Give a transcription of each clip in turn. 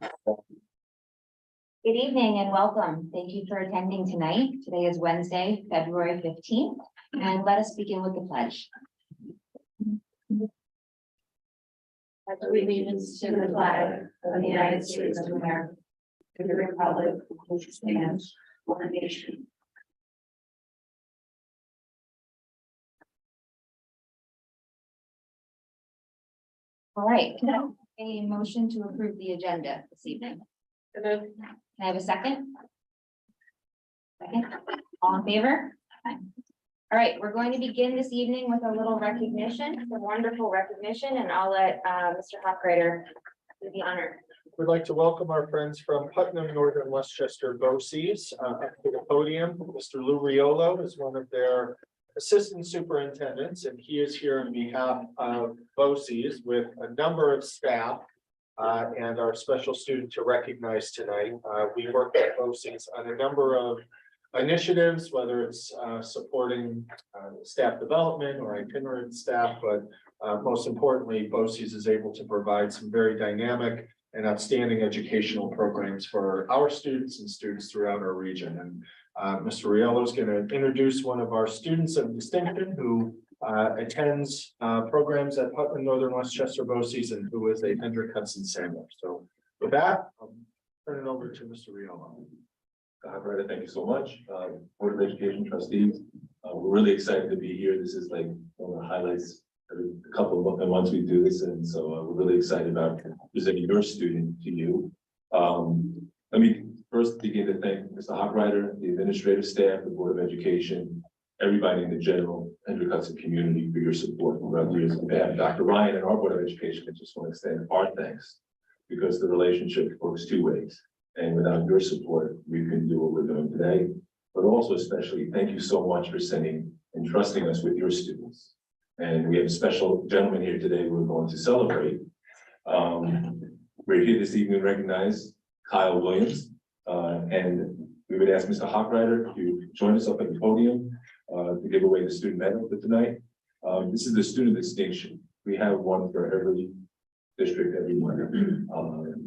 Good evening and welcome. Thank you for attending tonight. Today is Wednesday, February 15th, and let us begin with the pledge. I pledge allegiance to the flag of the United States of America, to the republic which stands one nation. All right, can I have a motion to approve the agenda this evening? Can I have a second? Second, all in favor? Aye. All right, we're going to begin this evening with a little recognition, a wonderful recognition, and I'll let Mr. Hochreiter do the honor. We'd like to welcome our friends from Putnam, Northern Westchester, BOCES, up to the podium. Mr. Lou Riolo is one of their assistant superintendents, and he is here on behalf of BOCES with a number of staff and our special student to recognize tonight. We work at BOCES on a number of initiatives, whether it's supporting staff development or itinerant staff, but most importantly, BOCES is able to provide some very dynamic and outstanding educational programs for our students and students throughout our region. And Mr. Riolo is going to introduce one of our students of distinction who attends programs at Putnam, Northern Westchester, BOCES, and who is a Hendrick Hudson Samuel. So with that, I'll turn it over to Mr. Riolo. Brenda, thank you so much. Board of Education trustees, we're really excited to be here. This is like one of the highlights every couple of months we do this, and so we're really excited about presenting your student to you. Let me first begin to thank Mr. Hochreiter, the administrative staff, the Board of Education, everybody in the general Hendrick Hudson community for your support throughout the years. On behalf of Dr. Ryan and our Board of Education, I just want to extend our thanks because the relationship works two ways. And without your support, we couldn't do what we're doing today. But also especially, thank you so much for sending and trusting us with your students. And we have a special gentleman here today we're going to celebrate. We're here this evening to recognize Kyle Williams. And we would ask Mr. Hochreiter to join us up at the podium to give away the student medal for tonight. This is the student distinction. We have one for every district, everyone.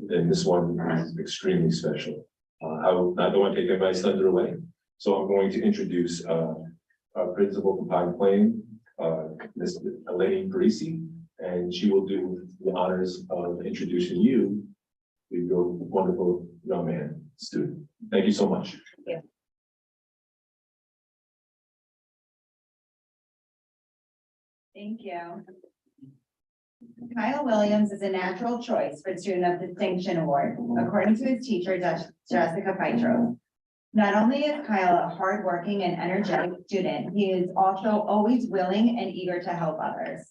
And this one is extremely special. I don't want to take everybody's thunder away. So I'm going to introduce our principal from Pine Plain, Ms. Elaine Parisi, and she will do the honors of introducing you to your wonderful young man student. Thank you so much. Yeah. Thank you. Kyle Williams is a natural choice for Student of Distinction Award, according to his teacher, Jessica Petros. Not only is Kyle a hardworking and energetic student, he is also always willing and eager to help others.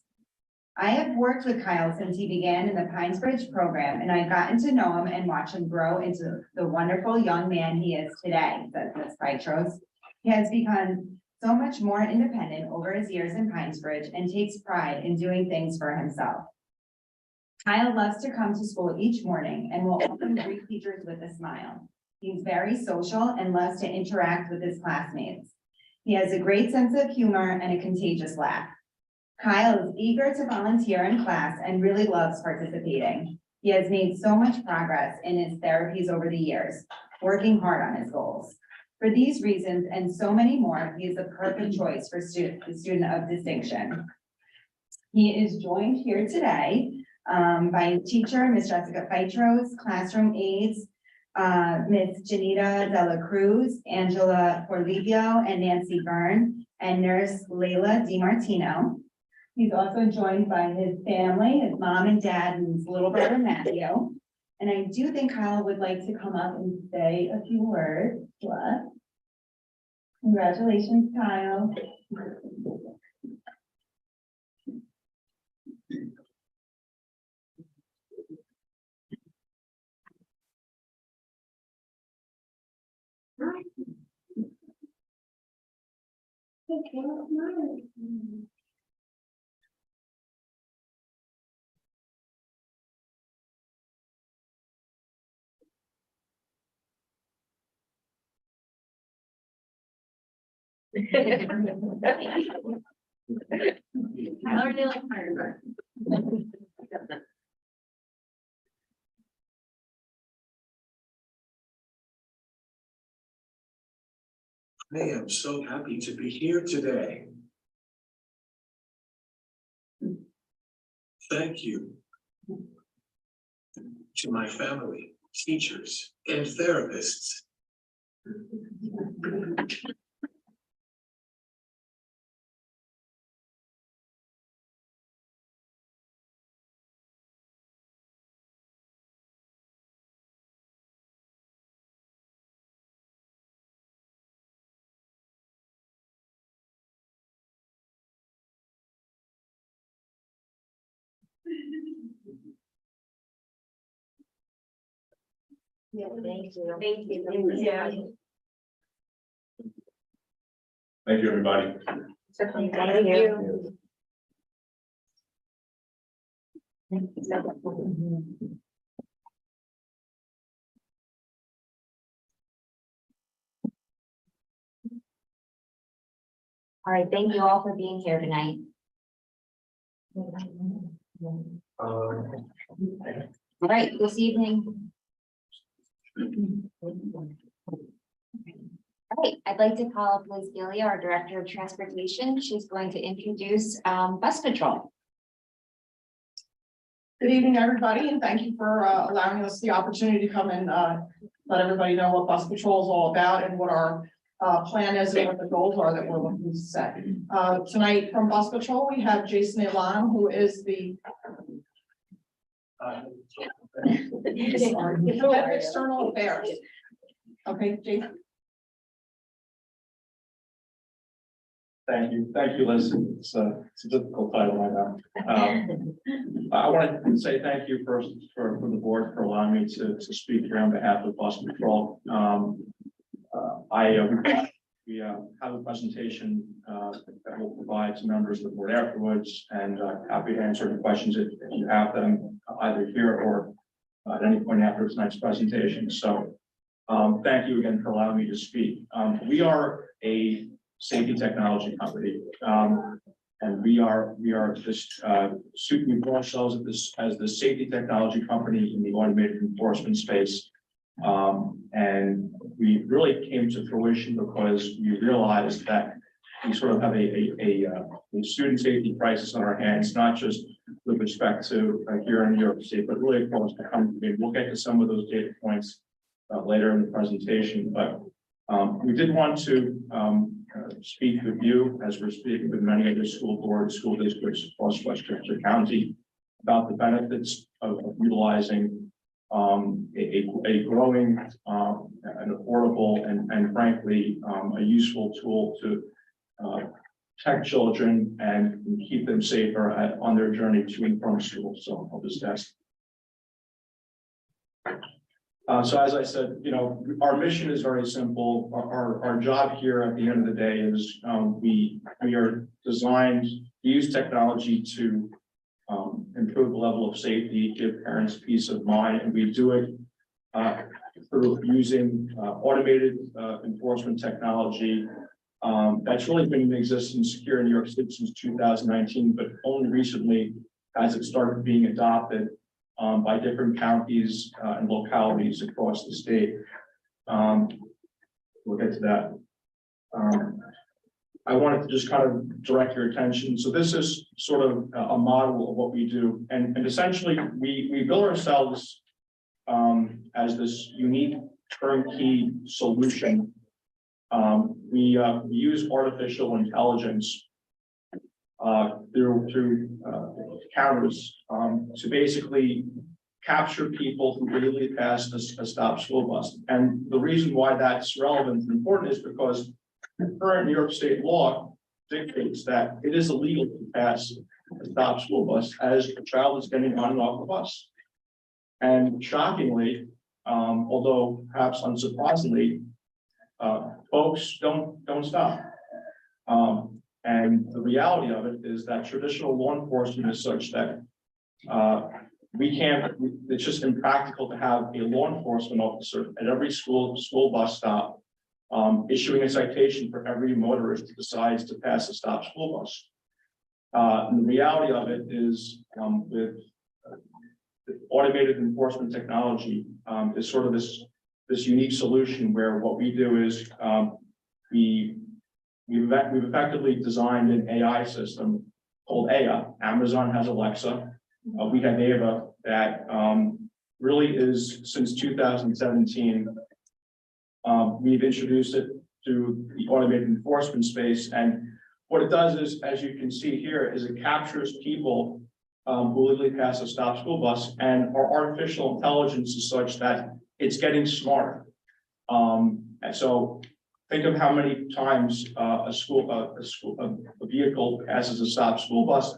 I have worked with Kyle since he began in the Pines Bridge program, and I've gotten to know him and watch him grow into the wonderful young man he is today, says Ms. Petros. He has become so much more independent over his years in Pines Bridge and takes pride in doing things for himself. Kyle loves to come to school each morning and will often greet teachers with a smile. He's very social and loves to interact with his classmates. He has a great sense of humor and a contagious laugh. Kyle is eager to volunteer in class and really loves participating. He has made so much progress in his therapies over the years, working hard on his goals. For these reasons and so many more, he is the perfect choice for the student of distinction. He is joined here today by his teacher, Ms. Jessica Petros, classroom aides, Ms. Janita Dela Cruz, Angela Forlivio, and Nancy Byrne, and nurse Layla DiMartino. He's also joined by his family, his mom and dad, and his little brother Matthew. And I do think Kyle would like to come up and say a few words to us. Congratulations, Kyle. I already like her. I am so happy to be here today. Thank you to my family, teachers, and therapists. Yeah, thank you. Thank you. Thank you, everybody. Thank you. All right, thank you all for being here tonight. All right, this evening. All right, I'd like to call up Liz Gillia, our Director of Transportation. She's going to introduce Bus Patrol. Good evening, everybody, and thank you for allowing us the opportunity to come and let everybody know what Bus Patrol is all about and what our plan is and what the goals are that we're looking to set. Tonight from Bus Patrol, we have Jason Elan, who is the Head of External Affairs. Okay, Jason. Thank you, Liz. It's a difficult title, I know. I want to say thank you first for the board for allowing me to speak here on behalf of Bus Patrol. We have a presentation that will provide to members of the board afterwards, and happy to answer any questions if you have them either here or at any point after tonight's presentation. So thank you again for allowing me to speak. We are a safety technology company, and we call ourselves as the safety technology company in the automated enforcement space. And we really came to fruition because we realized that we sort of have a student safety crisis on our hands, not just with respect to here in New York State, but really across the country. We'll get to some of those data points later in the presentation, but we did want to speak with you as we're speaking with many other school boards, school districts across Westchester County about the benefits of utilizing a growing an affordable and frankly a useful tool to protect children and keep them safer on their journey to and from school. So I'll just ask. So as I said, our mission is very simple. Our job here at the end of the day is we are designed to use technology to improve the level of safety, give parents peace of mind, and we do it through using automated enforcement technology that's really been in existence here in New York State since 2019, but only recently has it started being adopted by different counties and localities across the state. We'll get to that. I wanted to just kind of direct your attention. So this is sort of a model of what we do. And essentially, we bill ourselves as this unique turnkey solution. We use artificial intelligence through cameras to basically capture people who illegally pass a stop school bus. And the reason why that's relevant and important is because current New York State law dictates that it is illegal to pass a stop school bus as a child is getting on and off the bus. And shockingly, although perhaps unsurprisingly, folks don't stop. And the reality of it is that traditional law enforcement is such that it's just impractical to have a law enforcement officer at every school bus stop issuing a citation for every motorist who decides to pass a stop school bus. And the reality of it is with automated enforcement technology is sort of this unique solution where what we do is we've effectively designed an AI system called Aya. Amazon has Alexa. We have Ava that really is since 2017. We've introduced it to the automated enforcement space, and what it does is, as you can see here, is it captures people who legally pass a stop school bus, and our artificial intelligence is such that it's getting smarter. And so think of how many times a vehicle passes a stop school bus.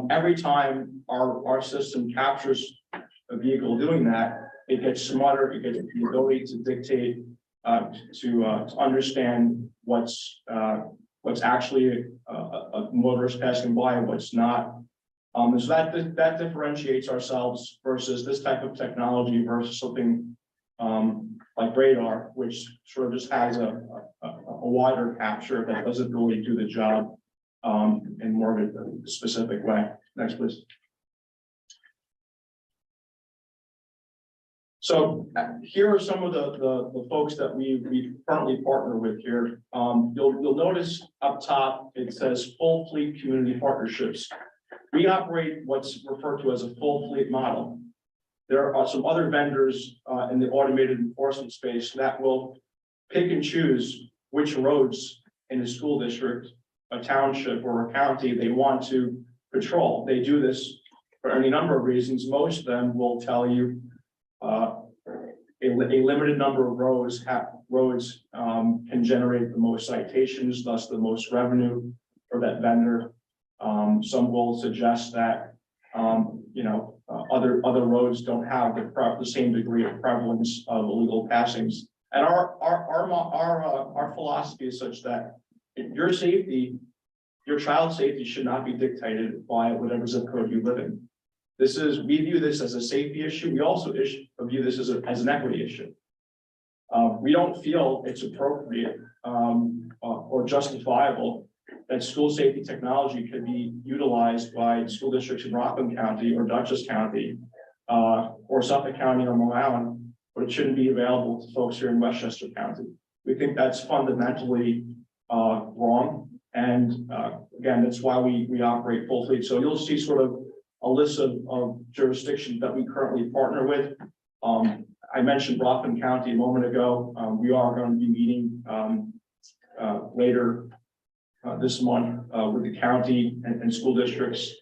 Every time our system captures a vehicle doing that, it gets smarter, it gets the ability to dictate, to understand what's actually a motorist passing by and what's not. And so that differentiates ourselves versus this type of technology versus something like radar, which sort of just has a wider capture that doesn't really do the job in more of a specific way. Next, please. So here are some of the folks that we currently partner with here. You'll notice up top, it says full fleet community partnerships. We operate what's referred to as a full fleet model. There are some other vendors in the automated enforcement space that will pick and choose which roads in a school district, a township, or a county they want to patrol. They do this for any number of reasons. Most of them will tell you a limited number of roads can generate the most citations, thus the most revenue for that vendor. Some will suggest that other roads don't have the same degree of prevalence of illegal passings. And our philosophy is such that your safety, your child's safety should not be dictated by whatever zip code you live in. We view this as a safety issue. We also view this as an equity issue. We don't feel it's appropriate or justifiable that school safety technology could be utilized by school districts in Rockland County or Dutchess County or Suffolk County or Long Island, but it shouldn't be available to folks here in Westchester County. We think that's fundamentally wrong. And again, that's why we operate full fleet. So you'll see sort of a list of jurisdictions that we currently partner with. I mentioned Rockland County a moment ago. We are going to be meeting later this month with the county and school districts,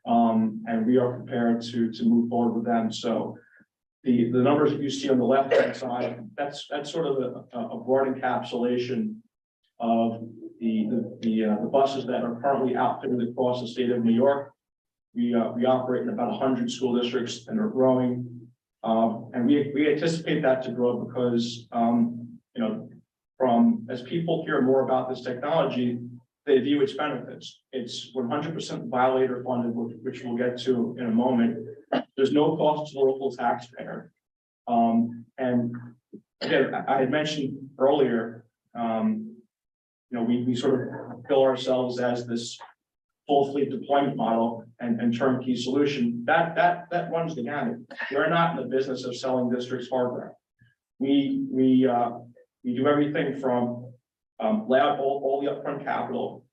and we are prepared to move forward with them. So the numbers that you see on the left-hand side, that's sort of a broad encapsulation of the buses that are currently outfitted across the state of New York. We operate in about 100 school districts and are growing. And we anticipate that to grow because, as people hear more about this technology, they view its benefits. It's 100% violator funded, which we'll get to in a moment. There's no cost to the local taxpayer. And again, I had mentioned earlier, we sort of bill ourselves as this full fleet deployment model and turnkey solution. That runs the gamut. We're not in the business of selling districts hardware. We do everything from lay out all the upfront capital.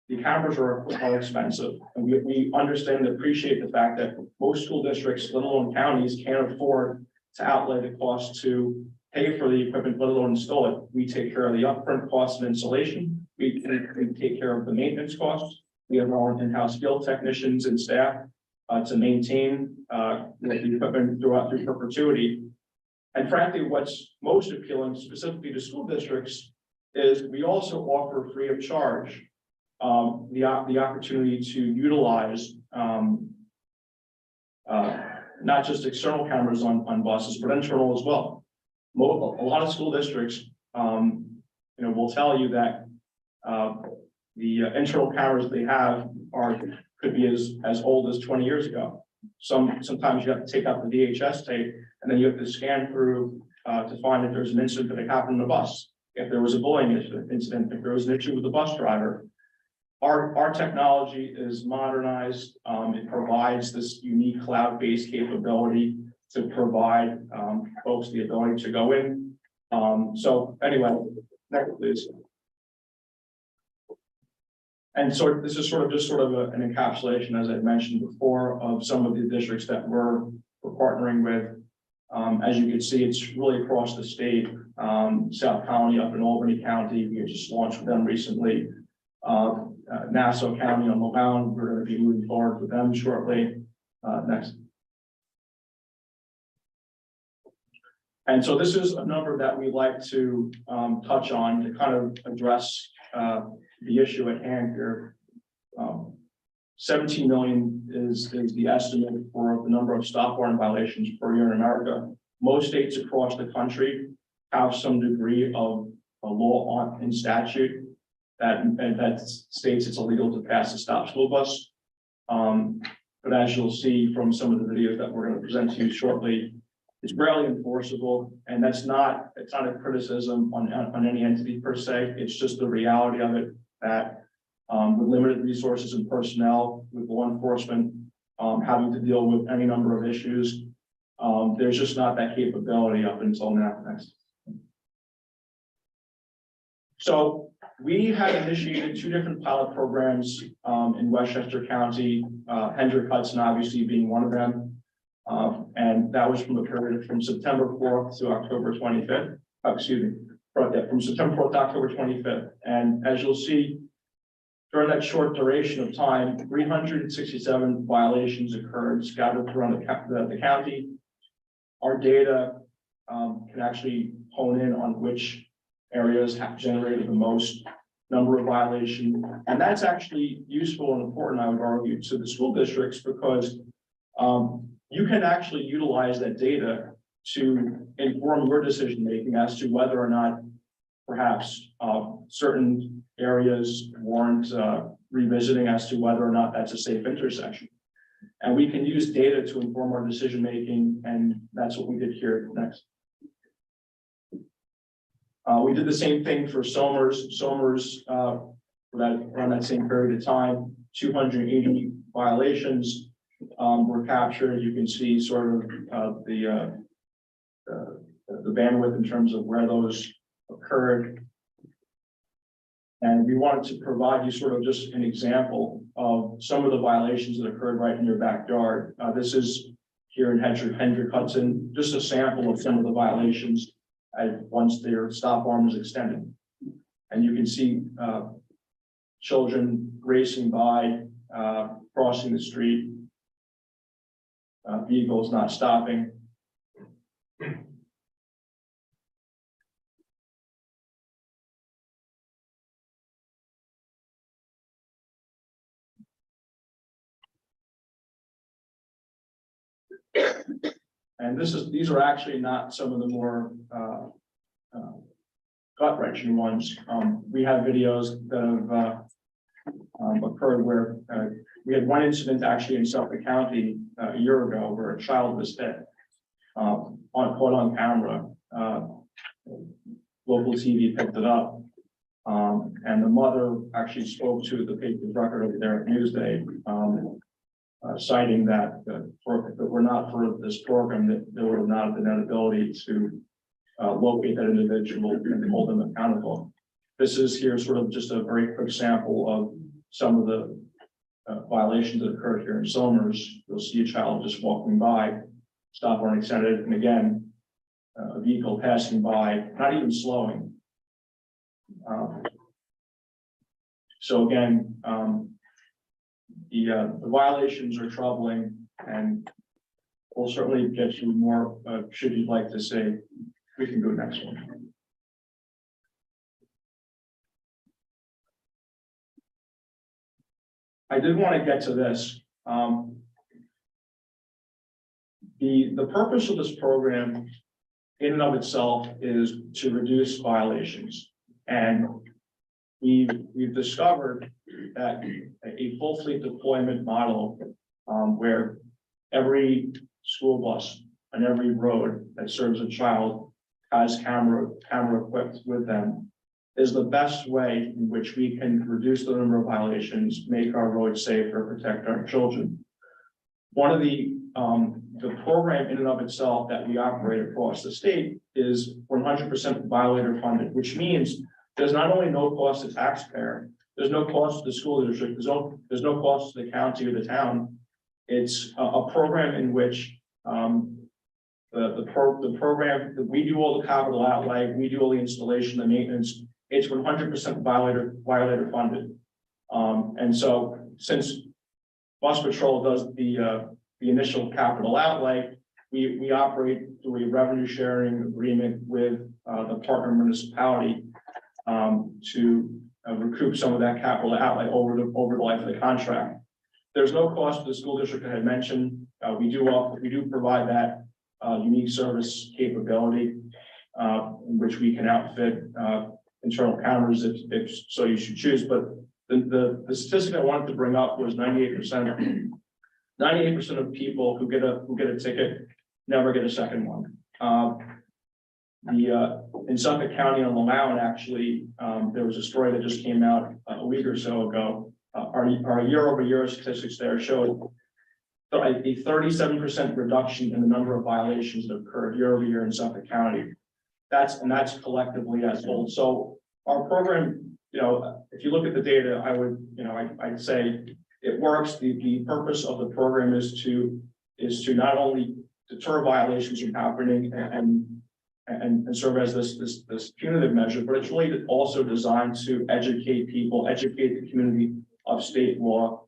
The cameras are expensive, and we understand and appreciate the fact that most school districts, let alone counties, can't afford to outlay the cost to pay for the equipment, let alone install it. We take care of the upfront costs of installation. We take care of the maintenance costs. We have our own in-house field technicians and staff to maintain the equipment through perpetuity. And frankly, what's most appealing specifically to school districts is we also offer free of charge the opportunity to utilize not just external cameras on buses, but internal as well. A lot of school districts, will tell you that the internal cameras they have could be as old as 20 years ago. Sometimes you have to take out the VHS tape and then you have to scan through to find if there's an incident that happened on the bus, if there was a bullying incident, if there was an issue with the bus driver. Our technology is modernized. It provides this unique cloud-based capability to provide folks the ability to go in. So anyway, next please. And so this is sort of an encapsulation, as I mentioned before, of some of the districts that we're partnering with. As you can see, it's really across the state. South County up in Albany County, we just launched with them recently. Nassau County on Long Island, we're going to be moving forward with them shortly. Next. And so this is a number that we'd like to touch on to kind of address the issue at hand here. 17 million is the estimate for the number of stop warrant violations per year in America. Most states across the country have some degree of a law in statute that states it's illegal to pass a stop school bus. But as you'll see from some of the videos that we're going to present to you shortly, it's barely enforceable, and it's not a criticism on any entity per se. It's just the reality of it that with limited resources and personnel, with law enforcement having to deal with any number of issues, there's just not that capability up until now. Next. So we have initiated 2 different pilot programs in Westchester County, Hendrick Hudson obviously being one of them. And that was from a period from September 4th to October 25th. From September 4th to October 25th. And as you'll see, during that short duration of time, 367 violations occurred scattered throughout the county. Our data can actually hone in on which areas have generated the most number of violations. And that's actually useful and important, I would argue, to the school districts, because you can actually utilize that data to inform your decision-making as to whether or not perhaps certain areas warrant revisiting as to whether or not that's a safe intersection. And we can use data to inform our decision-making, and that's what we did here next. We did the same thing for Somers. Somers, around that same period of time, 280 violations were captured. You can see sort of the bandwidth in terms of where those occurred. And we wanted to provide you sort of just an example of some of the violations that occurred right in your backyard. This is here in Hendrick Hudson, just a sample of some of the violations once their stop arm is extended. And you can see children racing by, crossing the street, vehicles not stopping. And these are actually not some of the more gut-wrenching ones. We have videos that have occurred where we had one incident actually in Suffolk County a year ago where a child was hit caught on camera. Local TV picked it up, and the mother actually spoke to the paper's record over there at Newsday, citing that if it were not for this program, that there would have not been an ability to locate that individual and hold them accountable. This is here sort of just a very quick sample of some of the violations that occurred here in Somers. You'll see a child just walking by, stop warrant extended, and again, a vehicle passing by, not even slowing. So again, the violations are troubling, and we'll certainly get you more, should you like to say. We can go next one. I did want to get to this. The purpose of this program in and of itself is to reduce violations. And we've discovered that a full fleet deployment model where every school bus on every road that serves a child has camera equipped with them is the best way in which we can reduce the number of violations, make our roads safer, protect our children. One of the program in and of itself that we operate across the state is 100% violator funded, which means there's not only no cost to taxpayer, there's no cost to the school district, there's no cost to the county or the town. It's a program in which, the program, that we do all the capital outlay, we do all the installation, the maintenance, it's 100% violator funded. And so since bus patrol does the initial capital outlay, we operate through a revenue sharing agreement with the partner municipality to recoup some of that capital outlay over the life of the contract. There's no cost to the school district. I had mentioned we do provide that unique service capability in which we can outfit internal cameras if so you should choose. But the statistic I wanted to bring up was 98%. 98% of people who get a ticket never get a second one. In Suffolk County on Long Island, actually, there was a story that just came out a week or so ago. Our year-over-year statistics there showed a 37% reduction in the number of violations that occurred year-over-year in Suffolk County. That's collectively as whole. So our program, if you look at the data, I'd say it works. The purpose of the program is to not only deter violations from happening and serve as this punitive measure, but it's really also designed to educate people, educate the community of state law.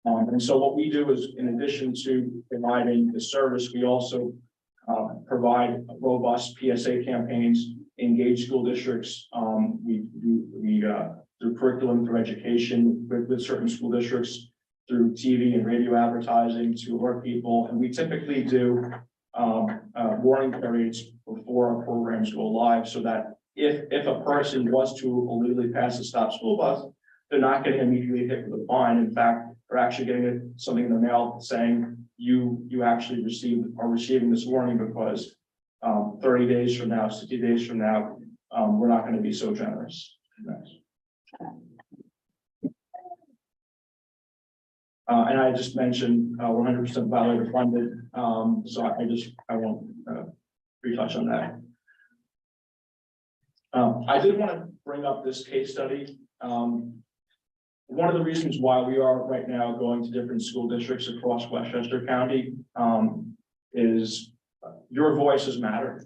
And so what we do is, in addition to providing the service, we also provide robust PSA campaigns, engage school districts. We do curriculum through education with certain school districts, through TV and radio advertising to alert people. And we typically do warning periods before our programs go live, so that if a person was to illegally pass a stop school bus, they're not getting immediately hit with a fine. In fact, they're actually getting something in the mail saying you actually are receiving this warning because 30 days from now, 60 days from now, we're not going to be so generous. Next. And I just mentioned 100% violator funded, so I won't retouch on that. I did want to bring up this case study. One of the reasons why we are right now going to different school districts across Westchester County is your voices matter.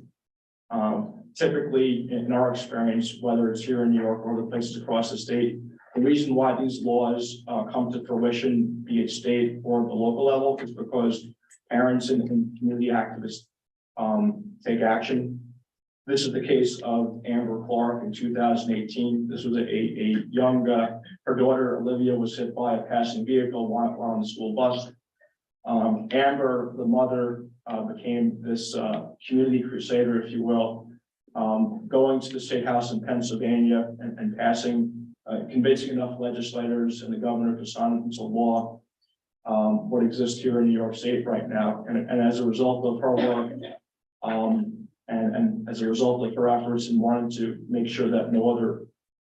Typically, in our experience, whether it's here in New York or other places across the state, the reason why these laws come to fruition, be it state or the local level, is because parents and community activists take action. This is the case of Amber Clark in 2018. This was a young, her daughter Olivia was hit by a passing vehicle while on the school bus. Amber, the mother, became this community crusader, if you will, going to the State House in Pennsylvania and passing, convincing enough legislators and the governor to sign into law what exists here in New York State right now. And as a result of her work, and as a result of her efforts and wanting to make sure that no other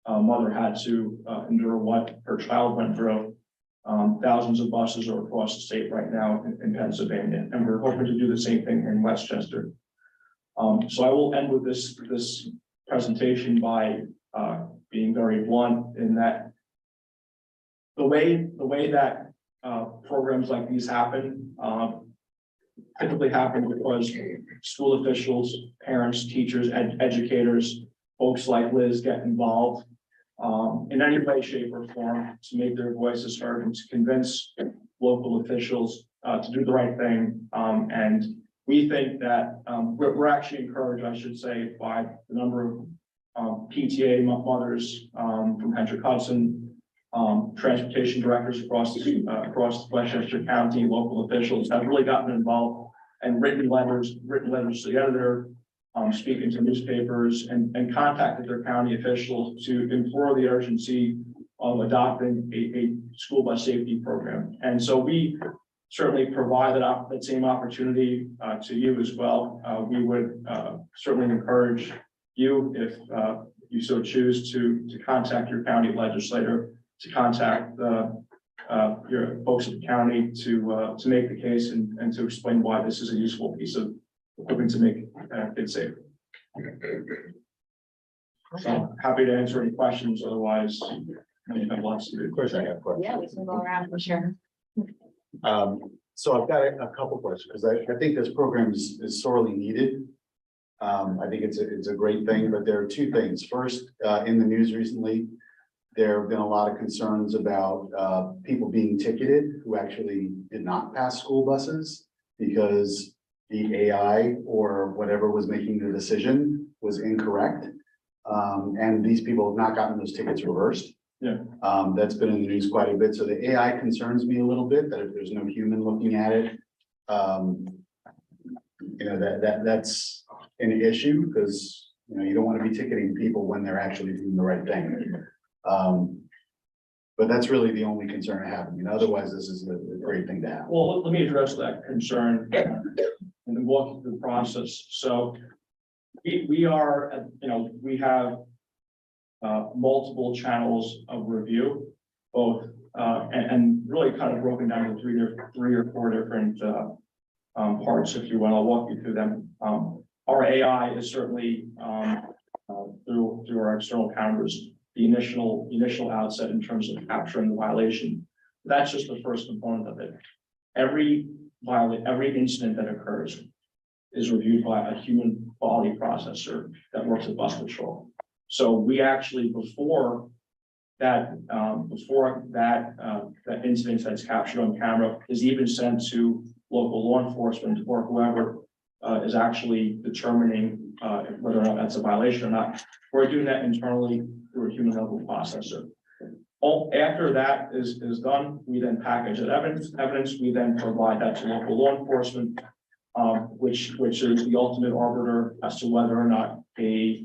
mother had to endure what her child went through, thousands of buses are across the state right now in Pennsylvania, and we're hoping to do the same thing in Westchester. So I will end with this presentation by being very blunt in that the way that programs like these happen typically happen because school officials, parents, teachers, educators, folks like Liz get involved in any way, shape, or form to make their voices heard and to convince local officials to do the right thing. And we think that we're actually encouraged, I should say, by the number of PTA mothers from Hendrick Hudson, transportation directors across Westchester County, local officials have really gotten involved and written letters to the editor, speaking to newspapers, and contacted their county officials to implore the urgency of adopting a school bus safety program. And so we certainly provide that same opportunity to you as well. We would certainly encourage you, if you so choose, to contact your county legislator, to contact your folks at the county to make the case and to explain why this is a useful piece of equipment to make kids safe. So happy to answer any questions. Otherwise, You have lots to do. Of course, I have questions. Yeah, we can go around for sure. So I've got a couple questions, because I think this program is sorely needed. I think it's a great thing, but there are two things. First, in the news recently, there have been a lot of concerns about people being ticketed who actually did not pass school buses because the AI or whatever was making the decision was incorrect. And these people have not gotten those tickets reversed. Yeah. That's been in the news quite a bit. So the AI concerns me a little bit, that if there's no human looking at it, that's an issue, because, you don't want to be ticketing people when they're actually doing the right thing. But that's really the only concern I have. Otherwise, this is a great thing to have. Well, let me address that concern and then walk you through the process. So we are, we have multiple channels of review, both and really kind of broken down into three or four different parts, if you will. I'll walk you through them. Our AI is certainly through our external counters, the initial outset in terms of capturing the violation. That's just the first component of it. Every incident that occurs is reviewed by a human quality processor that works at Bus Patrol. So we actually, before that incident that's captured on camera is even sent to local law enforcement or whoever is actually determining whether or not that's a violation or not, we're doing that internally through a human level processor. After that is done, we then package that evidence. We then provide that to local law enforcement, which is the ultimate arbiter as to whether or not a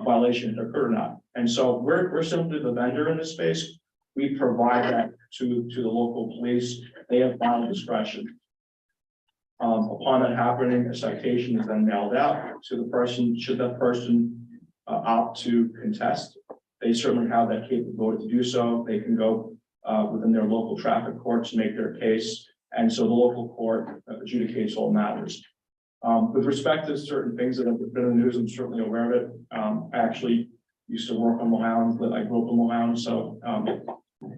violation occurred or not. And so we're simply the vendor in this space. We provide that to the local police. They have final discretion. Upon that happening, a citation is then mailed out to the person. Should that person opt to contest, they certainly have that capability to do so. They can go within their local traffic courts to make their case. And so the local court adjudicates all matters. With respect to certain things that have been in the news, I'm certainly aware of it. I actually used to work on Mulholland, but I grew up in Mulholland, so I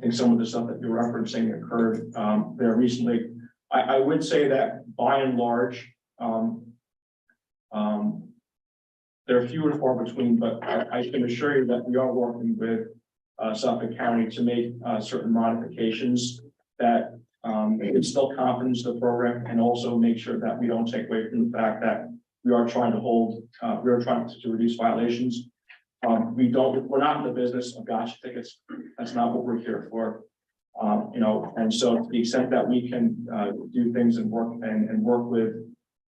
think some of the stuff that you're referencing occurred there recently. I would say that by and large, they're few and far between, but I can assure you that we are working with Suffolk County to make certain modifications that instill confidence in the program, and also make sure that we don't take away from the fact that we are trying to reduce violations. We're not in the business of gotcha tickets. That's not what we're here for. And so to the extent that we can do things and work with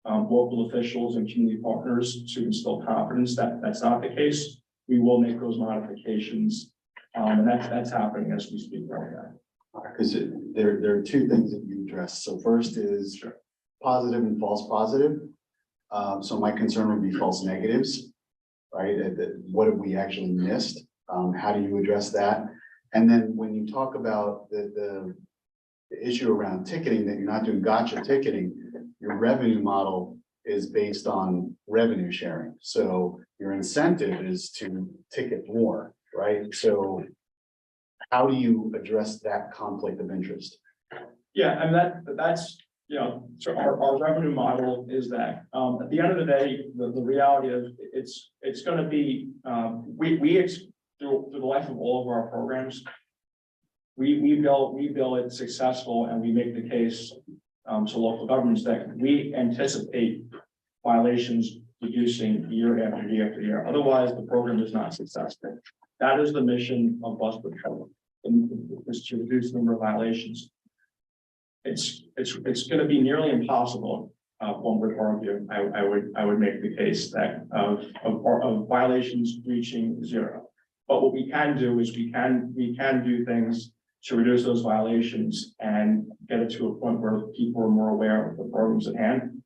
local officials and community partners to instill confidence that that's not the case, we will make those modifications. And that's happening as we speak right now. Because there are two things that you addressed. So first is positive and false positive. So my concern would be false negatives, right? What have we actually missed? How do you address that? And then when you talk about the issue around ticketing, that you're not doing gotcha ticketing, your revenue model is based on revenue sharing. So your incentive is to ticket more, right? So how do you address that conflict of interest? Yeah, and that's so our revenue model is that at the end of the day, the reality is it's going to be through the life of all of our programs, we bill it successful, and we make the case to local governments that we anticipate violations reducing year after year after year. Otherwise, the program is not successful. That is the mission of Bus Patrol, is to reduce the number of violations. It's going to be nearly impossible. One would argue. I would make the case that of violations reaching zero. But what we can do is we can do things to reduce those violations and get it to a point where people are more aware of the programs at hand.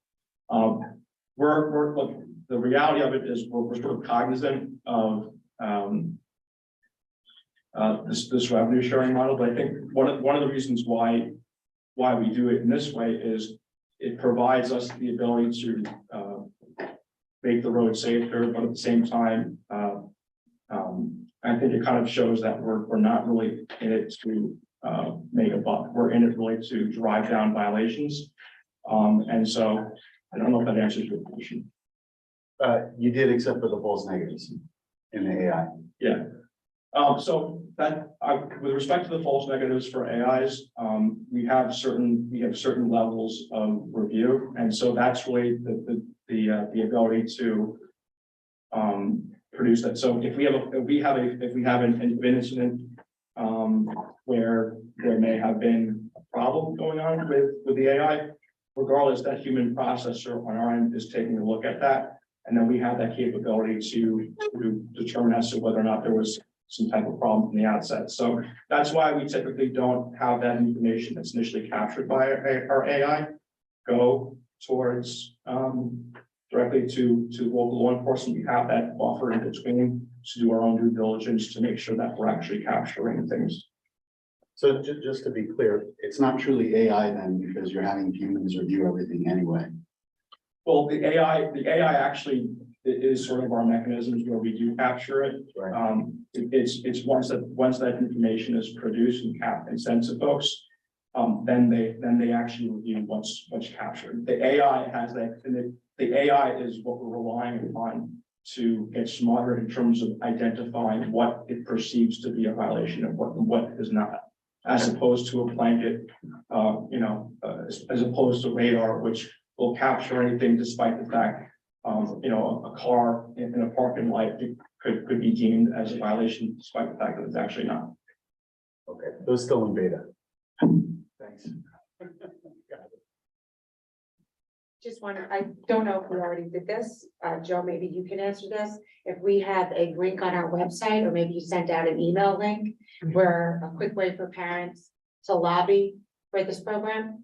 Look, the reality of it is we're sort of cognizant of this revenue sharing model, but I think one of the reasons why we do it in this way is it provides us the ability to make the road safer, but at the same time I think it kind of shows that we're not really in it to make a buck. We're in it really to drive down violations. And so I don't know if that answers your question. You did except for the false negatives in the AI. Yeah. So that, with respect to the false negatives for AIs, we have certain levels of review. And so that's really the ability to produce that. So if we have an incident where there may have been a problem going on with the AI, regardless, that human processor on our end is taking a look at that. And then we have that capability to determine as to whether or not there was some type of problem from the outset. So that's why we typically don't have that information that's initially captured by our AI go towards directly to local law enforcement. We have that buffer in between to do our own due diligence to make sure that we're actually capturing things. So just to be clear, it's not truly AI then because you're having humans review everything anyway. Well, the AI actually is sort of our mechanisms where we do capture it. Right. It's once that information is produced and sent to folks, then they actually review what's captured. The AI has that, and the AI is what we're relying upon to get smarter in terms of identifying what it perceives to be a violation and what is not, as opposed to a blanket, as opposed to radar, which will capture anything despite the fact, a car in a parking lot could be deemed as a violation despite the fact that it's actually not. Okay, those still in beta. Thanks. Just wonder, I don't know if we already did this, Joe, maybe you can answer this. If we have a link on our website, or maybe you sent out an email link where a quick way for parents to lobby for this program.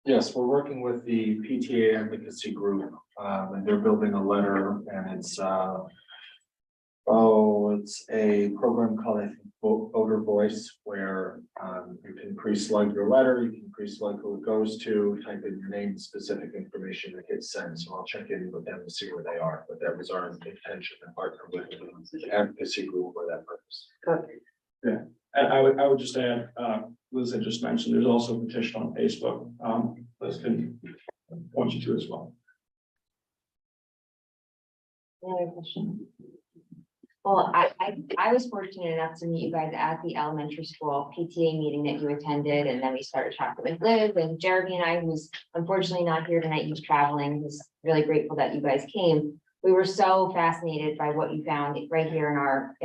Yes, we're working with the PTA advocacy group, and they're building a letter, and it's a program called, I think, Voter Voice, where you can pre-select your letter, you can pre-select who it goes to, type in your name, specific information, and hit send. So I'll check in with them to see where they are, but that was our intention to partner with the advocacy group for that purpose. Yeah, and I would just add, Liz had just mentioned, there's also a petition on Facebook. Liz can point you to as well. Any other question? Well, I was fortunate enough to meet you guys at the elementary school PTA meeting that you attended, and then we started talking with Liz and Jeremy and I, who's unfortunately not here tonight, he's traveling. He's really grateful that you guys came. We were so fascinated by what you found right here in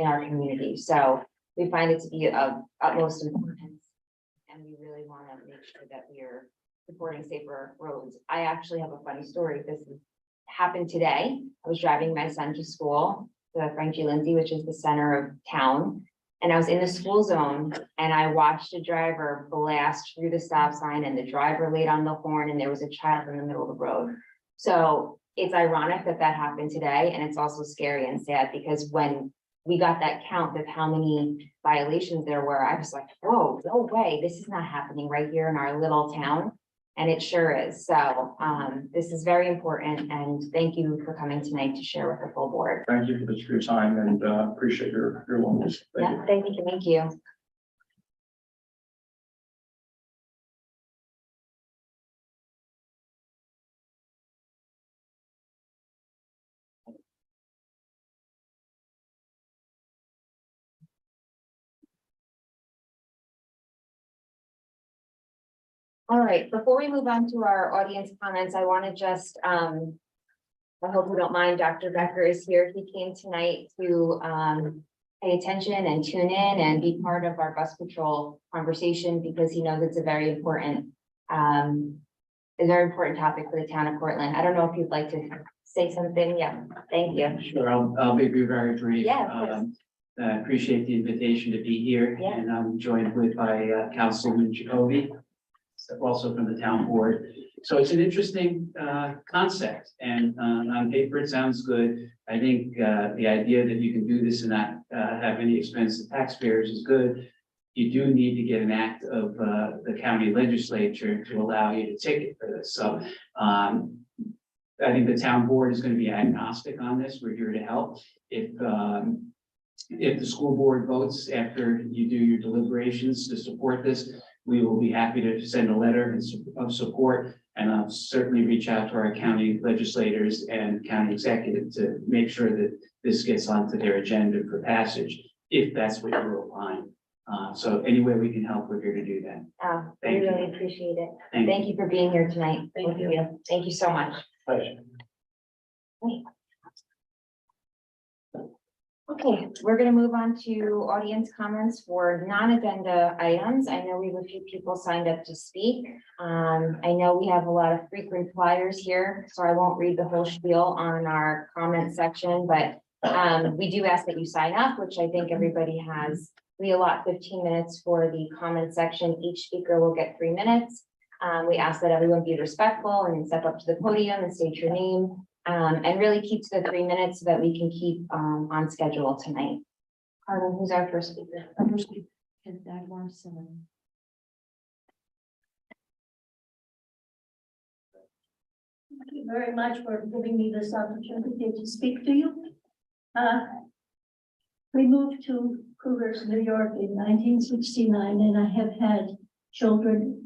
our community. So we find it to be of utmost importance, and we really want to make sure that we are supporting safer roads. I actually have a funny story. This happened today. I was driving my son to school, to Frankie Lindsay, which is the center of town. And I was in the school zone and I watched a driver blast through the stop sign, and the driver laid on the horn, and there was a child in the middle of the road. So it's ironic that happened today. And it's also scary and sad because when we got that count of how many violations there were, I was like, whoa, no way, this is not happening right here in our little town. And it sure is. So this is very important, and thank you for coming tonight to share with the full board. Thank you for your time, and appreciate your willingness. Thank you. Yeah, thank you. All right, before we move on to our audience comments, I want to just, I hope you don't mind, Dr. Becker is here. He came tonight to pay attention and tune in and be part of our bus patrol conversation because he knows it's a very important topic for the town of Portland. I don't know if you'd like to say something. Yeah, thank you. Sure, I'll be very brief. Yeah, of course. I appreciate the invitation to be here, Yeah. and I'm joined by Councilman Jacoby, also from the town board. So it's an interesting concept, and on paper it sounds good. I think the idea that you can do this and not have any expense to taxpayers is good. You do need to get an act of the county legislature to allow you to ticket for this. So I think the town board is going to be agnostic on this. We're here to help. If the school board votes after you do your deliberations to support this, we will be happy to send a letter of support. And I'll certainly reach out to our county legislators and county executive to make sure that this gets onto their agenda for passage, if that's what you're applying. So any way we can help, we're here to do that. We Thank you. really appreciate it. Thank you. Thank you for being here tonight. Thank you. Thank you so much. Pleasure. Okay, we're gonna move on to audience comments for non-agenda items. I know we have a few people signed up to speak. I know we have a lot of frequent flyers here, so I won't read the whole spiel on our comment section, but we do ask that you sign up, which I think everybody has. We allot 15 minutes for the comment section. Each speaker will get 3 minutes. We ask that everyone be respectful and step up to the podium and state your name. And really keep to the 3 minutes so that we can keep on schedule tonight. Carmen, who's our first speaker? Our first speaker is Dagmar Simon. Thank you very much for giving me this opportunity to speak to you. We moved to Cougars, New York in 1969, and I have had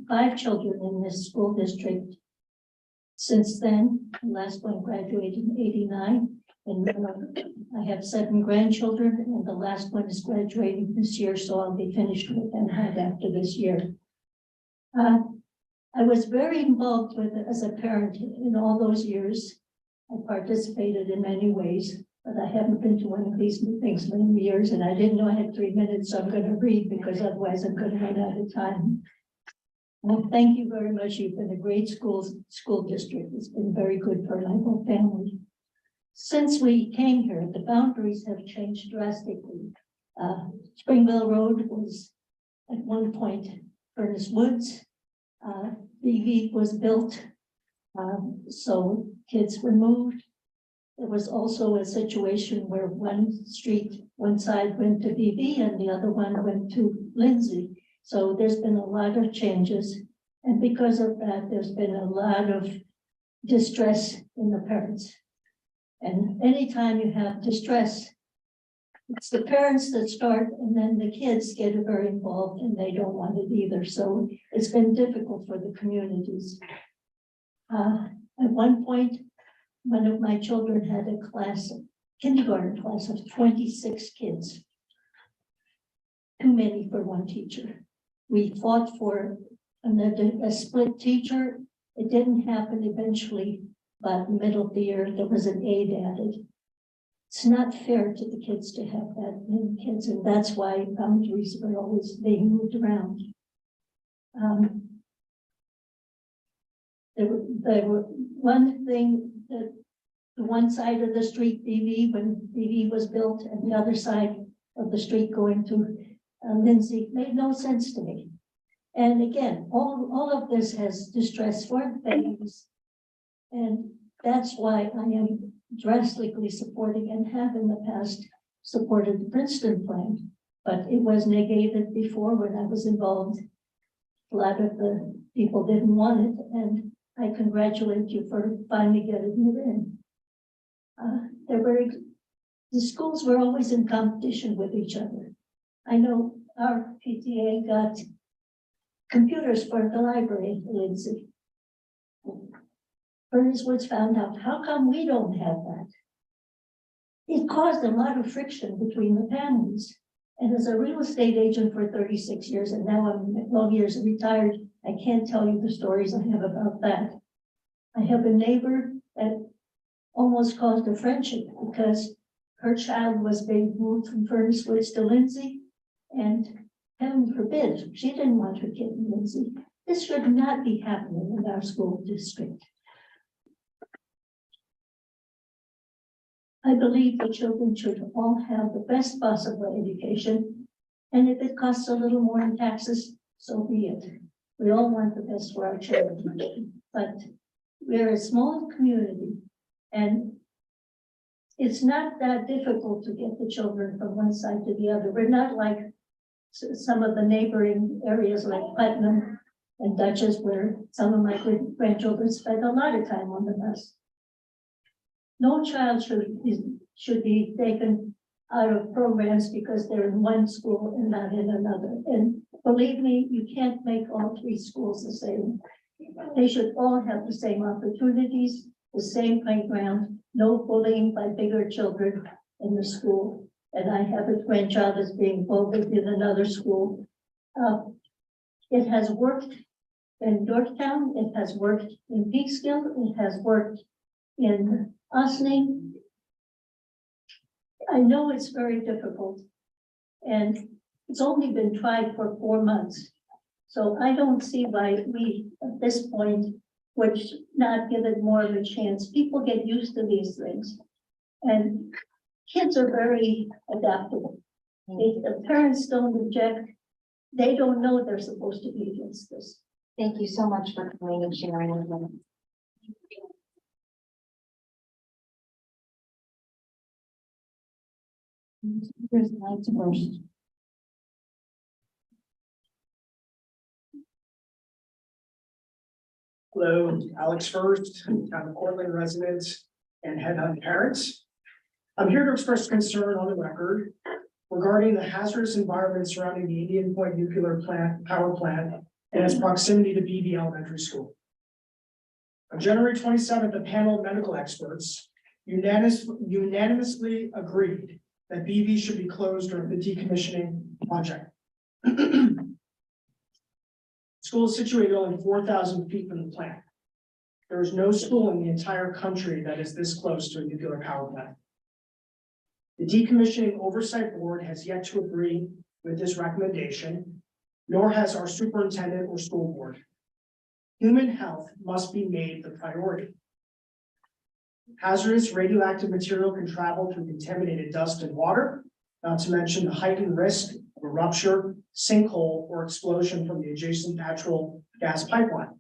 5 children in this school district. Since then, the last one graduated in '89, and I have 7 grandchildren, and the last one is graduating this year, so I'll be finished with them after this year. I was very involved with it as a parent in all those years. I participated in many ways, but I haven't been to one of these things in many years, and I didn't know I had 3 minutes, so I'm going to read because otherwise I'm going to run out of time. Well, thank you very much. You've been a great school district. It's been very good for my whole family. Since we came here, the boundaries have changed drastically. Springville Road was at one point Furnace Woods. BV was built, so kids were moved. There was also a situation where one side went to BV and the other one went to Lindsay. So there's been a lot of changes, and because of that, there's been a lot of distress in the parents. And anytime you have distress, it's the parents that start, and then the kids get very involved, and they don't want it either. So it's been difficult for the communities. At one point, one of my children had a kindergarten class of 26 kids. Too many for one teacher. We fought for a split teacher. It didn't happen eventually, but middle of the year, there was an aide added. It's not fair to the kids to have that many kids, and that's why boundaries were always being moved around. There were one thing that the one side of the street, BV, when BV was built, and the other side of the street going to Lindsay, made no sense to me. And again, all of this has distress for the families. And that's why I am drastically supporting and have in the past supported the Princeton plan. But it was negated before when I was involved. A lot of the people didn't want it, and I congratulate you for finally getting it in. The schools were always in competition with each other. I know our PTA got computers for the library, Lindsay. Furnace Woods found out, how come we don't have that? It caused a lot of friction between the families. And as a real estate agent for 36 years, and now I'm long years retired, I can't tell you the stories I have about that. I have a neighbor that almost caused a friendship because her child was being moved from Furnace Woods to Lindsay, and heaven forbid, she didn't want her kid in Lindsay. This should not be happening in our school district. I believe the children should all have the best possible education, and if it costs a little more in taxes, so be it. We all want the best for our children, but we're a small community, and it's not that difficult to get the children from one side to the other. We're not like some of the neighboring areas like Putnam and Dutchess, where some of my grandchildren spend a lot of time on the bus. no child should be taken out of programs because they're in one school and not in another. And believe me, you can't make all three schools the same. They should all have the same opportunities, the same playground, no bullying by bigger children in the school. And I have a grandchild that's being bullied in another school. It has worked in Yorktown, it has worked in Peekskill, it has worked in Ossining. I know it's very difficult, and it's only been tried for 4 months. So I don't see why we, at this point, would not give it more of a chance. People get used to these things. And kids are very adaptable. If the parents don't object, they don't know they're supposed to be against this. Thank you so much for coming and sharing with them. Here's lights first. Hello, Alex First, town of Cortland residents and head on parents. I'm here to express concern on the record regarding the hazardous environment surrounding the Indian Point Nuclear Power Plant and its proximity to BV Elementary School. On January 27th, a panel of medical experts unanimously agreed that BV should be closed during the decommissioning project. School is situated only 4,000 feet from the plant. There is no school in the entire country that is this close to a nuclear power plant. The Decommissioning Oversight Board has yet to agree with this recommendation, nor has our superintendent or school board. Human health must be made the priority. Hazardous radioactive material can travel through contaminated dust and water, not to mention the heightened risk of a rupture, sinkhole, or explosion from the adjacent natural gas pipeline.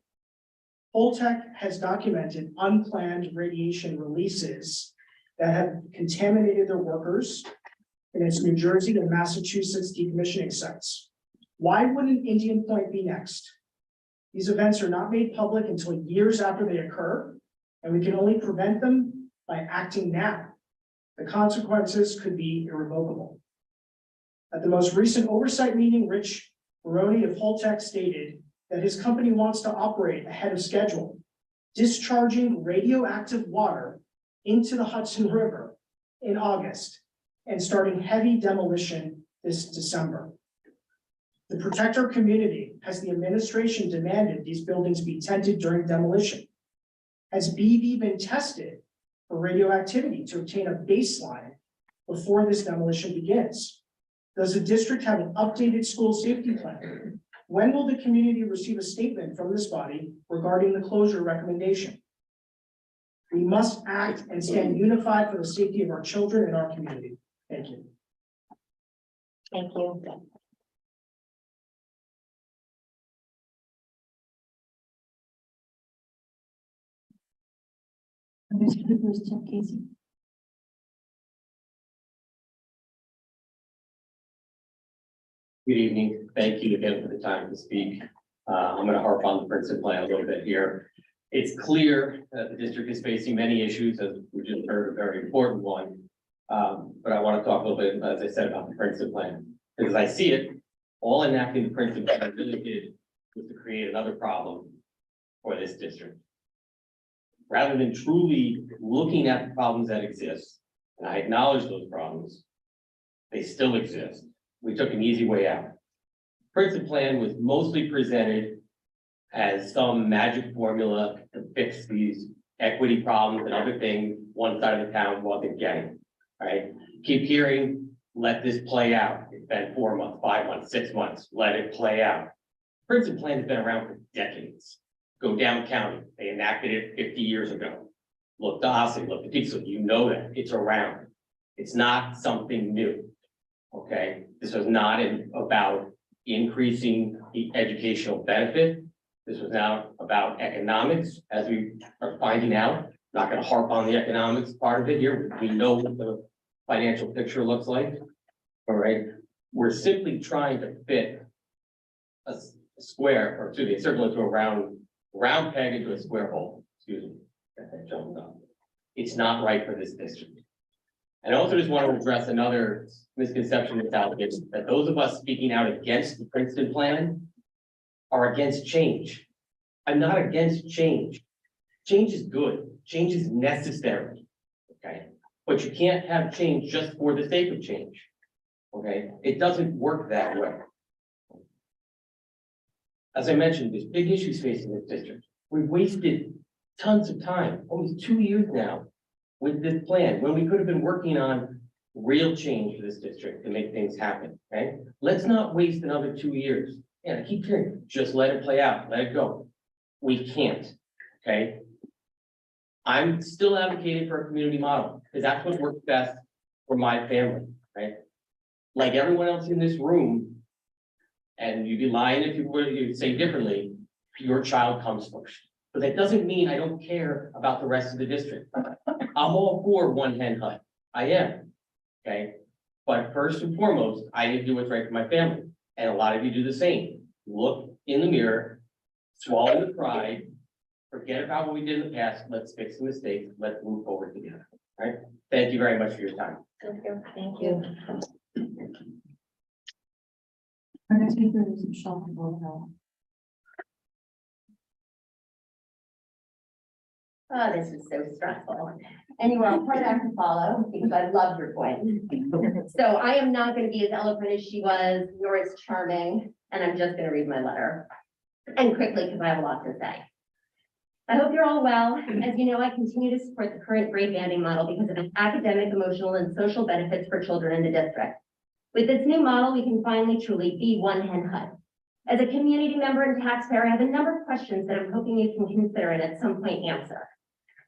Holtec has documented unplanned radiation releases that have contaminated their workers in its New Jersey and Massachusetts decommissioning sites. Why wouldn't Indian Point be next? These events are not made public until years after they occur, and we can only prevent them by acting now. The consequences could be irrevocable. At the most recent oversight meeting, Rich Baroni of Holtec stated that his company wants to operate ahead of schedule, discharging radioactive water into the Hudson River in August and starting heavy demolition this December. The protector community has the administration demanded these buildings be tented during demolition. Has BV been tested for radioactivity to obtain a baseline before this demolition begins? Does the district have an updated school safety plan? When will the community receive a statement from this body regarding the closure recommendation? We must act and stand unified for the safety of our children and our community. Thank you. Thank you. Casey. Good evening. Thank you again for the time to speak. I'm going to harp on the principal plan a little bit here. It's clear that the district is facing many issues, as we just heard, a very important one. But I want to talk a little bit, as I said, about the principal plan. Because I see it, all enacting the principal plan really did was to create another problem for this district. Rather than truly looking at the problems that exist, and I acknowledge those problems, they still exist. We took an easy way out. Principal plan was mostly presented as some magic formula to fix these equity problems and other things one side of the town wasn't getting, right? Keep hearing, let this play out. It's been 4 months, 5 months, 6 months, let it play out. Principal plan has been around for decades. Go down county, they enacted it 50 years ago. Look to Ossining, look to Peekskill, you know that, it's around. It's not something new, okay? This was not about increasing the educational benefit. This was now about economics, as we are finding out. Not going to harp on the economics part of it here. We know what the financial picture looks like. All right. We're simply trying to fit a square, or a circle into a round peg into a square hole. Excuse me. Got that jumped up. It's not right for this district. And I also just want to address another misconception that's out there, that those of us speaking out against the Princeton plan are against change. I'm not against change. Change is good. Change is necessary. Okay, but you can't have change just for the sake of change. Okay, it doesn't work that way. As I mentioned, there's big issues facing this district. We've wasted tons of time, almost 2 years now, with this plan, when we could have been working on real change for this district to make things happen, okay? Let's not waste another 2 years. And I keep hearing, just let it play out, let it go. We can't, okay? I'm still advocating for a community model, because that's what works best for my family, right? Like everyone else in this room, and you'd be lying if you were to say differently, your child comes first. But that doesn't mean I don't care about the rest of the district. I'm all for one hen hut. I am, okay? But first and foremost, I need to do what's right for my family. And a lot of you do the same. Look in the mirror, swallow the pride, forget about what we did in the past. Let's fix the mistakes. Let's move forward together, right? Thank you very much for your time. Thank you. Thank you. Our next speaker is Michelle. Oh, this is so stressful. Anyway, I'll try not to follow because I love your point. So I am not going to be as eloquent as she was, nor as charming, and I'm just going to read my letter. And quickly, because I have a lot to say. I hope you're all well. As you know, I continue to support the current grade banding model because of its academic, emotional, and social benefits for children in the district. With this new model, we can finally truly be one hen hut. As a community member and taxpayer, I have a number of questions that I'm hoping you can consider and at some point answer.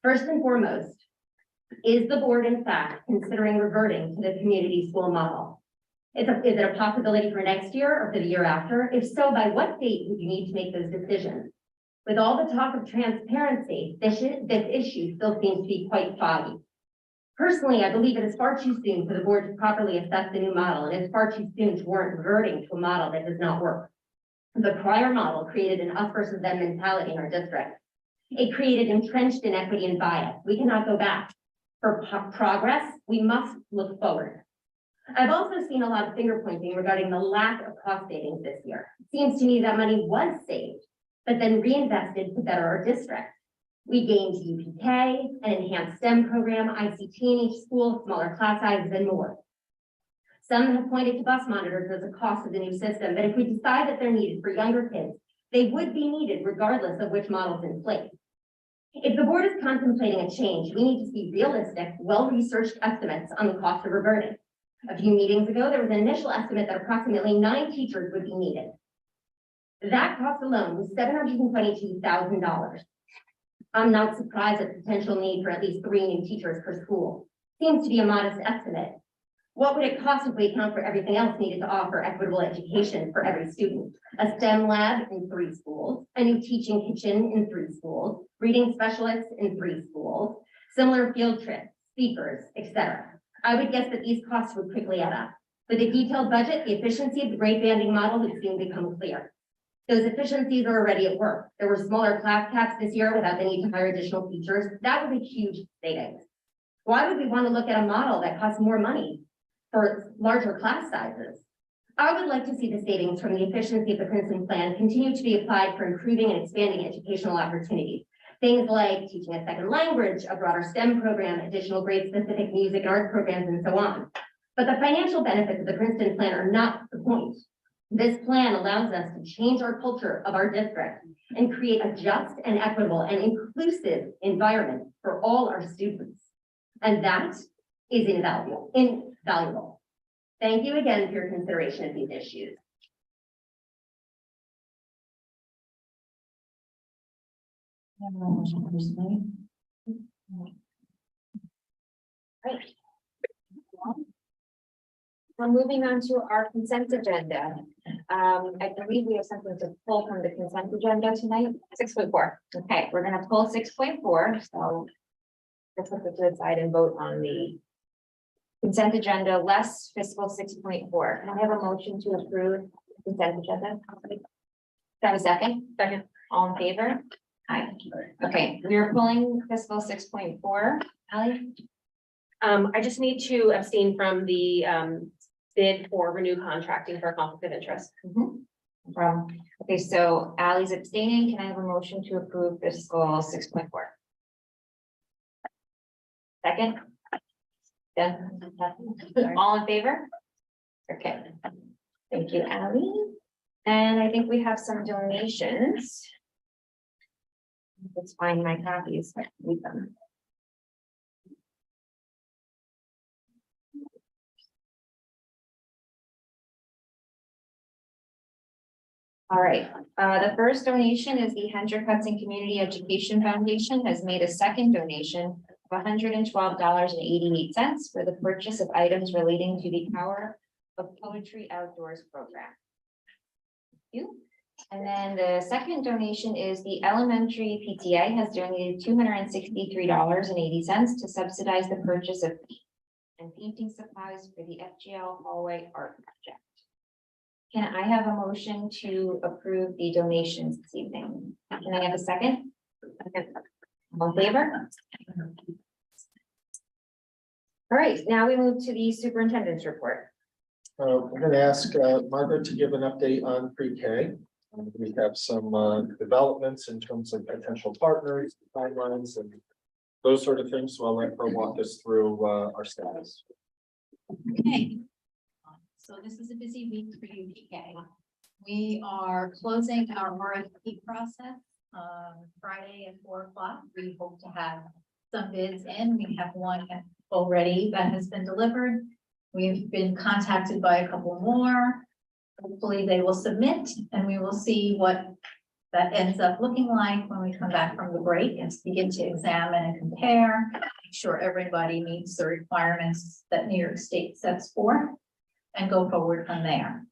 First and foremost, is the board in fact considering reverting to the community school model? Is it a possibility for next year or for the year after? If so, by what date would you need to make those decisions? With all the talk of transparency, this issue still seems to be quite foggy. Personally, I believe it is far too soon for the board to properly assess the new model, and it's far too soon to warrant reverting to a model that does not work. The prior model created an us versus them mentality in our district. It created entrenched inequity and bias. We cannot go back. For progress, we must look forward. I've also seen a lot of finger pointing regarding the lack of cost savings this year. It seems to me that money was saved, but then reinvested to better our district. We gained UPK, an enhanced STEM program, ICT in each school, smaller class sizes, and more. Some have pointed to bus monitors as a cost of the new system, but if we decide that they're needed for younger kids, they would be needed regardless of which model's in place. If the board is contemplating a change, we need to see realistic, well-researched estimates on the cost of reverting. A few meetings ago, there was an initial estimate that approximately 9 teachers would be needed. That cost alone was $722,000. I'm not surprised at the potential need for at least 3 new teachers per school. Seems to be a modest estimate. What would it cost if we account for everything else needed to offer equitable education for every student? A STEM lab in 3 schools, a new teaching kitchen in 3 schools, reading specialists in 3 schools, similar field trips, speakers, etc. I would guess that these costs would quickly add up. With a detailed budget, the efficiency of the grade banding model would soon become clear. Those efficiencies are already at work. There were smaller class caps this year without the need to hire additional teachers. That would be huge savings. Why would we want to look at a model that costs more money for larger class sizes? I would like to see the savings from the efficiency of the Princeton plan continue to be applied for improving and expanding educational opportunities. Things like teaching a second language, a broader STEM program, additional grade-specific music and art programs, and so on. But the financial benefits of the Princeton plan are not the point. This plan allows us to change our culture of our district and create a just and equitable and inclusive environment for all our students. And that is invaluable. Thank you again for your consideration of these issues. Right. We're moving on to our consent agenda. I believe we have something to pull from the consent agenda tonight. 6.4. Okay, we're gonna pull 6.4. So let's put this to the side and vote on the consent agenda, less fiscal 6.4. Can I have a motion to approve the consent agenda? Can I have a second? Second. All in favor? Aye. Okay, we are pulling fiscal 6.4. Ally? I just need to abstain from the bid for renew contracting for a conflict of interest. Okay, so Ally's abstaining. Can I have a motion to approve fiscal 6.4? Second? Yeah. All in favor? Okay. Thank you, Ally. And I think we have some donations. Let's find my copies. Read them. All right, the first donation is the Hendrick Hudson Community Education Foundation has made a second donation of $112.88 for the purchase of items relating to the Power of Poetry Outdoors program. Thank you. And then the second donation is the elementary PTA has donated $263.80 to subsidize the purchase of paint and painting supplies for the FGL hallway art project. Can I have a motion to approve the donations this evening? Can I have a second? All in favor? All right, now we move to the superintendent's report. I'm going to ask Margaret to give an update on pre-K. We have some developments in terms of potential partners, timelines, and those sort of things. So I'll let her walk us through our status. Okay. So this is a busy week for UPK. We are closing our RFP process Friday at 4 o'clock. We hope to have some bids in. We have one already that has been delivered. We've been contacted by a couple more. Hopefully they will submit and we will see what that ends up looking like when we come back from the break and begin to examine and compare, make sure everybody meets the requirements that New York State sets forth, and go forward from there.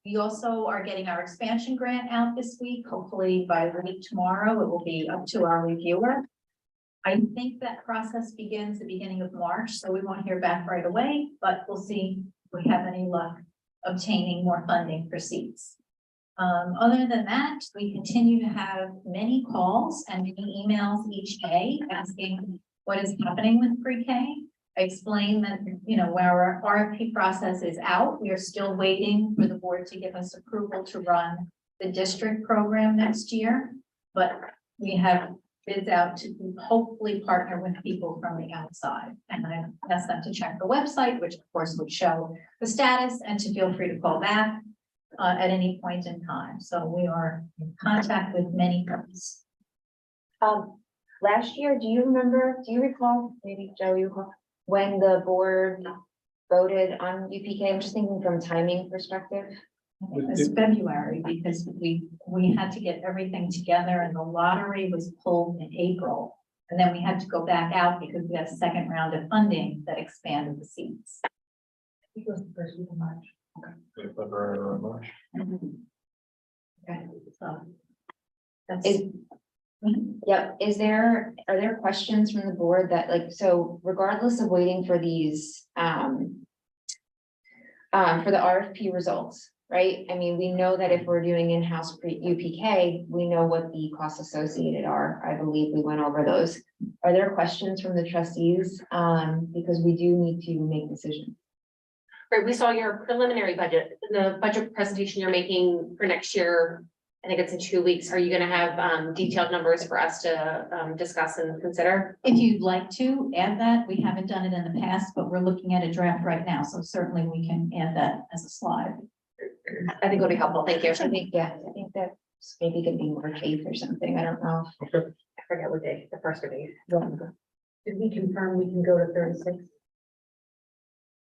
We also are getting our expansion grant out this week. Hopefully by late tomorrow, it will be up to our reviewer. I think that process begins the beginning of March, so we won't hear back right away, but we'll see if we have any luck obtaining more funding for seats. Other than that, we continue to have many calls and many emails each day asking what is happening with pre-K. I explained that, you know, where our RFP process is out, we are still waiting for the board to give us approval to run the district program next year. But we have bids out to hopefully partner with people from the outside. And I asked them to check the website, which of course would show the status, and to feel free to call back at any point in time. So we are in contact with many firms. Last year, do you recall, maybe Joe, you recall, when the board voted on UPK? I'm just thinking from timing perspective. It was February because we had to get everything together and the lottery was pulled in April. And then we had to go back out because we had a second round of funding that expanded the seats. I think it was the first week of March. February or March. Okay, so that's. Yep, are there questions from the board that, like, so regardless of waiting for these, for the RFP results, right? I mean, we know that if we're doing in-house UPK, we know what the costs associated are. I believe we went over those. Are there questions from the trustees? Because we do need to make decisions. Right, we saw your preliminary budget, the budget presentation you're making for next year. I think it's in 2 weeks. Are you gonna have detailed numbers for us to discuss and consider? If you'd like to add that, we haven't done it in the past, but we're looking at a draft right now, so certainly we can add that as a slide. I think it'll be helpful. Thank you. I think that's maybe gonna be March 8th or something. I don't know. Okay. I forget what day, the first day. Did we confirm we can go to 36?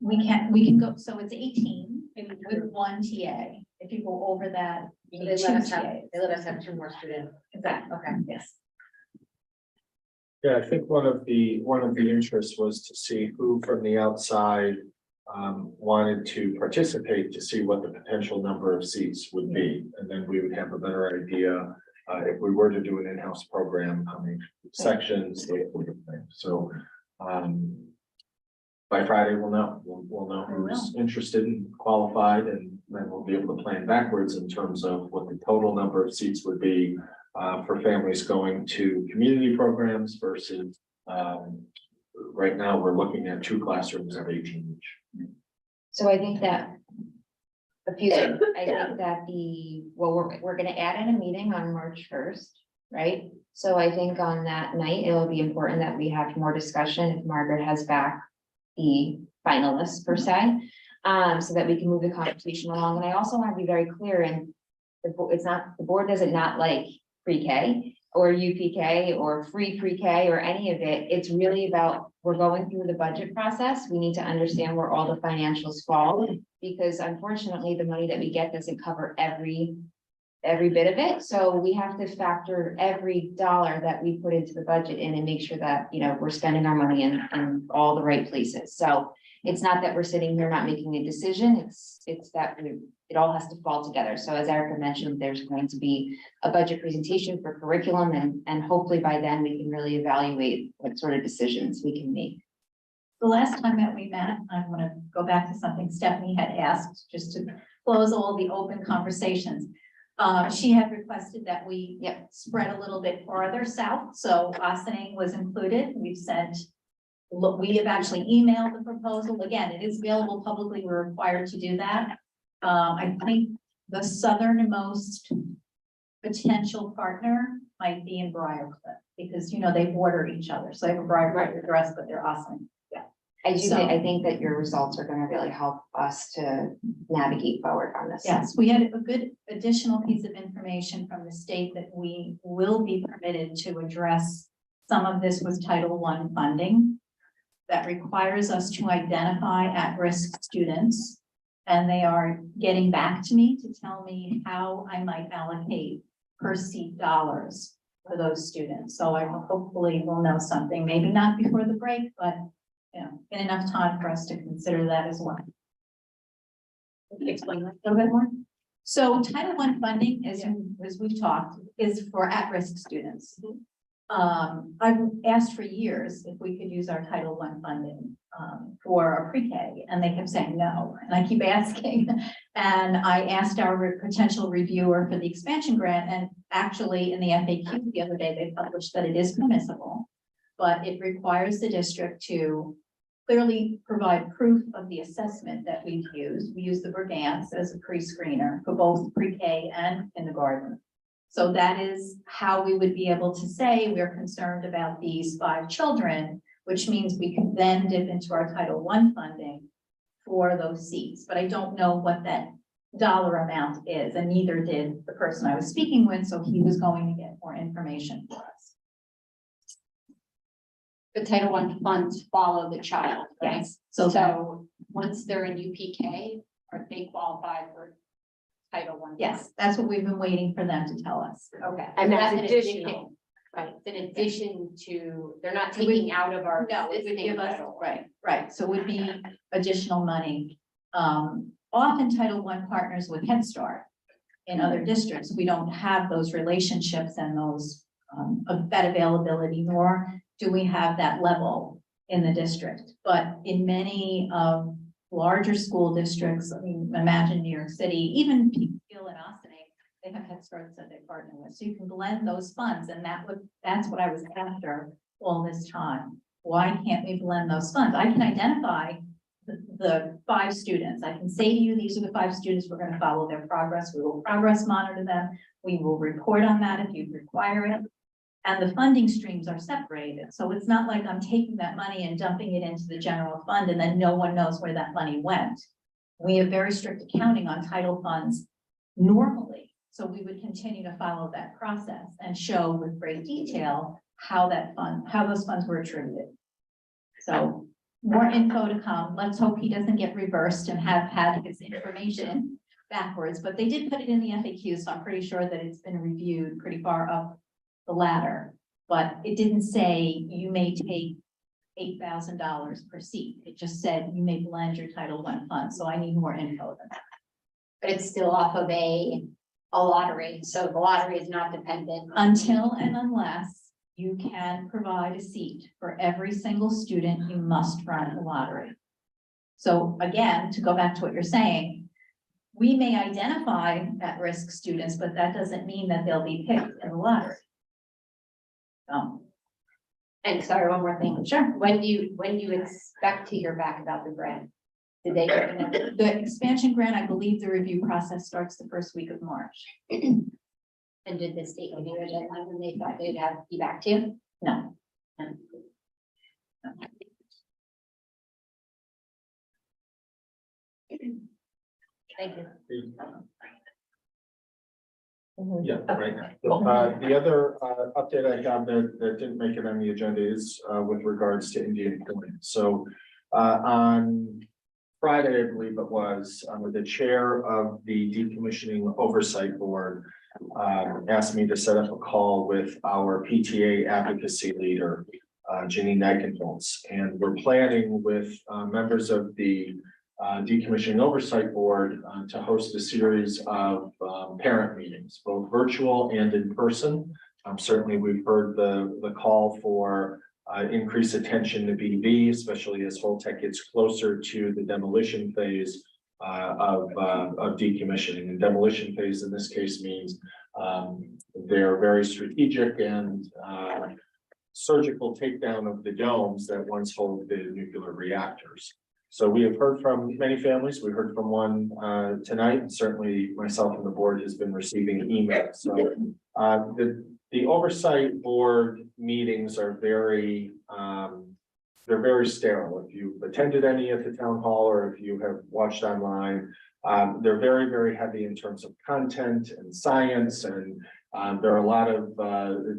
We can go, so it's 18 with one TA. If you go over that, you They need two let us have, TAs. they let us have 2 more students. Exactly, Okay. yes. Yeah, I think one of the interests was to see who from the outside wanted to participate to see what the potential number of seats would be. And then we would have a better idea if we were to do an in-house program, how many sections, those sort of things. So by Friday, we'll know who's interested and qualified, and then we'll be able to plan backwards in terms of what the total number of seats would be for families going to community programs versus, right now, we're looking at 2 classrooms of 18 each. So I think that a few things. I think that we're gonna add in a meeting on March 1st, right? So I think on that night, it'll be important that we have more discussion if Margaret has back the finalists per se, so that we can move the conversation along. And I also want to be very clear, and the board doesn't not like pre-K or UPK or free pre-K or any of it. It's really about, we're going through the budget process. We need to understand where all the financials fall, because unfortunately, the money that we get doesn't cover every bit of it. So we have to factor every dollar that we put into the budget in and make sure that, you know, we're spending our money in all the right places. So it's not that we're sitting here not making a decision. It's that it all has to fall together. So as Erica mentioned, there's going to be a budget presentation for curriculum, and hopefully by then we can really evaluate what sort of decisions we can make. The last time that we met, I want to go back to something Stephanie had asked, just to close all the open conversations. She had requested that we spread a little bit farther south, so Ossining was included. We've sent, look, we have actually emailed the proposal. Again, it is available publicly. We're required to do that. I think the southernmost potential partner might be in Briarcliff, because, you know, they border each other. So they have a Briarcliff address, but they're Ossining. I think that your results are going to really help us to navigate forward on this. Yes, we had a good additional piece of information from the state that we will be permitted to address some of this with Title I funding that requires us to identify at-risk students. And they are getting back to me to tell me how I might allocate per seat dollars for those students. So I hopefully will know something, maybe not before the break, but you know, in enough time for us to consider that as well. Can you explain that a little bit more? So Title I funding, as we've talked, is for at-risk students. I've asked for years if we could use our Title I funding for a pre-K, and they kept saying no, and I keep asking. And I asked our potential reviewer for the expansion grant, and actually in the FAQ the other day, they published that it is permissible, but it requires the district to clearly provide proof of the assessment that we've used. We use the Brigance as a pre-screener for both pre-K and kindergarten. So that is how we would be able to say we're concerned about these 5 children, which means we can then dip into our Title I funding for those seats. But I don't know what that dollar amount is, and neither did the person I was speaking with, so he was going to get more information for us. The Title I funds follow the child, right? Yes. So once they're in UPK, are they qualified for Title I? Yes, that's what we've been waiting for them to tell us. Okay, and that's additional, right? In addition to, they're not taking out of our. No, it would give us, right. So it would be additional money. Often Title I partners with Head Start in other districts. We don't have those relationships and those of that availability, nor do we have that level in the district. But in many larger school districts, I mean, imagine New York City, even Peekskill and Ossining, they have Head Starts that they partner with. So you can blend those funds, and that's what I was after all this time. Why can't we blend those funds? I can identify the 5 students. I can say to you, these are the 5 students, we're going to follow their progress. We will progress monitor them. We will report on that if you require it. And the funding streams are separated. So it's not like I'm taking that money and dumping it into the general fund and then no one knows where that money went. We have very strict accounting on title funds normally. So we would continue to follow that process and show with great detail how those funds were attributed. So more info to come. Let's hope he doesn't get reversed and have had his information backwards, but they did put it in the FAQ. So I'm pretty sure that it's been reviewed pretty far up the ladder, but it didn't say you may take $8,000 per seat. It just said you may blend your Title I fund. So I need more info than that. But it's still off of a lottery, so the lottery is not dependent. Until and unless you can provide a seat for every single student, you must run a lottery. So again, to go back to what you're saying, we may identify at-risk students, but that doesn't mean that they'll be picked in the lottery. And sorry, one more thing. Sure. When do you expect to hear back about the grant? Did they? The expansion grant, I believe the review process starts the first week of March. And did the state give you a deadline when they thought they'd have you back to? No. Thank you. Yeah, right. The other update I have that didn't make it on the agenda is with regards to Indian Point. So on Friday, I believe it was, the chair of the decommissioning oversight board asked me to set up a call with our PTA advocacy leader, Ginny Nikenholz, and we're planning with members of the decommissioning oversight board to host a series of parent meetings, both virtual and in person. Certainly, we've heard the call for increased attention to BV, especially as Holtec gets closer to the demolition phase of decommissioning. And demolition phase in this case means they're very strategic and surgical takedown of the domes that once hold the nuclear reactors. So we have heard from many families. We heard from one tonight, and certainly myself and the board has been receiving emails. So the oversight board meetings are very they're very sterile. If you've attended any at the town hall or if you have watched online, they're very, very heavy in terms of content and science, and there are a lot of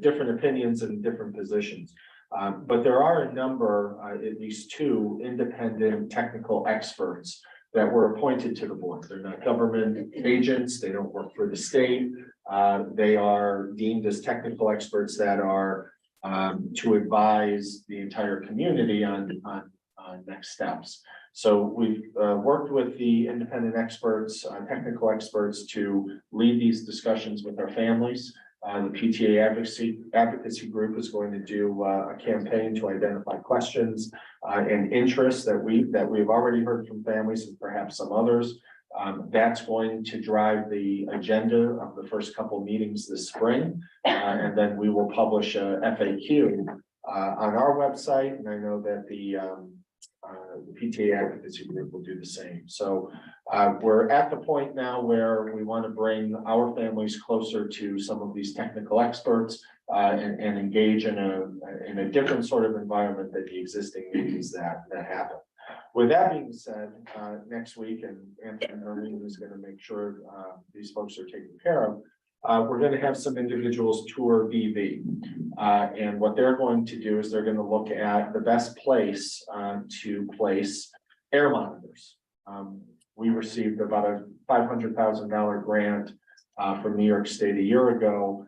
different opinions and different positions. But there are a number, at least two independent technical experts that were appointed to the board. They're not government agents. They don't work for the state. They are deemed as technical experts that are to advise the entire community on next steps. So we've worked with the independent experts, technical experts to lead these discussions with our families. The PTA advocacy group is going to do a campaign to identify questions and interests that we've already heard from families and perhaps some others. That's going to drive the agenda of the first couple meetings this spring. And then we will publish a FAQ on our website. And I know that the PTA advocacy group will do the same. So we're at the point now where we want to bring our families closer to some of these technical experts and engage in a different sort of environment than the existing meetings that happen. With that being said, next week, and Anthony Irving is going to make sure these folks are taken care of. We're going to have some individuals tour BV. And what they're going to do is they're going to look at the best place to place air monitors. We received about a $500,000 grant from New York State a year ago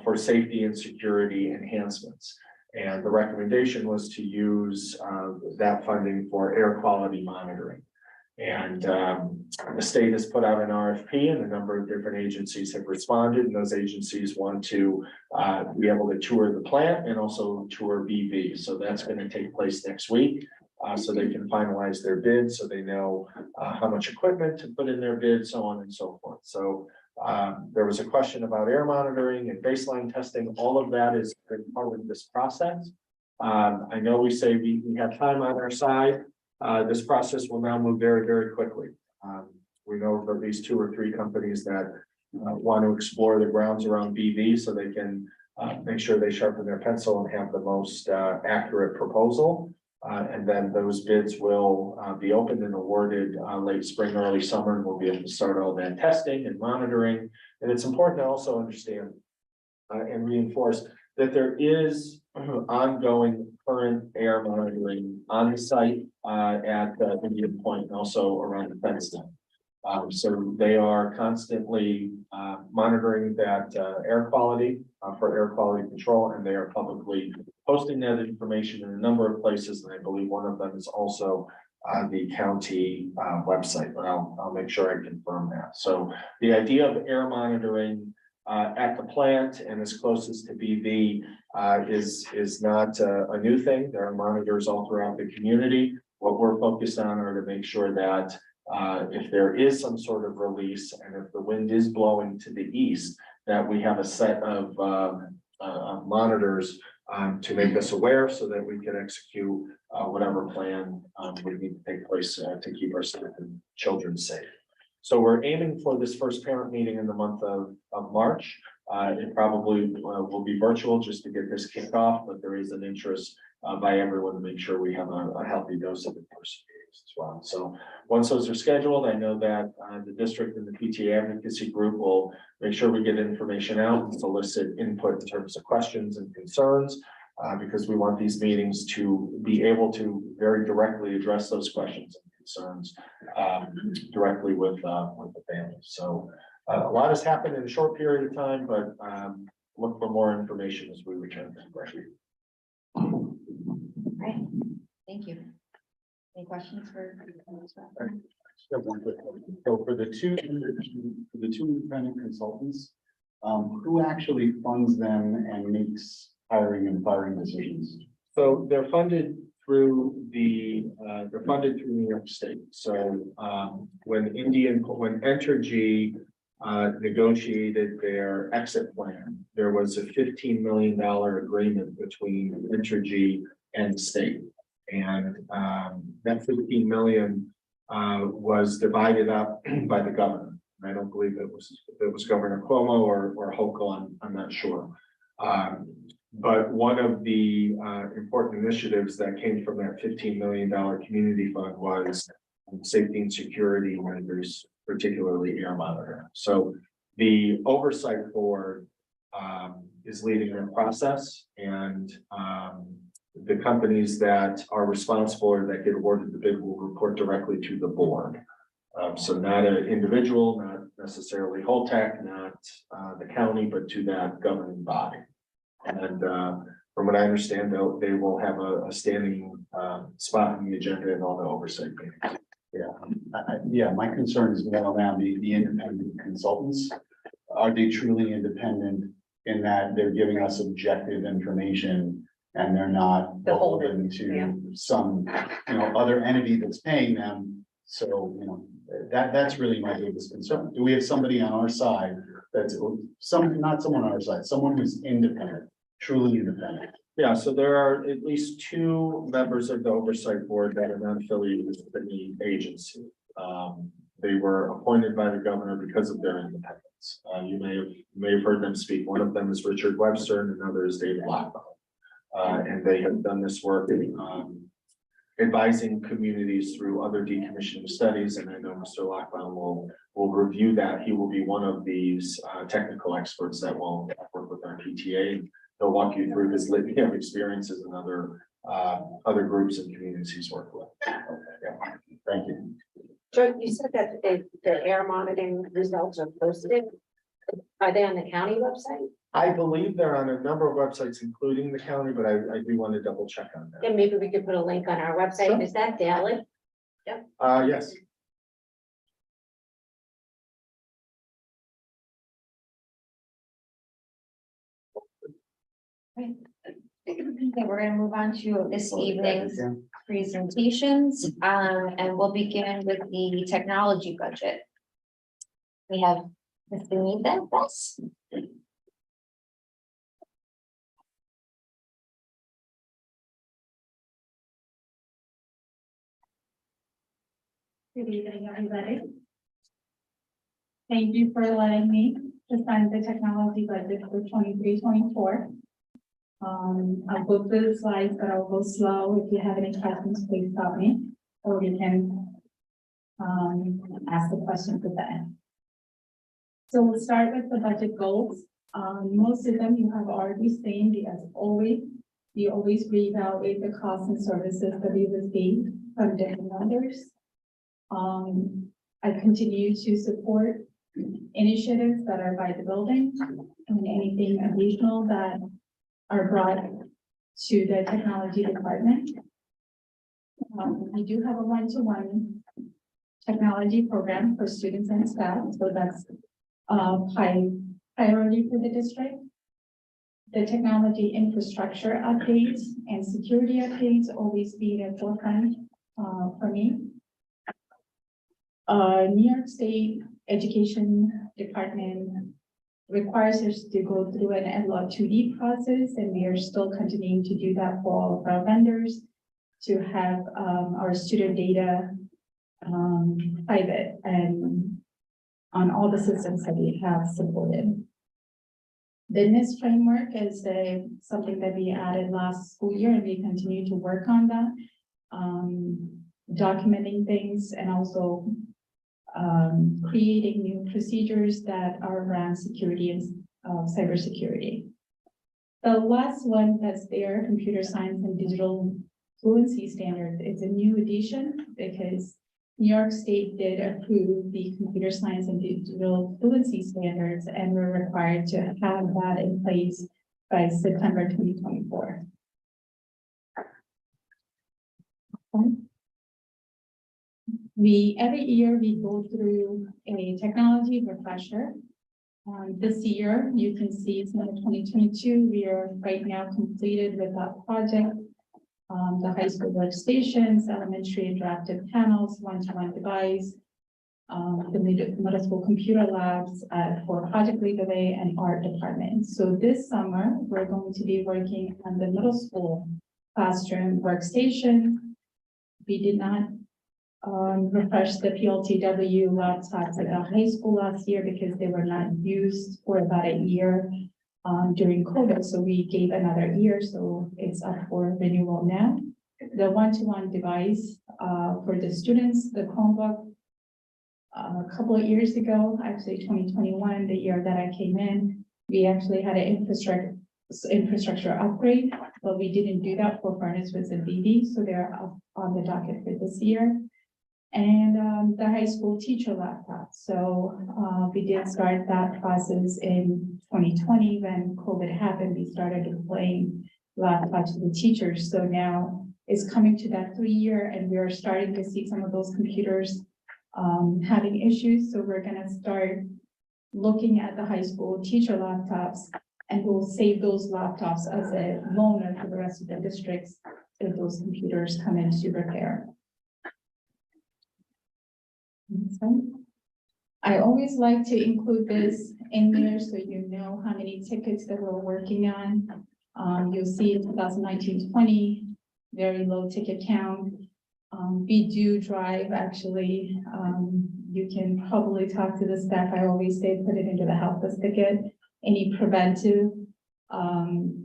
for safety and security enhancements. And the recommendation was to use that funding for air quality monitoring. And the state has put out an RFP and a number of different agencies have responded, and those agencies want to be able to tour the plant and also tour BV. So that's going to take place next week. So they can finalize their bid, so they know how much equipment to put in their bid, so on and so forth. So there was a question about air monitoring and baseline testing. All of that is part of this process. I know we say we have time on our side. This process will now move very, very quickly. We know of at least 2 or 3 companies that want to explore the grounds around BV so they can make sure they sharpen their pencil and have the most accurate proposal. And then those bids will be opened and awarded late spring, early summer, and we'll be able to start all that testing and monitoring. And it's important to also understand and reinforce that there is ongoing current air monitoring on the site at Indian Point and also around the fence line. So they are constantly monitoring that air quality for air quality control, and they are publicly posting that information in a number of places. And I believe one of them is also on the county website, but I'll make sure I confirm that. So the idea of air monitoring at the plant and as closest to BV is not a new thing. There are monitors all throughout the community. What we're focused on are to make sure that if there is some sort of release and if the wind is blowing to the east, that we have a set of monitors to make us aware so that we can execute whatever plan would need to take place to keep our students and children safe. So we're aiming for this first parent meeting in the month of March. It probably will be virtual just to get this kicked off, but there is an interest by everyone to make sure we have a healthy dose of in-person meetings as well. So once those are scheduled, I know that the district and the PTA advocacy group will make sure we get information out and solicit input in terms of questions and concerns, because we want these meetings to be able to very directly address those questions and concerns directly with the families. So a lot has happened in a short period of time, but look for more information as we return to the question. Right, thank you. Any questions for? So for the two independent consultants, who actually funds them and makes hiring and firing decisions? So they're funded through New York State. So when Entergy negotiated their exit plan, there was a $15 million agreement between Entergy and the state. And that 15 million was divided up by the governor. I don't believe it was Governor Cuomo or Hochul, I'm not sure. But one of the important initiatives that came from that $15 million community fund was safety and security measures, particularly air monitoring. So the oversight board is leading the process, and the companies that are responsible or that get awarded the bid will report directly to the board. So not an individual, not necessarily Holtec, not the county, but to that governing body. And from what I understand, they will have a standing spot in the agenda and all the oversight meetings. Yeah, my concern is more around the independent consultants. Are they truly independent in that they're giving us objective information and they're not beholden to some, other entity that's paying them? So, that's really my biggest concern. Do we have somebody on our side that's not someone on our side, someone who's independent, truly independent? Yeah, so there are at least 2 members of the oversight board that are not affiliated with any agency. They were appointed by the governor because of their independence. You may have heard them speak. One of them is Richard Webster and another is David Lockbaum. And they have done this work advising communities through other decommissioning studies. And I know Mr. Lockbaum will review that. He will be one of these technical experts that will work with our PTA. He'll walk you through his litany of experiences and other groups and communities he's worked with. Okay, yeah. Thank you. Joe, you said that the air monitoring results are posted. Are they on the county website? I believe they're on a number of websites, including the county, but I do want to double check on that. Then maybe we could put a link on our website. Sure. Is that daily? Yes. Okay, we're gonna move on to this evening's presentations, and we'll begin with the technology budget. We have Mr. Neithen, yes. Good evening, everybody. Thank you for letting me present the technology budget for 23-24. I'll go through the slides, but I'll go slow. If you have any questions, please stop me, or you can ask the questions at the end. So we'll start with the budget goals. Most of them you have already seen. As always, we always reevaluate the costs and services that we receive from different vendors. I continue to support initiatives that are by the building and anything additional that are brought to the technology department. We do have a one-to-one technology program for students and staff, so that's high priority for the district. The technology infrastructure updates and security updates always be at forefront for me. New York State Education Department requires us to go through an EdLaw 2D process, and we are still continuing to do that for all of our vendors to have our student data private and on all the systems that we have supported. The NIST framework is something that we added last school year, and we continue to work on that, documenting things and also creating new procedures that are around security and cybersecurity. The last one that's there, computer science and digital fluency standard, is a new addition because New York State did approve the computer science and digital fluency standards, and we're required to have that in place by September 2024. Every year we go through a technology refresher. This year, you can see it's now 2022. We are right now completed with that project. The high school workstations, elementary interactive panels, one-to-one device, the middle school computer labs for project lead away and art department. So this summer, we're going to be working on the middle school classroom workstation. We did not refresh the PLTW laptops at the high school last year because they were not used for about a year during COVID. So we gave another year, so it's up for renewal now. The one-to-one device for the students, the Chromebook, a couple of years ago, actually 2021, the year that I came in, we actually had an infrastructure upgrade, but we didn't do that for furnace with and BD, so they're up on the docket for this year. And the high school teacher laptop. So we did start that process in 2020 when COVID happened. We started deploying laptops to the teachers. So now it's coming to that 3-year, and we are starting to see some of those computers having issues. So we're going to start looking at the high school teacher laptops, and we'll save those laptops as a loaner for the rest of the districts if those computers come into repair. I always like to include this in there so you know how many tickets that we're working on. You'll see in 2019-20, very low ticket count. We do drive, actually, you can probably talk to the staff. I always say, put it into the help us ticket. Any preventive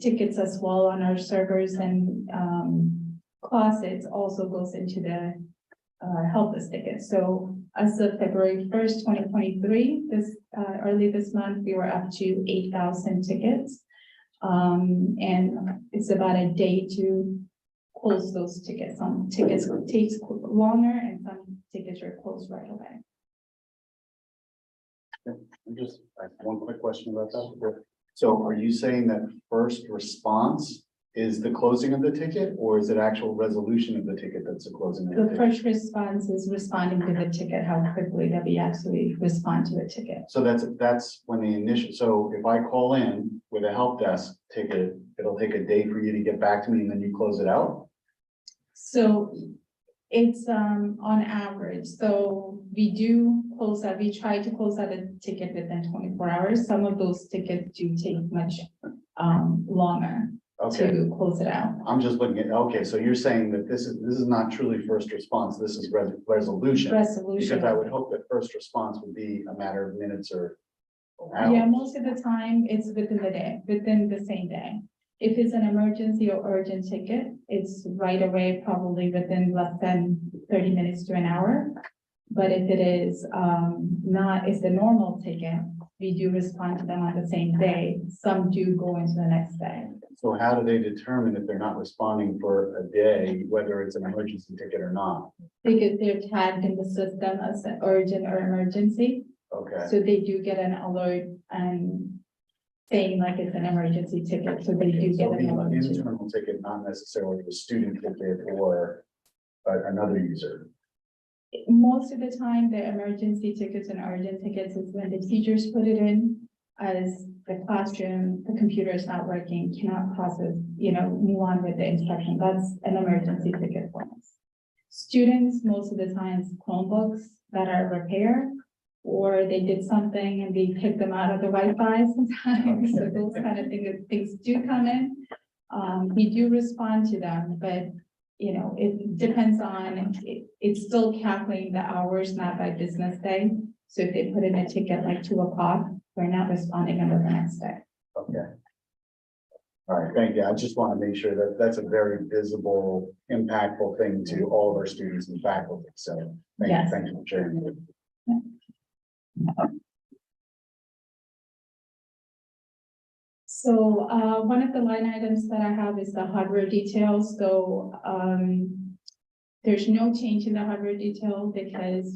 tickets as well on our servers and closets also goes into the help us ticket. So as of February 1st, 2023, early this month, we were up to 8,000 tickets. And it's about a day to close those tickets. Some tickets takes longer and some tickets are closed right away. Just one quick question about that. So are you saying that first response is the closing of the ticket, or is it actual resolution of the ticket that's the closing of the ticket? The first response is responding to the ticket, how quickly that we actually respond to a ticket. So that's when the initial, so if I call in with a help desk ticket, it'll take a day for you to get back to me and then you close it out? So it's on average. So we do close out, we try to close out a ticket within 24 hours. Some of those tickets do take much longer. Okay. To close it out. I'm just looking at, okay, so you're saying that this is not truly first response, this is resolution. Resolution. Because I would hope that first response would be a matter of minutes or hours. Yeah, most of the time it's within the day, within the same day. If it's an emergency or urgent ticket, it's right away, probably within less than 30 minutes to an hour. But if it is it's a normal ticket, we do respond to them on the same day. Some do go into the next day. So how do they determine if they're not responding for a day, whether it's an emergency ticket or not? Because they're tagged in the system as an urgent or emergency. Okay. So they do get an alert and saying like it's an emergency ticket. So they do get So an alert. an internal ticket, not necessarily a student ticket or another user. Most of the time, the emergency tickets and urgent tickets is when the teachers put it in as the classroom, the computer is not working, cannot process, move on with the instruction. That's an emergency ticket for us. students, most of the times Chromebooks that are repaired, or they did something and they picked them out of the Wi-Fi sometimes, so those kind of things do come in. We do respond to them, but, you know, it depends on, it's still calculating the hours, not by business day. So if they put in a ticket like 2 o'clock, we're not responding until the next day. Okay. All right, thank you. I just want to make sure that that's a very visible, impactful thing to all of our students and faculty. So Yes. thank you for sharing. So, one of the line items that I have is the hardware details, so, there's no change in the hardware detail because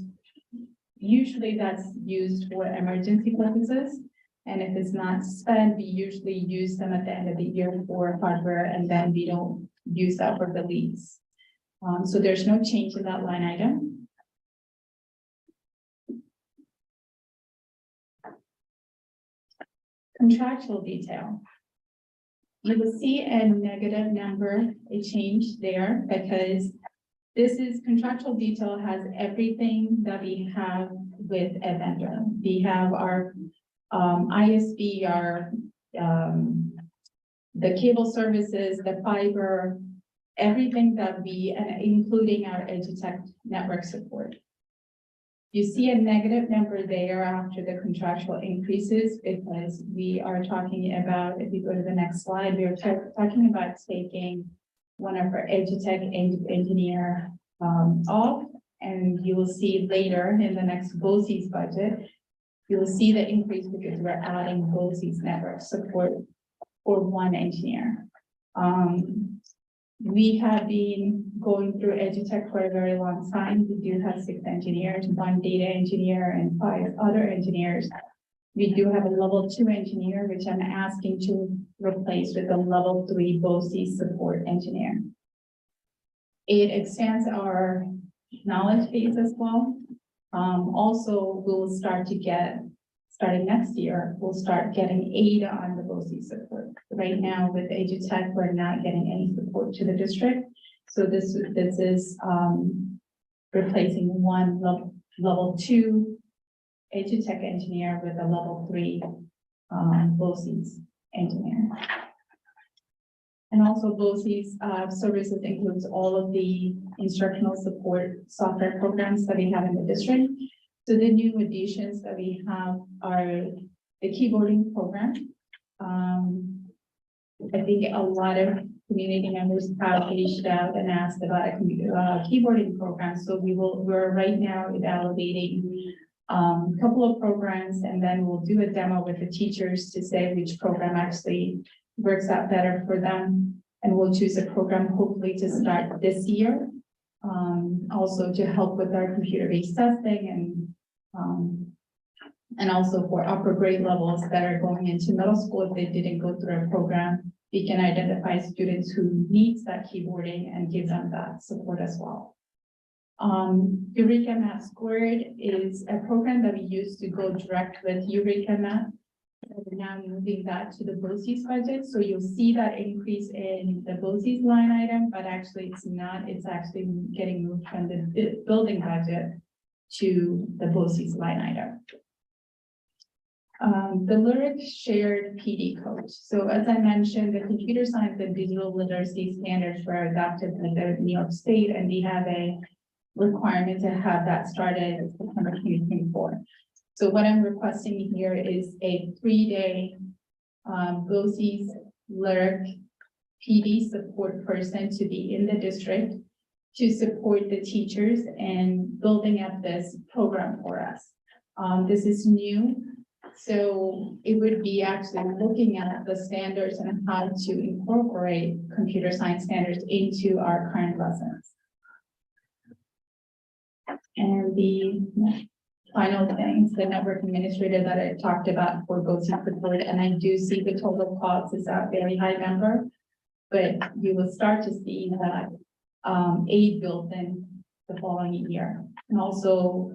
usually that's used for emergency purposes. And if it's not spent, we usually use them at the end of the year for hardware, and then we don't use that for the lease. So there's no change in that line item. Contractual detail. You will see a negative number, a change there, because this is contractual detail has everything that we have with a vendor. We have our ISP, our the cable services, the fiber, everything that we, and including our EduTech network support. You see a negative number there after the contractual increases because we are talking about, if you go to the next slide, we are talking about taking one of our EduTech engineer off, and you will see later in the next BOCES budget, you will see the increase because we're adding BOCES network support for one engineer. We have been going through EduTech for a very long time. We do have 6 engineers, 1 data engineer and 5 other engineers. We do have a level 2 engineer, which I'm asking to replace with a level 3 BOCES support engineer. It expands our knowledge base as well. Also, we'll start to get, starting next year, we'll start getting aid on the BOCES support. Right now with EduTech, we're not getting any support to the district. So this is replacing one level 2 EduTech engineer with a level 3 BOCES engineer. And also BOCES services includes all of the instructional support software programs that we have in the district. So the new additions that we have are the keyboarding program. I think a lot of community members have reached out and asked about a keyboarding program. So we're right now evaluating a couple of programs, and then we'll do a demo with the teachers to say which program actually works out better for them. And we'll choose a program hopefully to start this year. Also to help with our computer-based testing and also for upper grade levels that are going into middle school. If they didn't go through a program, we can identify students who needs that keyboarding and give them that support as well. Eureka Math Squared is a program that we used to go direct with Eureka Math. We're now moving that to the BOCES budget. So you'll see that increase in the BOCES line item, but actually it's not, it's actually getting moved from the building budget to the BOCES line item. The Lyric shared PD coach. So as I mentioned, the computer science and digital literacy standards were adopted in the New York State, and we have a requirement to have that started in September 2024. So what I'm requesting here is a 3-day BOCES Lyric PD support person to be in the district to support the teachers and building up this program for us. This is new. So it would be actually looking at the standards and how to incorporate computer science standards into our current lessons. And the final things, the network administrator that I talked about for BOCES support, and I do see the total cost is a very high number, but you will start to see that aid built in the following year. And also,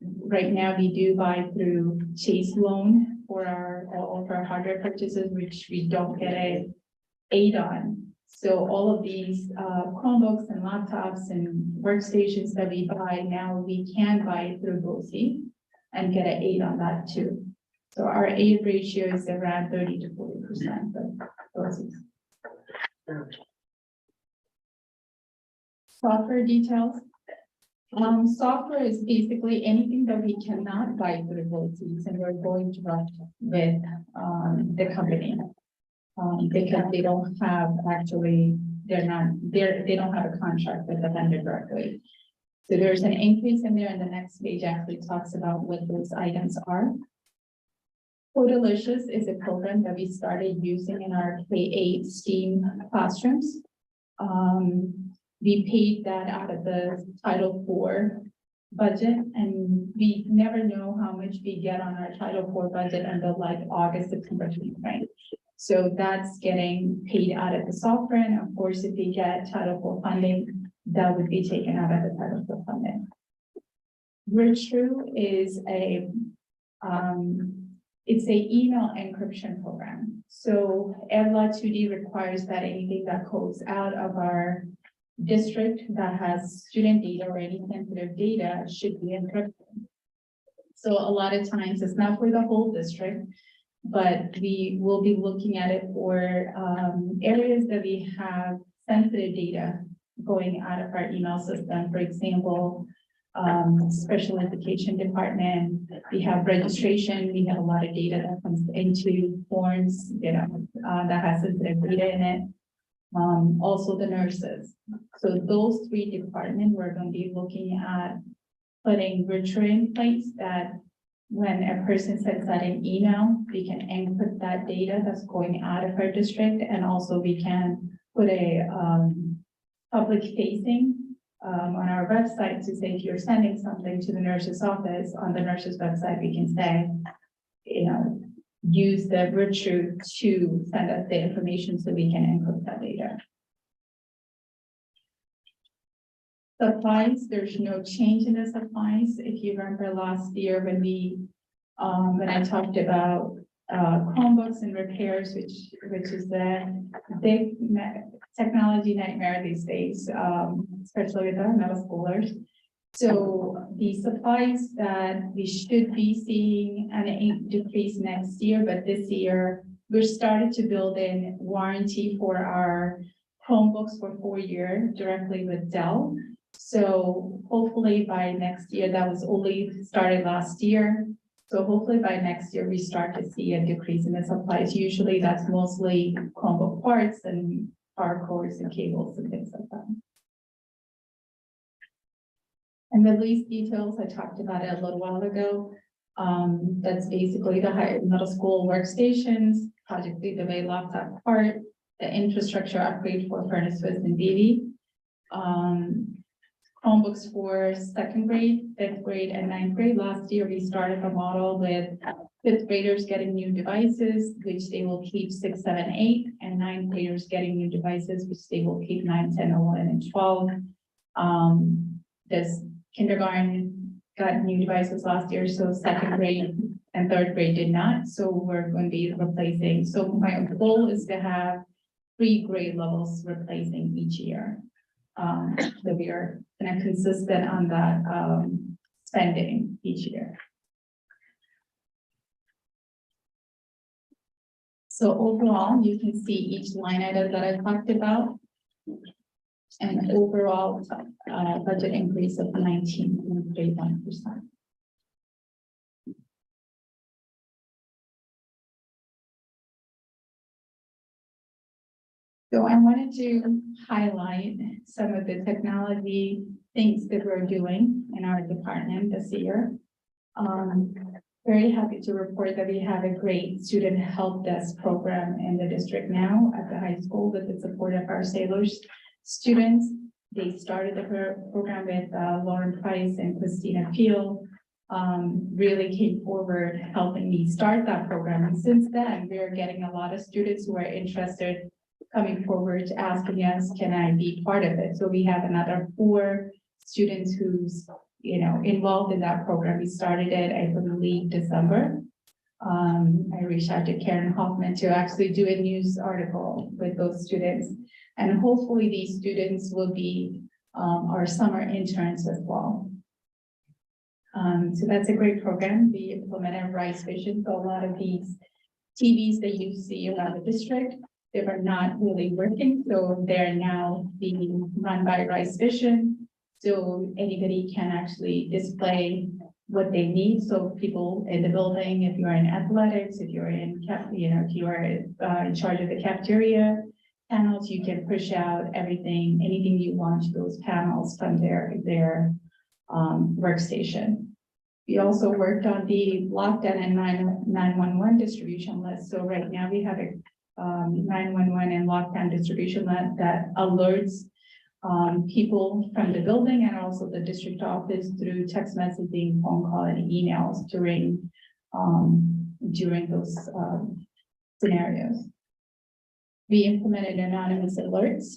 right now we do buy through Chase loan for all of our hardware purchases, which we don't get a aid on. So all of these Chromebooks and laptops and workstations that we buy now, we can buy through BOCES and get an aid on that too. So our aid ratio is around 30 to 40% of BOCES. Software details. Software is basically anything that we cannot buy through BOCES, and we're going to run with the company. Because they don't have actually, they don't have a contract with the vendor directly. So there's an increase in there, and the next page actually talks about what those items are. Codalicious is a program that we started using in our K-8 STEAM classrooms. We paid that out of the Title IV budget, and we never know how much we get on our Title IV budget until like August, September, right? So that's getting paid out of the software, and of course, if we get Title IV funding, that would be taken out of the Title IV funding. Virtue is it's a email encryption program. So EVLA 2D requires that anything that goes out of our district that has student data or any sensitive data should be encrypted. So a lot of times it's not for the whole district, but we will be looking at it for areas that we have sensitive data going out of our email system. For example, special education department, we have registration, we have a lot of data that comes into forms, that has sensitive data in it. Also the nurses. So those three departments, we're going to be looking at putting virtual in place that when a person sends out an email, we can encrypt that data that's going out of our district, and also we can put a public facing on our website to say if you're sending something to the nurse's office, on the nurse's website, we can say, use the virtue to send us the information so we can encrypt that data. Supplies, there's no change in the supplies. If you remember last year when when I talked about Chromebooks and repairs, which is the big technology nightmare these days, especially with our middle schoolers. So the supplies that we should be seeing an decrease next year, but this year we're starting to build in warranty for our Chromebooks for 4 years directly with Dell. So hopefully by next year, that was only started last year. So hopefully by next year, we start to see a decrease in the supplies. Usually that's mostly Chromebook parts and power cords and cables and things like that. And the lease details, I talked about it a little while ago. That's basically the higher middle school workstations, Project Lead the Way laptop part, the infrastructure upgrade for furnaces and DV. Chromebooks for 2nd grade, 5th grade, and 9th grade. Last year, we started a model with 5th graders getting new devices, which they will keep 6, 7, 8, and 9th graders getting new devices, which they will keep 9, 10, 11, and 12. This kindergarten got new devices last year, so 2nd grade and 3rd grade did not. So we're going to be replacing. So my goal is to have 3 grade levels replacing each year. So we are kind of consistent on that spending each year. So overall, you can see each line item that I talked about. And overall budget increase of 19.31%. So I wanted to highlight some of the technology things that we're doing in our department this year. Very happy to report that we have a great student help desk program in the district now at the high school with the support of our sailors students. They started the program with Lauren Price and Christina Peel. Really came forward helping me start that program. And since then, we're getting a lot of students who are interested coming forward asking us, can I be part of it? So we have another 4 students who's involved in that program. We started it, I believe, December. I reached out to Karen Hoffman to actually do a news article with those students. And hopefully these students will be our summer interns as well. So that's a great program. We implemented Rise Vision. So a lot of these TVs that you see around the district, they were not really working. So they're now being run by Rise Vision. So anybody can actually display what they need. So people in the building, if you're in athletics, if you're in if you are in charge of the cafeteria panels, you can push out anything you want to those panels from their workstation. We also worked on the lockdown and 911 distribution list. So right now we have a 911 and lockdown distribution list that alerts people from the building and also the district office through text messaging, phone call, and emails during those scenarios. We implemented anonymous alerts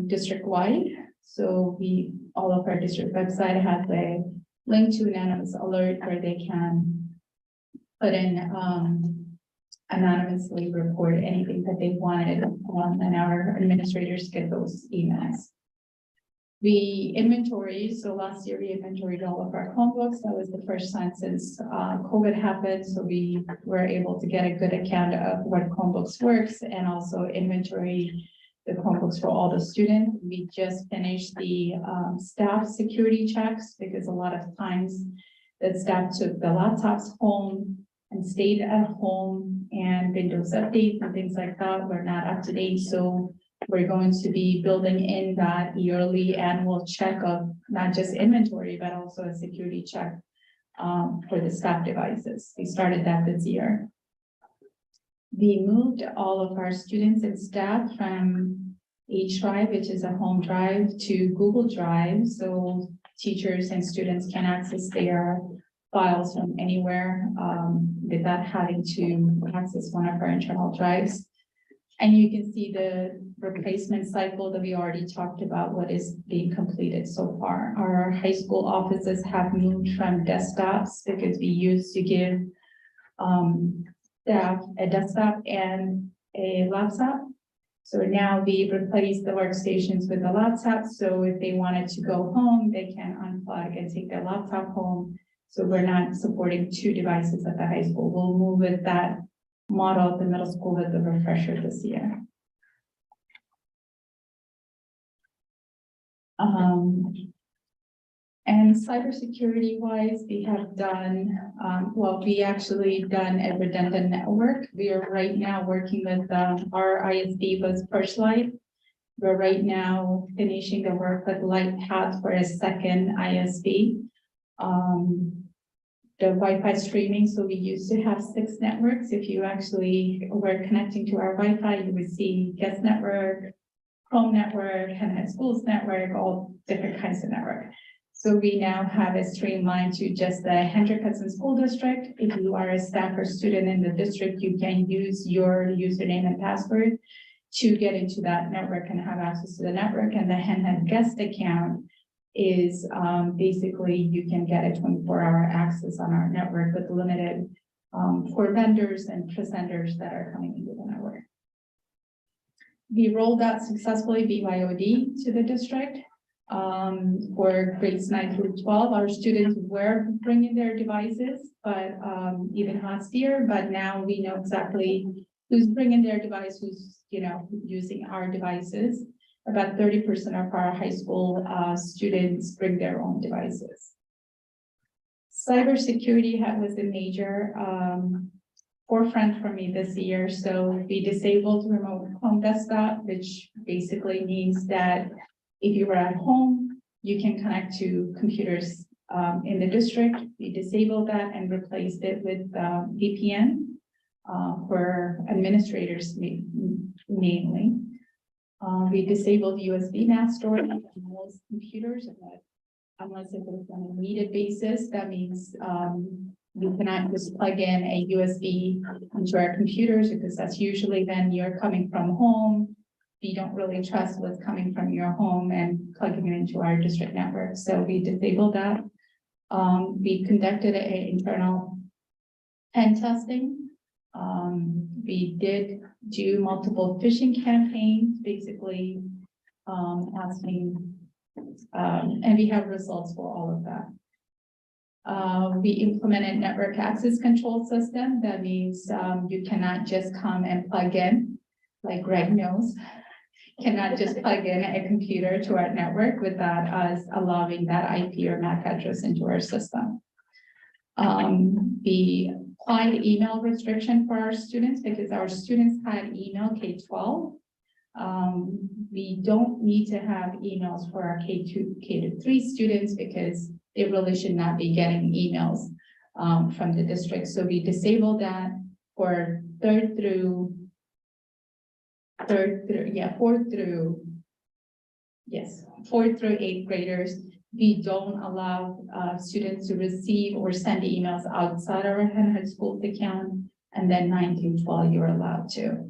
district-wide. So all of our district website has a link to anonymous alert where they can put in anonymously report anything that they wanted, and our administrators get those emails. We inventory, so last year we inventoried all of our Chromebooks. That was the first time since COVID happened. So we were able to get a good account of what Chromebooks works and also inventory the Chromebooks for all the students. We just finished the staff security checks because a lot of times the staff took the laptops home and stayed at home, and Windows updates and things like that were not up to date. So we're going to be building in that yearly annual check of not just inventory, but also a security check for the staff devices. We started that this year. We moved all of our students and staff from H Drive, which is a home drive, to Google Drive. So teachers and students can access their files from anywhere without having to access one of our internal drives. And you can see the replacement cycle that we already talked about, what is being completed so far. Our high school offices have moved from desktops because we used to give staff a desktop and a laptop. So now we replace the workstations with the laptop. So if they wanted to go home, they can unplug and take their laptop home. So we're not supporting two devices at the high school. We'll move with that model at the middle school with the refresher this year. And cybersecurity wise, we have done, we actually done a redundant network. We are right now working with our ISD was Perchlight. We're right now finishing the work with Lightpath for a second ISD. The Wi-Fi streaming, so we used to have 6 networks. If you actually were connecting to our Wi-Fi, you would see guest network, home network, and schools network, all different kinds of network. So we now have it streamlined to just the Hendrick Hudson School District. If you are a staff or student in the district, you can use your username and password to get into that network and have access to the network. And the Henhead guest account is basically you can get a 24-hour access on our network with limited for vendors and presenters that are coming into the network. We rolled out successfully BYOD to the district for grades 9 through 12. Our students were bringing their devices, but even last year, but now we know exactly who's bringing their device, who's using our devices. About 30% of our high school students bring their own devices. Cybersecurity was a major forefront for me this year. So we disabled remote home desktop, which basically means that if you were at home, you can connect to computers in the district. We disabled that and replaced it with VPN for administrators mainly. We disabled USB NAS storage on most computers, unless it was on a needed basis. That means you cannot just plug in a USB into our computers because that's usually then you're coming from home. You don't really trust what's coming from your home and plugging it into our district network. So we disabled that. We conducted an internal pen testing. We did do multiple phishing campaigns, basically, asking, and we have results for all of that. We implemented network access control system. That means, you cannot just come and plug in, like Greg knows. Cannot just plug in a computer to our network without us allowing that IP or MAC address into our system. We applied email restriction for our students because our students had email K-12. We don't need to have emails for our K-3 students because they really should not be getting emails from the district. So we disabled that for fourth through 8th graders. We don't allow students to receive or send emails outside our Henry Schools account, and then 9 through 12 you're allowed to,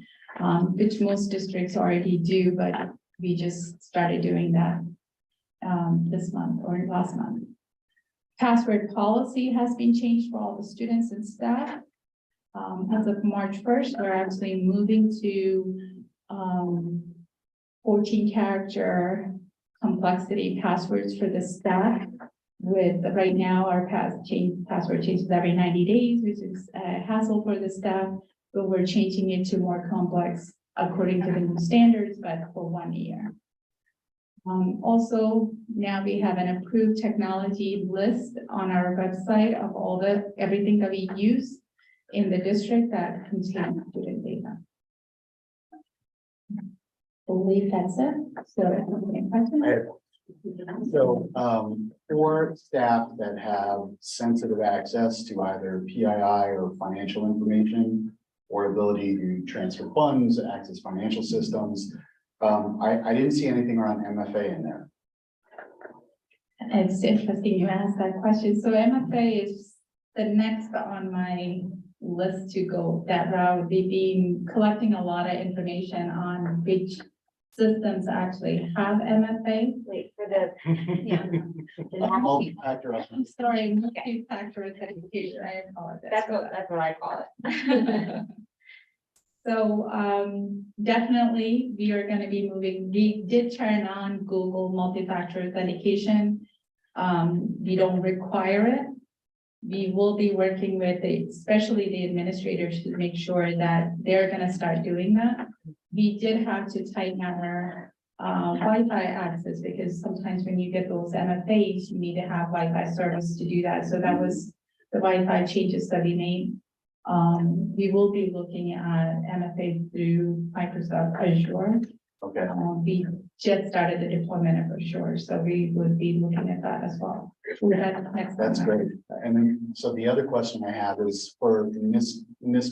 which most districts already do, but we just started doing that this month or last month. Password policy has been changed for all the students and staff. As of March 1st, we're actually moving to 14-character complexity passwords for the staff. With right now, our password changes every 90 days, which is a hassle for the staff, but we're changing it to more complex according to the new standards, but for 1 year. Also, now we have an approved technology list on our website of everything that we use in the district that contains student data. I believe that's it. So, any questions? So, for staff that have sensitive access to either PII or financial information, or ability to transfer funds, access financial systems, I didn't see anything around MFA in there. It's interesting you asked that question. So MFA is the next on my list to go that route. We've been collecting a lot of information on which systems actually have MFA. Wait for the, yeah. Multi-factor I'm sorry, multi-factor authentication. I apologize. That's what I call it. So definitely we are going to be moving. We did turn on Google multi-factor authentication. We don't require it. We will be working with especially the administrators to make sure that they're going to start doing that. We did have to tighten our Wi-Fi access because sometimes when you get those MFAs, you need to have Wi-Fi service to do that. So that was the Wi-Fi changes that we made. We will be looking at MFA through Microsoft Azure. Okay. We just started the deployment of Azure, so we would be looking at that as well. That's great. And then, so the other question I have is for in this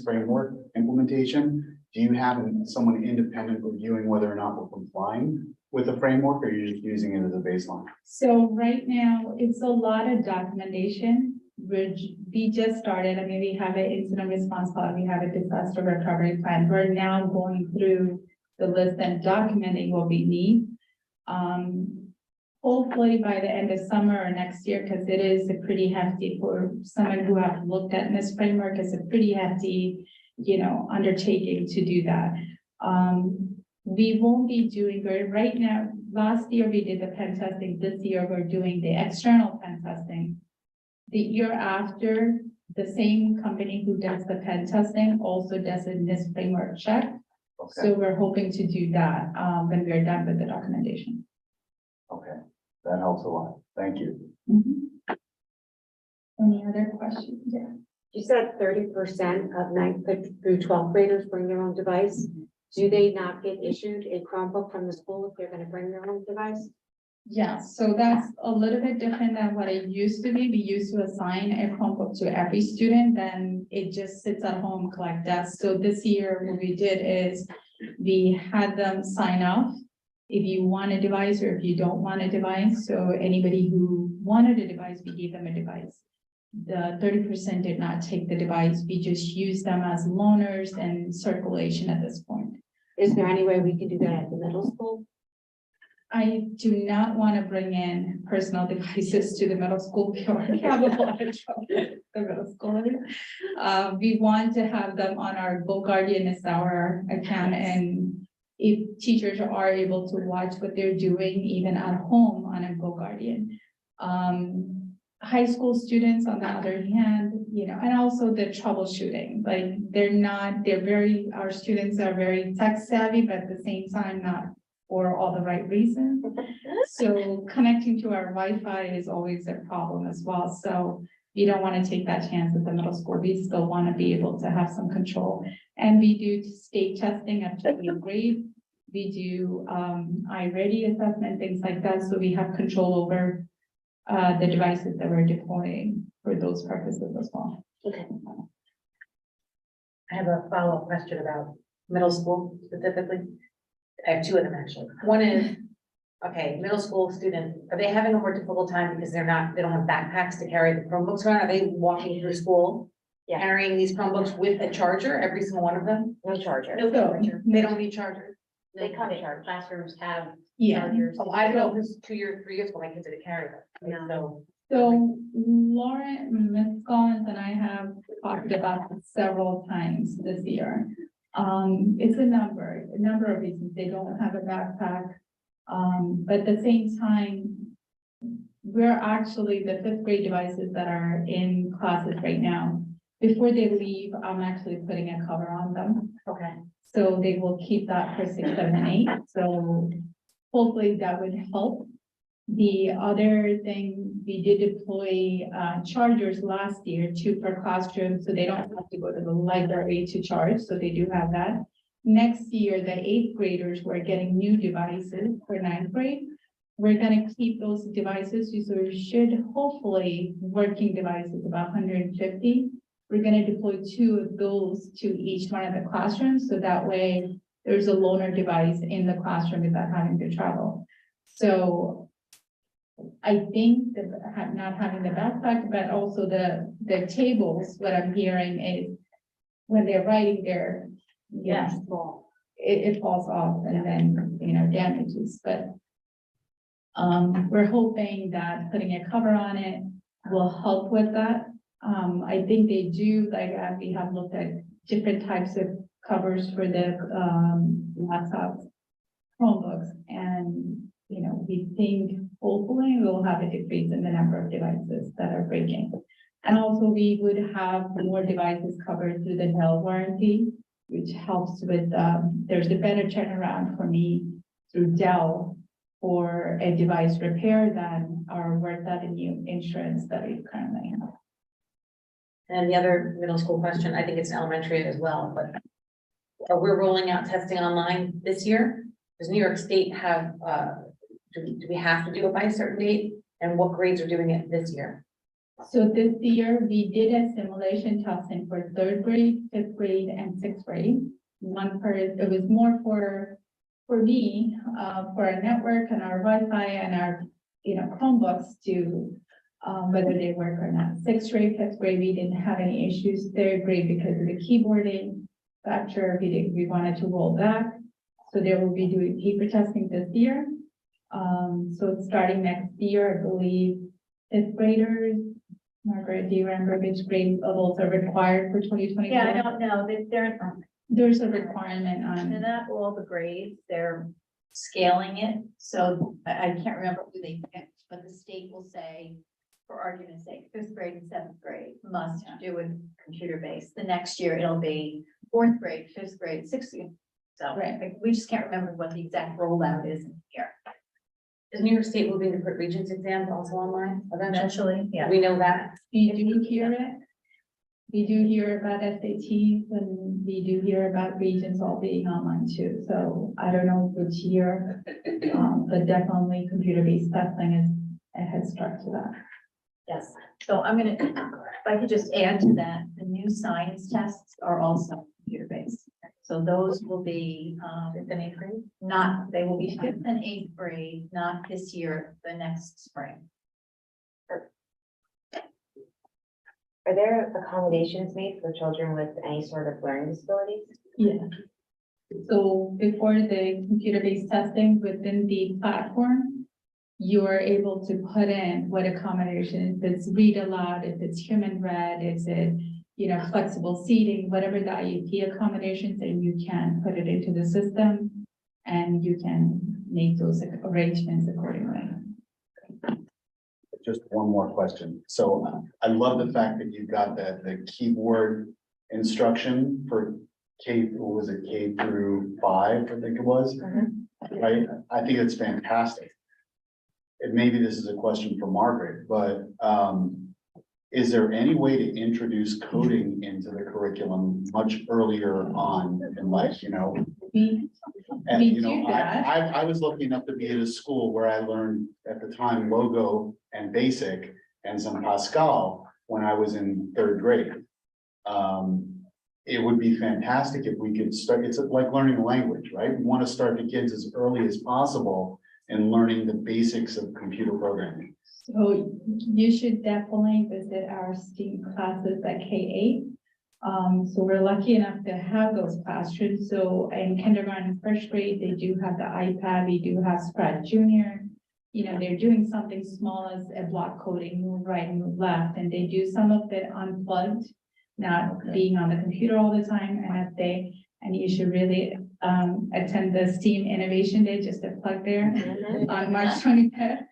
framework implementation, do you have someone independent reviewing whether or not we're complying with the framework, or are you just using it as a baseline? So right now, it's a lot of documentation. We just started. I mean, we have an incident response plan, we have a disaster recovery plan. We're now going through the list and documenting what we need. Hopefully by the end of summer or next year, because it is a pretty hefty for someone who have looked at this framework, it's a pretty hefty, undertaking to do that. We won't be doing right now. Last year we did the pen testing. This year we're doing the external pen testing. The year after, the same company who does the pen testing also does a NIST framework check. Okay. So we're hoping to do that when we're done with the documentation. Okay, that helps a lot. Thank you. Mm-hmm. Any other questions? Yeah. You said 30% of 9th through 12th graders bring their own device. Do they not get issued a Chromebook from the school if they're going to bring their own device? Yeah, so that's a little bit different than what it used to be. We used to assign a Chromebook to every student, then it just sits at home, collect dust. So this year, what we did is we had them sign off if you want a device or if you don't want a device. So anybody who wanted a device, we gave them a device. The 30% did not take the device. We just used them as loaners and circulation at this point. Is there any way we can do that at the middle school? I do not want to bring in personal devices to the middle school. We already have a lot of trouble with the middle schoolers. We want to have them on our Go Guardian is our account, and if teachers are able to watch what they're doing even at home on a Go Guardian. High school students, on the other hand, you know, and also the troubleshooting, like our students are very tech savvy, but at the same time, not for all the right reasons. So connecting to our Wi-Fi is always a problem as well. So we don't want to take that chance at the middle school. We still want to be able to have some control. And we do state testing up to 8th grade. We do iReady assessment, things like that. So we have control over the devices that we're deploying for those purposes as well. Okay. I have a follow-up question about middle school specifically. I have two of them actually. One is, okay, middle school students, are they having a more difficult time because they don't have backpacks to carry the Chromebooks around? Are they walking through school? Yeah. Carrying these Chromebooks with a charger, every single one of them? No charger. No charger. They don't need chargers. They come charged. Classrooms have Yeah. chargers. Oh, I don't know, who's 2 years, 3 years, when my kids didn't carry them. So, So Lauren, Ms. Collins and I have talked about it several times this year. It's a number of reasons. They don't have a backpack. But at the same time, we're actually the 5th grade devices that are in classes right now. Before they leave, I'm actually putting a cover on them. okay. So they will keep that for 6, 7, and 8. So hopefully that would help. The other thing, we did deploy chargers last year, 2 per classroom, so they don't have to go to the library to charge, so they do have that. Next year, the 8th graders were getting new devices for 9th grade. We're gonna keep those devices, so we should hopefully working devices about 150. We're gonna deploy 2 of those to each one of the classrooms, so that way there's a loaner device in the classroom without having to travel. So I think that not having the backpack, but also the tables, what I'm hearing is when they're writing their, yes, it falls off and then, you know, damages, but we're hoping that putting a cover on it will help with that. I think they do, like, we have looked at different types of covers for the laptops, Chromebooks, and, you know, we think hopefully we'll have a decrease in the number of devices that are breaking. And also we would have more devices covered through the Dell warranty, which helps with, there's a better turnaround for me through Dell for a device repair than our Worth Avenue insurance that we currently have. And the other middle school question, I think it's elementary as well, but we're rolling out testing online this year. Does New York State have, do we have to do it by a certain date? And what grades are doing it this year? So this year, we did a simulation testing for 3rd grade, 5th grade, and 6th grade. It was more for me, for our network and our Wi-Fi and our, you know, Chromebooks to, whether they work or not. 6th grade, 5th grade, we didn't have any issues. 3rd grade, because of the keyboarding factor, we wanted to roll back. So they will be doing paper testing this year. So it's starting next year, I believe, 5th graders. Margaret, do you remember which grade levels are required for 2024? Yeah, I don't know, There's a requirement on. they're not all the grades, they're scaling it, so I can't remember who they picked, but the state will say, for argument's sake, 5th grade and 7th grade must do a computer based. The next year it'll be 4th grade, 5th grade, 6th grade. So Right. we just can't remember what the exact rollout is here. Is New York State moving to put Regents exams also online eventually? Eventually, yeah. We know that. We do hear it. We do hear about SATs and we do hear about regions all being online too. So I don't know which year, but definitely computer-based testing is a head start to that. Yes, so I'm gonna, if I could just add to that, the new science tests are also computer-based. So those will be, 5th and 8th grade? they will be 5th and 8th grade, not this year, the next spring. Are there accommodations made for children with any sort of learning disabilities? Yeah. So before the computer-based testing within the platform, you are able to put in what accommodation, if it's read aloud, if it's human read, is it, you know, flexible seating, whatever the IEP accommodations, and you can put it into the system and you can make those arrangements accordingly. Just one more question. So I love the fact that you got the keyboard instruction for K, what was it, K through 5, I think it was, right? I think it's fantastic. And maybe this is a question for Margaret, but is there any way to introduce coding into the curriculum much earlier on in life, you know? And, you know, I was lucky enough to be at a school where I learned at the time Logo and Basic and some Pascal when I was in 3rd grade. It would be fantastic if we could start, it's like learning a language, right? We want to start the kids as early as possible in learning the basics of computer programming. So you should definitely visit our STEAM classes at K-8. So we're lucky enough to have those classrooms. So in kindergarten and first grade, they do have the iPad, we do have Scratch Junior. You know, they're doing something small as a block coding, move right, move left, and they do some of it unplugged, not being on the computer all the time. And you should really attend the STEAM Innovation Day, just a plug there, on March 25th.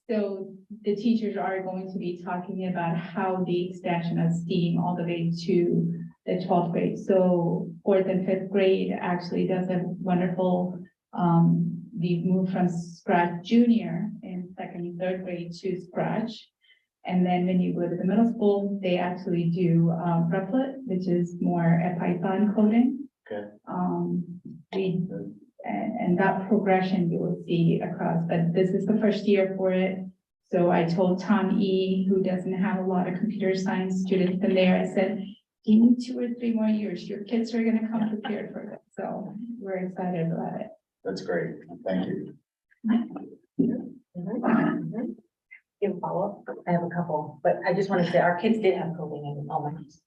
So the teachers are going to be talking about how the expansion of STEAM all the way to the 12th grade. So 4th and 5th grade actually does a wonderful, we've moved from Scratch Junior in 2nd and 3rd grade to Scratch. And then when you go to the middle school, they actually do Replit, which is more a Python coding. Okay. And that progression you will see across, but this is the first year for it. So I told Tom E., who doesn't have a lot of computer science students in there, I said, give me 2 or 3 more years, your kids are gonna come prepared for it. So we're excited about it. That's great. Thank you. Give a follow-up. I have a couple, but I just want to say our kids did have coding in elements.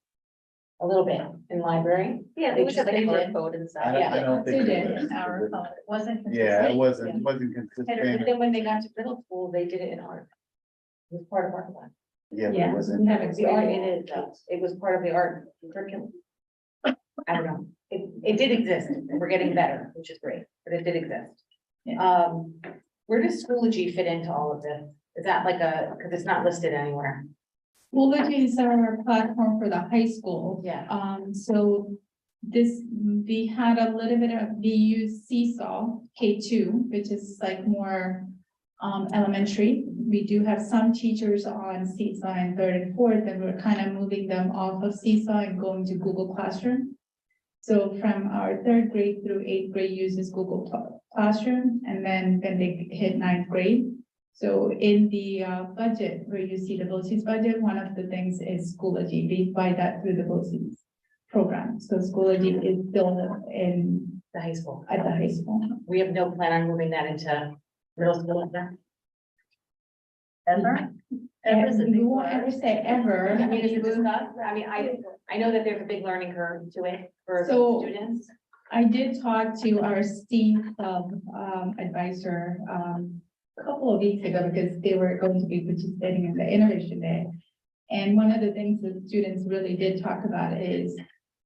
A little bit in library. Yeah, They we just just have did. like code and stuff. I don't They think did it in our phone. It wasn't. Yeah, it consistent. wasn't But consistent. then when they got to middle school, they did it in art. It was part of art class. Yeah, but Yeah. it wasn't. We have The art in experience. it was part of the art curriculum. I don't know. It did exist. We're getting better, which is great, but it did exist. Yeah. Where does Schoology fit into all of this? Is that like because it's not listed anywhere? Schoology is our platform for the high school. Yeah. So we had a little bit of, we use Seesaw K2, which is like more elementary. We do have some teachers on Seesaw in 3rd and 4th, and we're kind of moving them off of Seesaw and going to Google Classroom. So from our 3rd grade through 8th grade uses Google Classroom, and then when they hit 9th grade. So in the budget, where you see the BOCES budget, one of the things is Schoology. We buy that through the BOCES program. So Schoology is still in The high school. at the high school. We have no plan on moving that into middle school. Ever? And we won't ever say ever. I mean, is it discussed? I mean, I know that there's a big learning curve to it for So- students. I did talk to our STEAM club advisor a couple of weeks ago, because they were going to be participating in the Innovation Day. And one of the things that students really did talk about is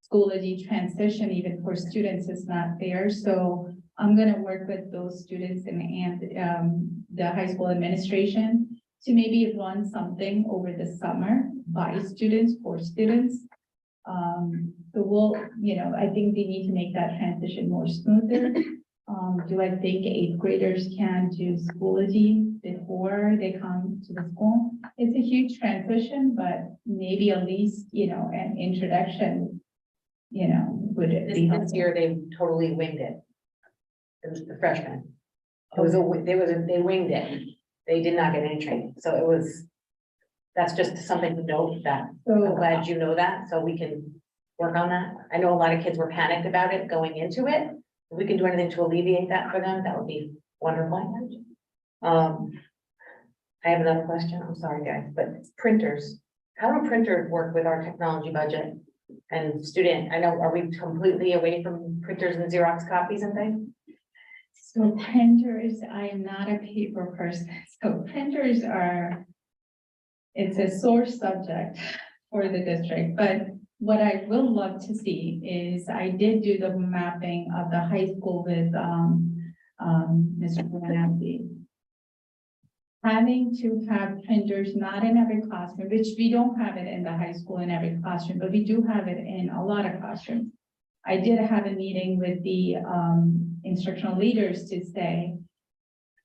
Schoology transition, even for students, is not there. So I'm gonna work with those students and the high school administration to maybe run something over the summer by students, for students. So we'll, you know, I think they need to make that transition more smoother. Do I think 8th graders can do Schoology before they come to the school? It's a huge transition, but maybe at least, you know, an introduction, you know, would be This helpful. year, they totally winged it. It was the freshmen. They winged it. They did not get any training, so it was, that's just something to note that. I'm So glad you know that, so we can work on that. I know a lot of kids were panicked about it going into it. If we can do anything to alleviate that for them, that would be wonderful. I have another question. I'm sorry, guys, but printers. How do printers work with our technology budget? And student, I know, are we completely away from printers and Xerox copies and things? So printers, I am not a paper person, so printers are. It's a sore subject for the district, but what I will love to see is I did do the mapping of the high school with Mr. Granati. Having to have printers not in every classroom, which we don't have it in the high school in every classroom, but we do have it in a lot of classrooms. I did have a meeting with the instructional leaders to say,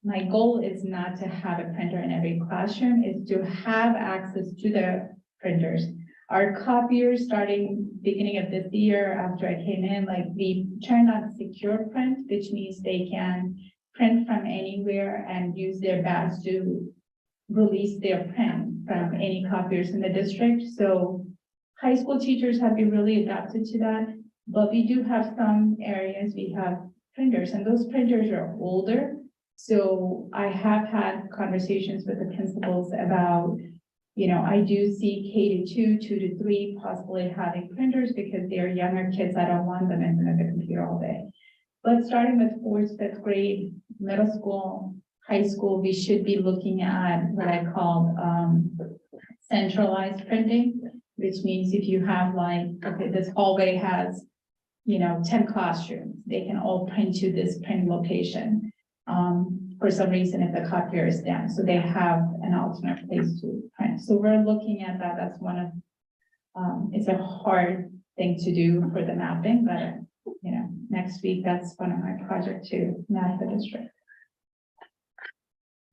my goal is not to have a printer in every classroom, is to have access to the printers. Our copiers, starting beginning of this year, after I came in, like we turned on secure print, which means they can print from anywhere and use their badge to release their print from any copiers in the district. So high school teachers have been really adapted to that, but we do have some areas we have printers, and those printers are older. So I have had conversations with the principals about, you know, I do see K-2, 2-3 possibly having printers because they're younger kids. I don't want them in front of the computer all day. But starting with 4th, 5th grade, middle school, high school, we should be looking at what I call centralized printing, which means if you have like, okay, this hallway has, you know, 10 classrooms, they can all print to this print location. For some reason, if the copier is down, so they have an alternate place to print. So we're looking at that. That's one of, it's a hard thing to do for the mapping, but you know, next week, that's one of my projects to map the district.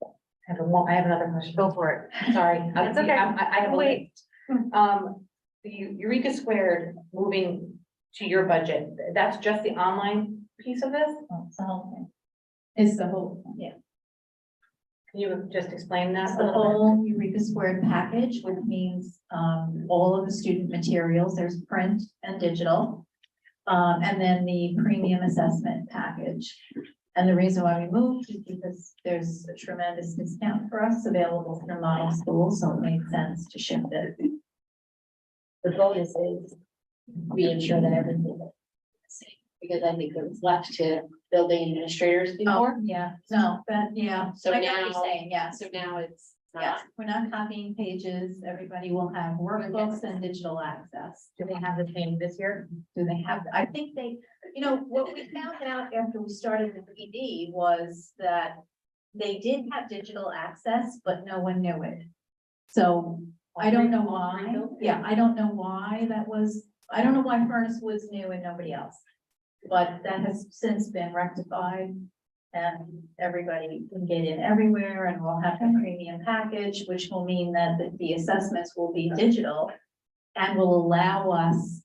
I have another question. Go for it. Sorry. That's okay. I have a wait. The Eureka Squared moving to your budget, that's just the online piece of this? It's the whole thing. It's the whole, yeah. Can you just explain that? It's the whole Eureka Squared package, which means all of the student materials, there's print and digital. And then the premium assessment package. And the reason why we moved is because there's a tremendous discount for us available for model schools, so it made sense to shift it. The bonus is we ensure that everything is safe, because I think it was left to building administrators before. Yeah, no, but yeah. So I know what now- you're saying, yes. So now it's Yes, we're not copying pages. Everybody will have workbooks and digital access. Do they have the same this year? Do they have, I think they, you know, what we found out after we started the PD was that they did have digital access, but no one knew it. So I don't know why. Yeah, I don't know why that was, I don't know why Furnace Woods knew and nobody else. But that has since been rectified. And everybody can get in everywhere, and we'll have a premium package, which will mean that the assessments will be digital and will allow us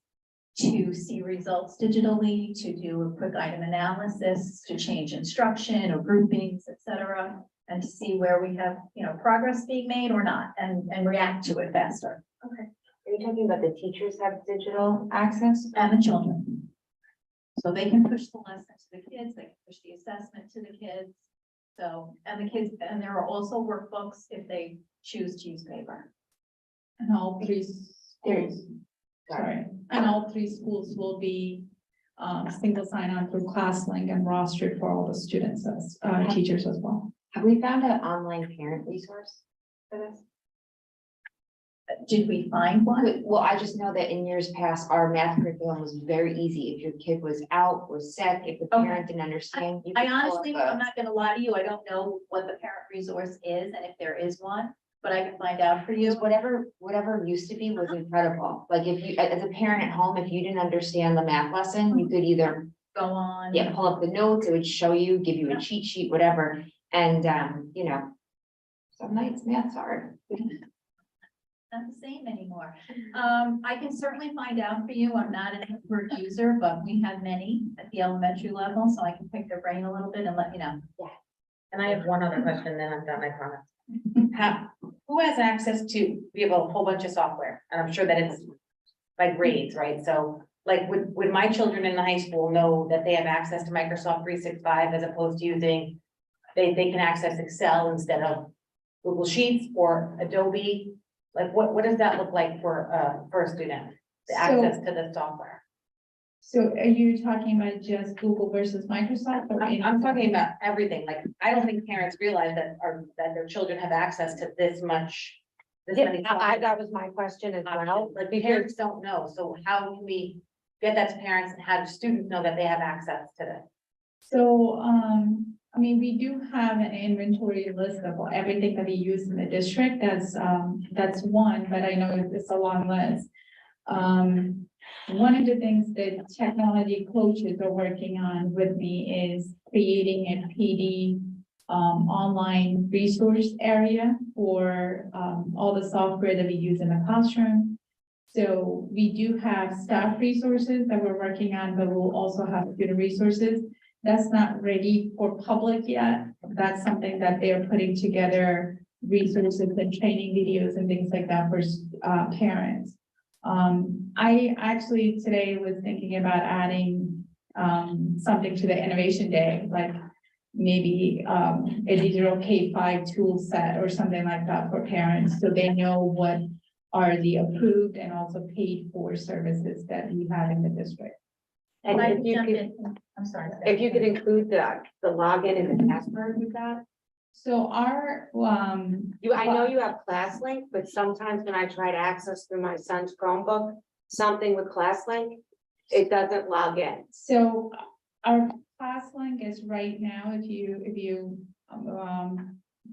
to see results digitally, to do a quick item analysis, to change instruction or groupings, et cetera, and to see where we have, you know, progress being made or not, and react to it faster. Okay. Are you talking about the teachers have digital access? And the children. So they can push the lesson to the kids, they can push the assessment to the kids. So, and the kids, and there are also workbooks if they choose to use paper. And all three schools, sorry, and all three schools will be single sign-on through ClassLink and rostered for all the students as teachers as well. Have we found an online parent resource for this? Did we find one? Well, I just know that in years past, our math curriculum was very easy. If your kid was out, was sick, if the parent didn't understand. you I could pull honestly, up a- I'm not gonna lie to you, I don't know what the parent resource is and if there is one, but I can find out for you. Because whatever used to be was incredible. Like if you, as a parent at home, if you didn't understand the math lesson, you could either, Go on. yeah, pull up the notes, it would show you, give you a cheat sheet, whatever. And, you know, some nights math's hard. Not the same anymore. I can certainly find out for you. I'm not an expert user, but we have many at the elementary level, so I can pick their brain a little bit and let you know. And I have one other question, then I'm done, I promise. Who has access to, we have a whole bunch of software, and I'm sure that it's by grades, right? So like, would my children in the high school know that they have access to Microsoft 365 as opposed to using, they can access Excel instead of Google Sheets or Adobe? Like, what does that look like for a student? the access to the software. So are you talking about just Google versus Microsoft? Or I'm talking about everything, like, I don't think parents realize that their children have access to this much. This many. That was my question as well, like, the parents don't know, so how can we get that to parents, and how do students know that they have access to this? So, I mean, we do have an inventory list of everything that we use in the district. That's one, but I know it's a long list. One of the things that technology coaches are working on with me is creating a PD online resource area for all the software that we use in the classroom. So we do have staff resources that we're working on, but we'll also have student resources. That's not ready for public yet. That's something that they're putting together, resources and training videos and things like that for parents. I actually today was thinking about adding something to the Innovation Day, like maybe a digital K-5 tool set or something like that for parents, so they know what are the approved and also paid for services that we have in the district. And Well, I if can you jump could, in. I'm sorry. if you could include the login and the password with that. So our, I know you have ClassLink, but sometimes when I try to access through my son's Chromebook, something with ClassLink, it doesn't log in. so our class link is right now,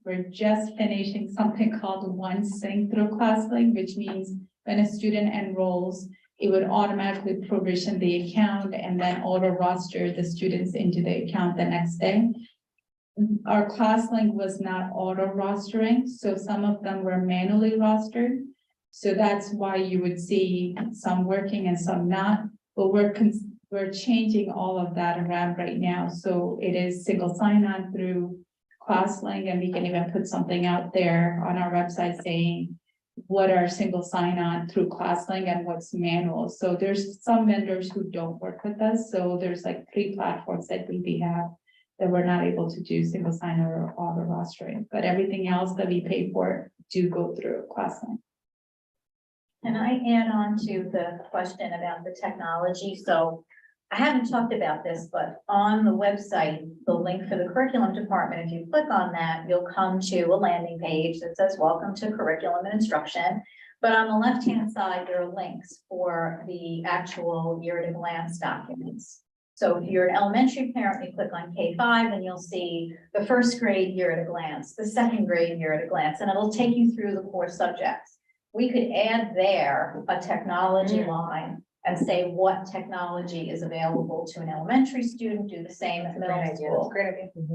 we're just finishing something called one sync through ClassLink, which means when a student enrolls, it would automatically provision the account and then auto roster the students into the account the next day. Our ClassLink was not auto rostering, so some of them were manually rostered. So that's why you would see some working and some not, but we're changing all of that around right now. So it is single sign-on through ClassLink, and we can even put something out there on our website saying what are single sign-on through ClassLink and what's manual. So there's some vendors who don't work with us. So there's like 3 platforms that we have that we're not able to do single sign-on or auto rostering, but everything else that we pay for do go through ClassLink. Can I add on to the question about the technology? So I haven't talked about this, but on the website, the link for the curriculum department, if you click on that, you'll come to a landing page that says, welcome to curriculum and instruction. But on the left-hand side, there are links for the actual year-at-a-glance documents. So if you're an elementary parent, you click on K-5 and you'll see the first grade year-at-a-glance, the second grade year-at-a-glance, and it'll take you through the core subjects. We could add there a technology line and say what technology is available to an elementary student, do the same at middle school.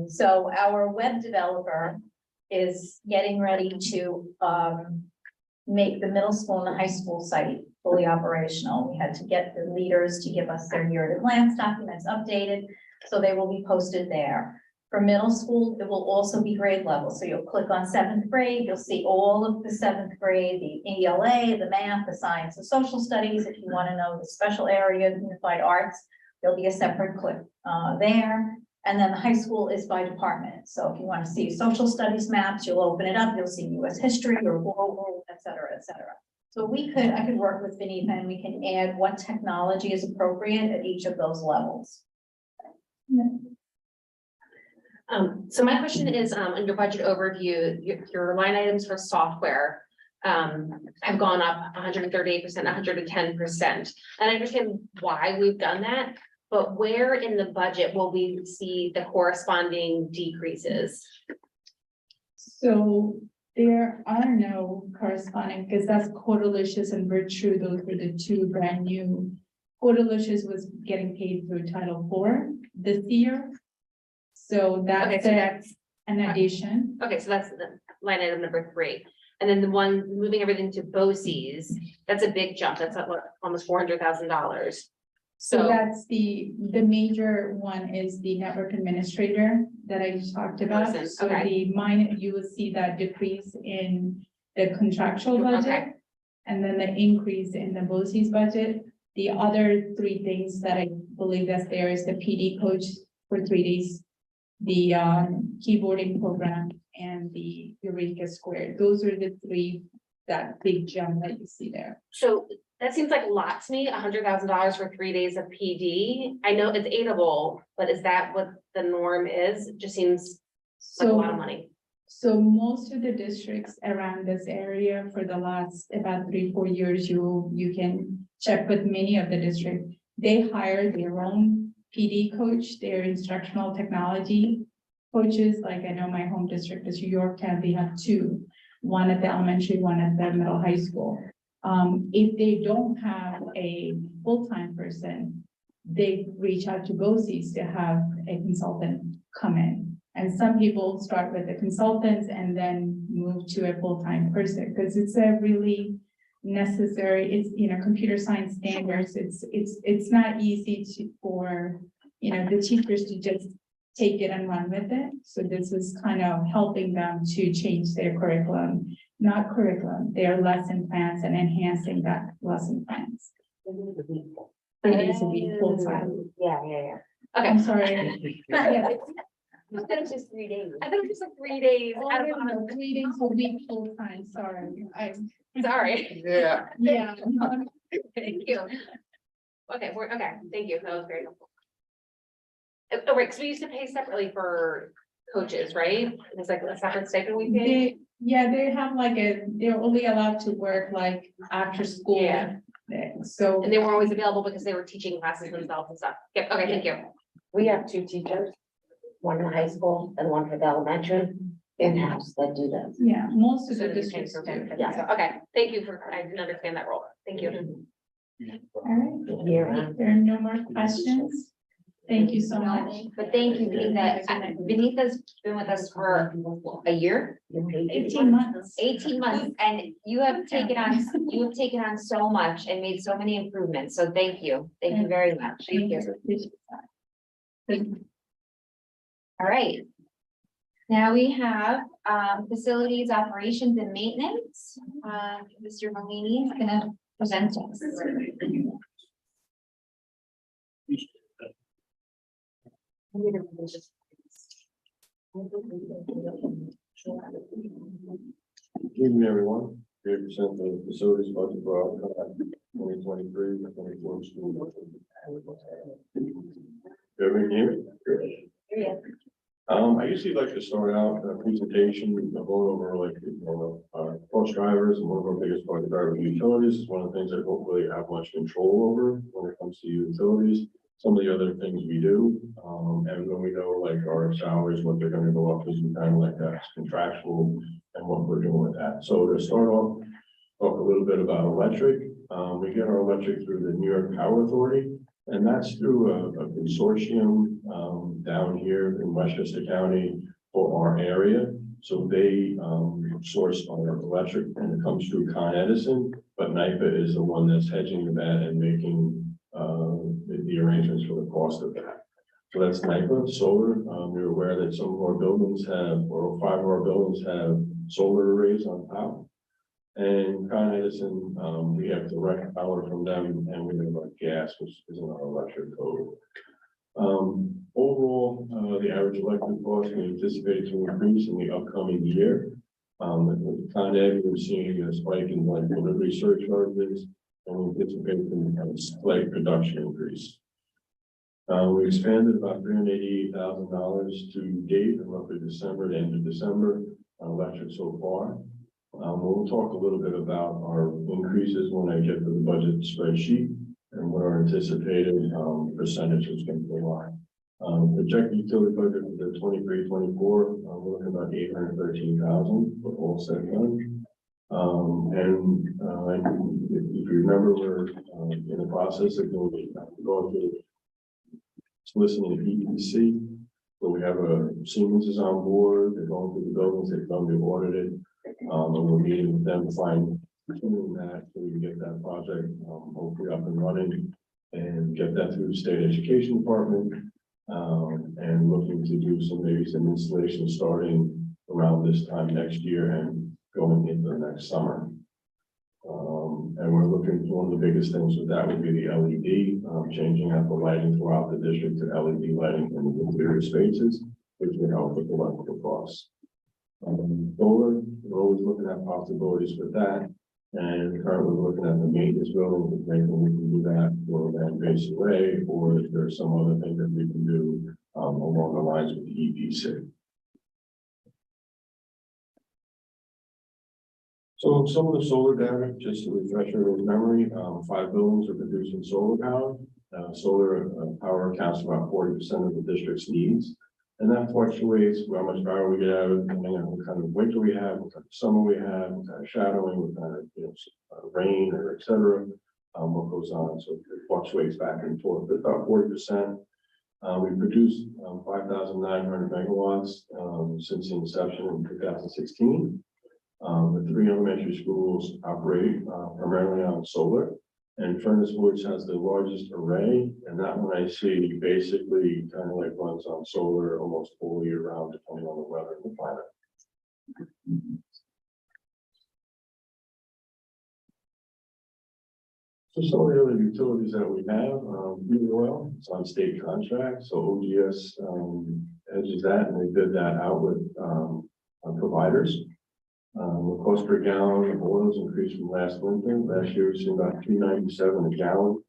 So our web developer is getting ready to make the middle school and the high school site fully operational. We had to get the leaders to give us their year-at-a-glance documents updated, so they will be posted there. For middle school, it will also be grade level. So you'll click on 7th grade, you'll see all of the 7th grade, the ELA, the math, the science, the social studies. If you want to know the special area, unified arts, there'll be a separate click there. And then the high school is by department. So if you want to see social studies maps, you'll open it up, you'll see US history or global, et cetera, et cetera. So I could work with Vinita and we can add what technology is appropriate at each of those levels. So my question is, on your budget overview, your line items for software have gone up 138%, 110%. And I understand why we've done that, but where in the budget will we see the corresponding decreases? So there are no corresponding, because that's Quarterlicious and Virtue. Those were the 2 brand new. Quarterlicious was getting paid through Title IV this year. So that's an addition. Okay, so that's the line item number 3. And then the one moving everything to BOCES, that's a big jump. That's up almost $400,000. So that's the major one is the network administrator that I talked about. So the minor, you will see that decrease in the contractual budget. And then the increase in the BOCES budget. The other 3 things that I believe that's there is the PD coach for 3 days, the keyboarding program, and the Eureka Square. Those are the 3 that big jump that you see there. So that seems like a lot to me, $100,000 for 3 days of PD. I know it's aidable, but is that what the norm is? It just seems like a lot of money. So most of the districts around this area for the last about 3-4 years, you can check with many of the districts. They hire their own PD coach, their instructional technology coaches. Like I know my home district is Yorktown, they have 2, one at the elementary, one at the middle high school. If they don't have a full-time person, they reach out to BOCES to have a consultant come in. And some people start with the consultants and then move to a full-time person, because it's a really necessary, it's, computer science standards, it's not easy for, the teachers to just take it and run with it. So this is kind of helping them to change their their lesson plans and enhancing that lesson plans. 3 days a week, full time. Yeah. Okay. I'm sorry. Yeah. I thought it was just 3 days. I thought it was just like 3 days. Oh, out of no, 3 days a week, full time, sorry. Sorry. Yeah. Yeah. Thank you. Okay, thank you. That was very helpful. Oh, right, because we used to pay separately for coaches, right? It's like a separate stipend we pay. They have they're only allowed to work like after school. Yeah. So. And they were always available because they were teaching classes themselves and stuff. Yep, okay, thank you. We have 2 teachers, one in high school and one for the elementary in-house that do that. Yeah, most of So the you pay districts for do. benefits. Yeah, okay, thank you I didn't understand that role. Thank you. All right, there are no more questions. Thank you so much. But thank you, Benita. Benita's been with us for a year. 18 months. 18 months, and you have taken on so much and made so many improvements. So thank you. Thank you very much. Thank you. All right. Now we have facilities, operations and maintenance. Mr. Malini is gonna present us. Good evening, everyone. Here to present the facilities budget for our 2023-24 school. Everyone hear me? I usually like to start out a presentation, going over our bus drivers, and one of our biggest bus driver utilities is one of the things I don't really have much control over when it comes to utilities. Some of the other things we do, and when we know our salaries, what they're going to go up, is kind of that's contractual and what we're doing with that. So to start off, talk a little bit about electric. We get our electric through the New York Power Authority, and that's through a consortium down here in Westchester County for our area. So they source our electric when it comes through Con Edison, but NYPA is the one that's hedging the bet and making the arrangements for the cost of that. So that's NYPA solar. We're aware that some of our buildings have, or 5 of our buildings have solar arrays on top. And Con Edison, we have direct power from them, and we have gas, which is in our electric code. Overall, the average electric cost we anticipate to increase in the upcoming year. With Con Ed, we're seeing a spike in delivery surcharges, and we anticipate a slight production increase. We expanded about $388,000 to date, in roughly December, the end of December, on electric so far. We'll talk a little bit about our increases when I get to the budget spreadsheet and what our anticipated percentage is going to be like. Projected utility budget for the 23-24, we're looking at about $813,000 for all set done. If you remember, we're in the process of going through soliciting the EPC. So we have Siemens is on board. They're going through the buildings. They've done the audited. And we're meeting with them to find that so we can get that project hopefully up and running and get that through the state education department. And looking to do maybe some installation starting around this time next year and going into the next summer. And we're looking for one of the biggest things with that would be the LED, changing out the lighting throughout the district to LED lighting in the interior spaces, which would help with electrical costs. Solar, we're always looking at possibilities with that. And currently we're looking at the maintenance building, if maybe we can do that for that base array, or if there's some other thing that we can do along the lines with the EPC. So some of the solar data, just to refresh everyone's memory, 5 buildings are producing solar power. Solar power accounts for about 40% of the district's needs. And that fluctuates how much power we get out of it, depending on what kind of winter we have, what kind of summer we have, what kind of shadowing, what kind of rain, or et cetera, what goes on. So it fluctuates back and forth, but about 40%. We produced 5,900 megawatts since the inception in 2016. The 3 elementary schools operate primarily on solar. And Furnace Woods has the largest array, and that one I see basically kind of like runs on solar almost all year round, depending on the weather and the climate. So some of the other utilities that we have, oil, it's on state contract, so OGS edges that, and they did that out with providers. The cost per gallon of oil has increased from last winter. Last year, it's about $2.97 a gallon.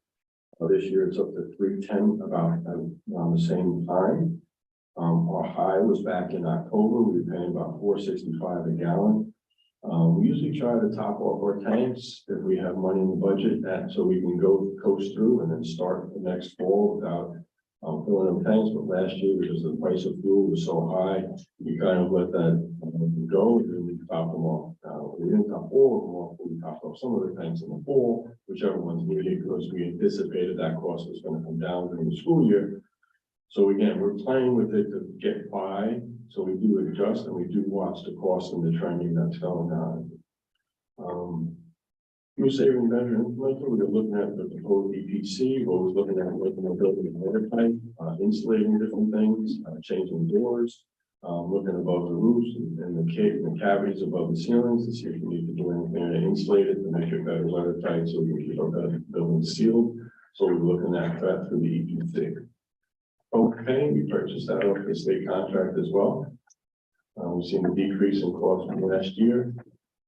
This year, it's up to $3.10 about around the same time. Our high was back in October. We were paying about $4.65 a gallon. We usually try to top off our tanks if we have money in the budget, so we can coast through and then start the next fall without filling up tanks. But last year, because the price of fuel was so high, we kind of let that go, and then we top them off. We didn't top all of them off, but we topped off some of the tanks in the fall, whichever ones needed, because we anticipated that cost was going to come down during the school year. So again, we're playing with it to get by. So we do adjust, and we do watch the cost and the trending that's going on. Fuel saving measure implemented, we were looking at the proposed EPC, what was looking at making a building in water pipe, insulating different things, changing doors, looking above the roofs and the cavities above the ceilings to see if we need to do anything to insulate it to make it better weather tight so we can keep our building sealed. So we're looking at that through the EPC. Okay, we purchased that off the state contract as well. We've seen a decrease in cost from last year.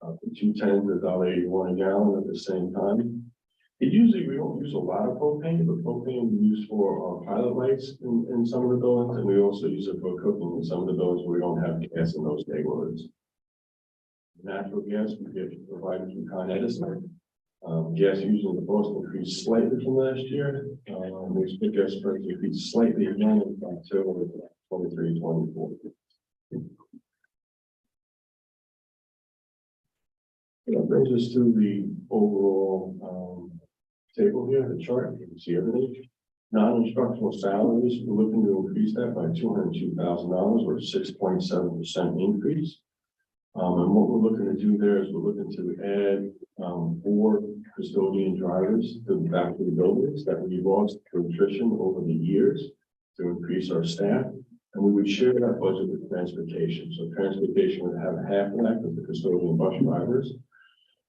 From $2.10 to $1.81 a gallon at the same time. We don't use a lot of propane, but propane we use for our pilot lights in some of the buildings, and we also use it for cooking in some of the buildings where we don't have gas in those neighborhoods. Natural gas we get provided from Con Edison. Gas using the cost increased slightly from last year. We expect gas prices to increase slightly again until 23, 24. That brings us to the overall table here, the chart. You can see everything. Non-instructional salaries, we're looking to increase that by $202,000, or 6.7% increase. And what we're looking to do there is we're looking to add 4 custodian drivers back to the buildings that we lost through attrition over the years to increase our staff. And we would share that budget with transportation. So transportation would have half of that with the custodian bus drivers.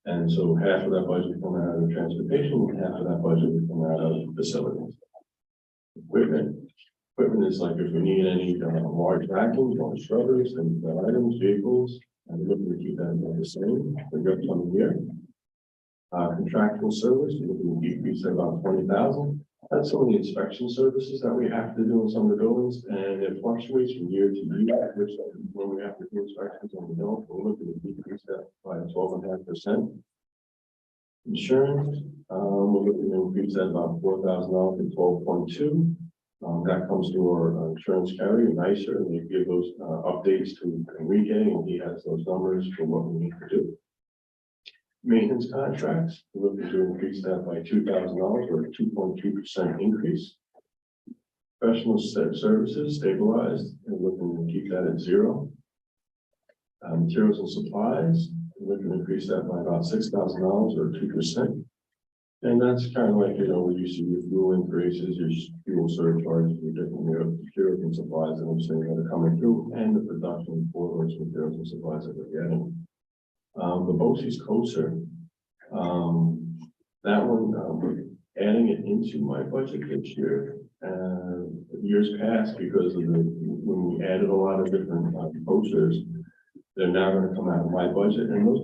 And so half of that budget coming out of the transportation, and half of that budget would come out of facilities. Equipment is like if we need any large vacuums or scrubbers and items, vehicles, and we're looking to keep that the same for the coming year. Contractual service, we're looking to decrease at about $20,000. That's some of the inspection services that we have to do in some of the buildings, and it fluctuates from year to year, which when we have to do inspections on the bill, we're looking to decrease that by 12.5%. Insurance, we're looking to increase that about $4,000 to 12.2. That comes to our insurance carrier, NICER, and they give those updates to Enrique, and he has those numbers for what we need to do. Maintenance contracts, we're looking to increase that by $2,000, or a 2.2% increase. Professional services stabilized, and we're looking to keep that at 0. Materials and supplies, we're looking to increase that by about $6,000, or 2%. And that's kind of like, where you see your fuel increases, your fuel surcharges, your different materials and supplies that I'm saying that are coming through, and the production for those materials and supplies that we're getting. The BOCES COSER, that one, we're adding it into my budget this year. Years past, because of when we added a lot of different COSERs, They're now gonna come out of my budget, and those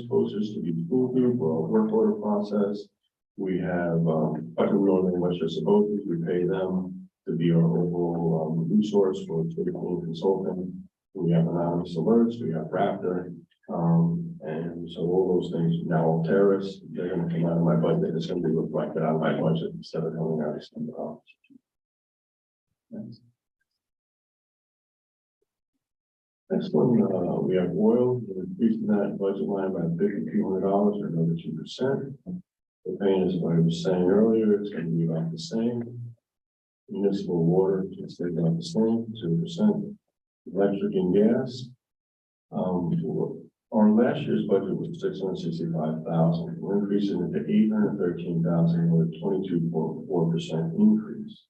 posters to be school group or work order process. We have, Putnam Northern Westchester Bossies, we pay them to be our overall, resource for critical consulting. We have anonymous alerts, we have Raptor, and so all those things, now terrorists, they're gonna come out of my budget, it's gonna be reflected on my budget instead of coming out of something else. Next one, we have oil, we're increasing that budget line by $5,200 or another 2%. The paying, as I was saying earlier, it's gonna be about the same. Municipal water, it's about the same, 2%. Electric and gas. Our last year's budget was $665,000. We're increasing it to $813,000, with a 22.4% increase.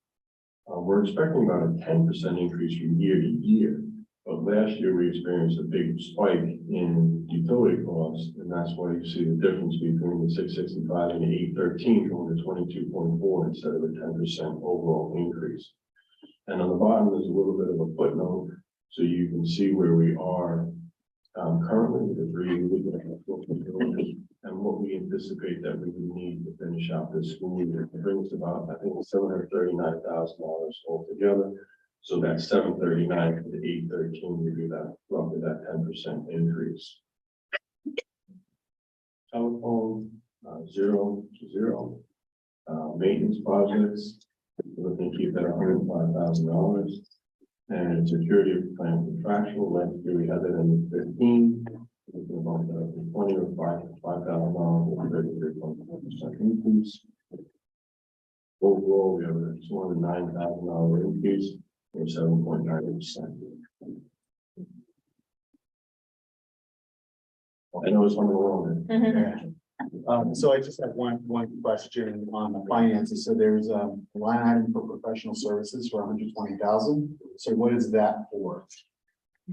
We're expecting about a 10% increase from year to year. But last year we experienced a big spike in utility costs, and that's why you see the difference between the 665 and the 813 going to 22.4 instead of a 10% overall increase. And on the bottom, there's a little bit of a footnote, so you can see where we are currently, the 3 and what we anticipate that we would need to finish out this school year. It brings about, I think, $739,000 altogether. So that's 739 to the 813, we do that roughly that 10% increase. Telephone, 0 to 0. Maintenance projects, we're looking to keep that $105,000. And security plan contractual, last year we had that in 15. We can bump that up to 20 or $5,000, 33.4% increase. Overall, we have a $209,000 increase. Or 7.9%. I know it's on the wrong. So I just have one question on the finances. So there's a line item for professional services for 120,000. So what is that for?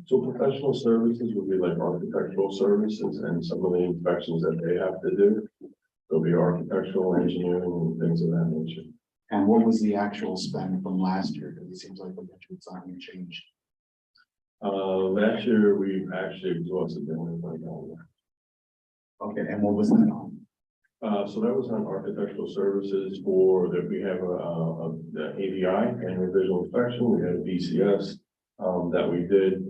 So professional services would be like architectural services and some of the inspections that they have to do. There'll be architectural engineering and things of that nature. And what was the actual spend from last year? Because it seems like the budget's not going to change. Last year, we actually exhausted the $120,000. Okay, and what was that on? So that was on architectural services for that we have the AVI, annual visual inspection. We had a BCS that we did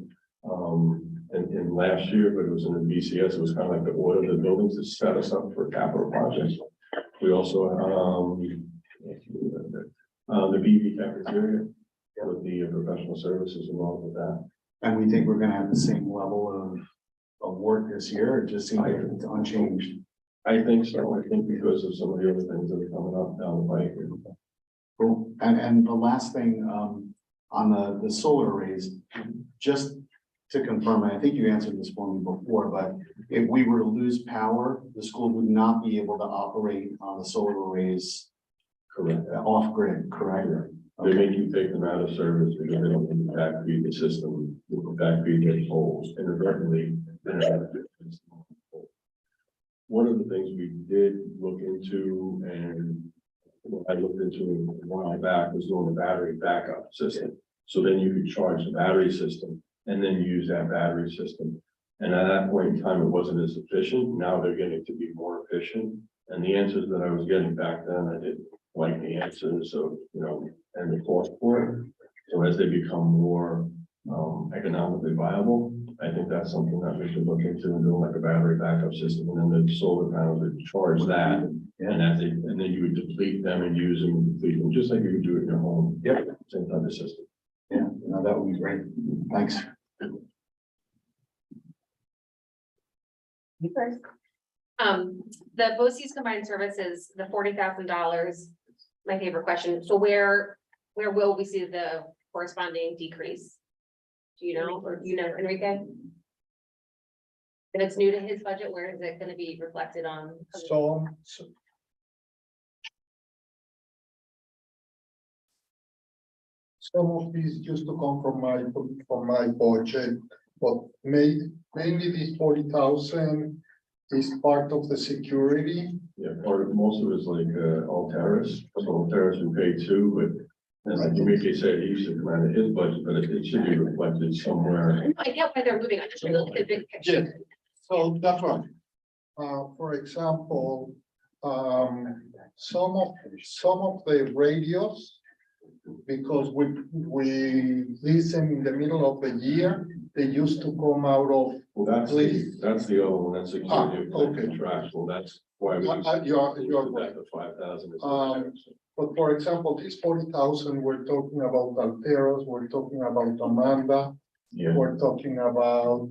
in last year, but it was in the BCS. It was kind of like the order of the buildings to set us up for capital projects. We also the BV cafeteria with the professional services involved with that. And we think we're going to have the same level of work this year, or just seems like it's unchanged? I think so. I think because of some of the other things that are coming up down the pike. Cool. And the last thing on the solar arrays, just to confirm, and I think you answered this for me before, but if we were to lose power, the school would not be able to operate on the solar arrays. Correct. Off grid, correct? They make you take them out of service because they don't need to backfeed the system, backfeed their poles inadvertently. One of the things we did look into, and I looked into a while back, was doing a battery backup system. So then you could charge the battery system and then use that battery system. And at that point in time, it wasn't as efficient. Now they're getting to be more efficient. And the answers that I was getting back then, I didn't like the answers of, and the cost for it. So as they become more economically viable, I think that's something that we should look into and do like a battery backup system, and then the solar panels would charge that. And then you would deplete them and use them and deplete them, just like you would do it in your home. Yep. Same type of system. Yeah, no, that would be great. Thanks. You first. The BOCES combined services, the $40,000, my favorite question. So where will we see the corresponding decrease? Do you know, or do you know, Enrique? And it's new to his budget, where is it going to be reflected on? So some of these used to come from my budget, but mainly this 40,000 is part of the security. Yeah, most of it is like all terrace. So all terrace we pay too, but As Enrique said, he used to come out of his budget, but it should be reflected somewhere. No, I get why they're moving, I just really look at the big picture. Yes, so that's right. For example, some of the radios, because we listen in the middle of the year, they used to come out of. Well, that's the other one, that's security, okay. contractual, that's why we. You're right. The 5,000. But for example, this 40,000, we're talking about Alteros, we're talking about Amanda, Yeah, we're talking about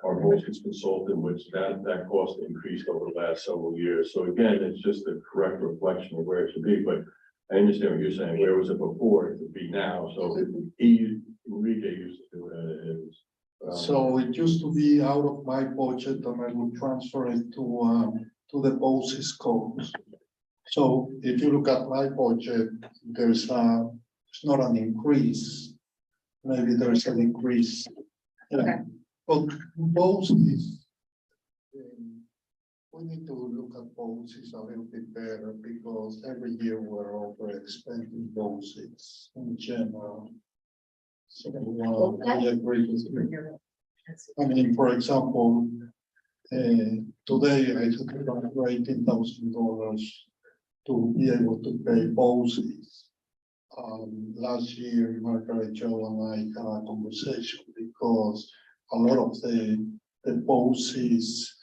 our motions consultant, which that cost increased over the last several years. So again, it's just a correct reflection of where it should be, but I understand what you're saying. Where was it before? It would be now. So Enrique used to do it. So it used to be out of my budget and I would transfer it to the BOSI's codes. So if you look at my budget, there's not an increase. Maybe there's an increase. Okay. But BOSI's, we need to look at BOSI's a little bit better because every year we're overexpending BOSI's in general. So I agree with you. I mean, for example, today I took around $18,000 to be able to pay BOSI's. Last year, Margaret, Joe, and I had a conversation because a lot of the BOSI's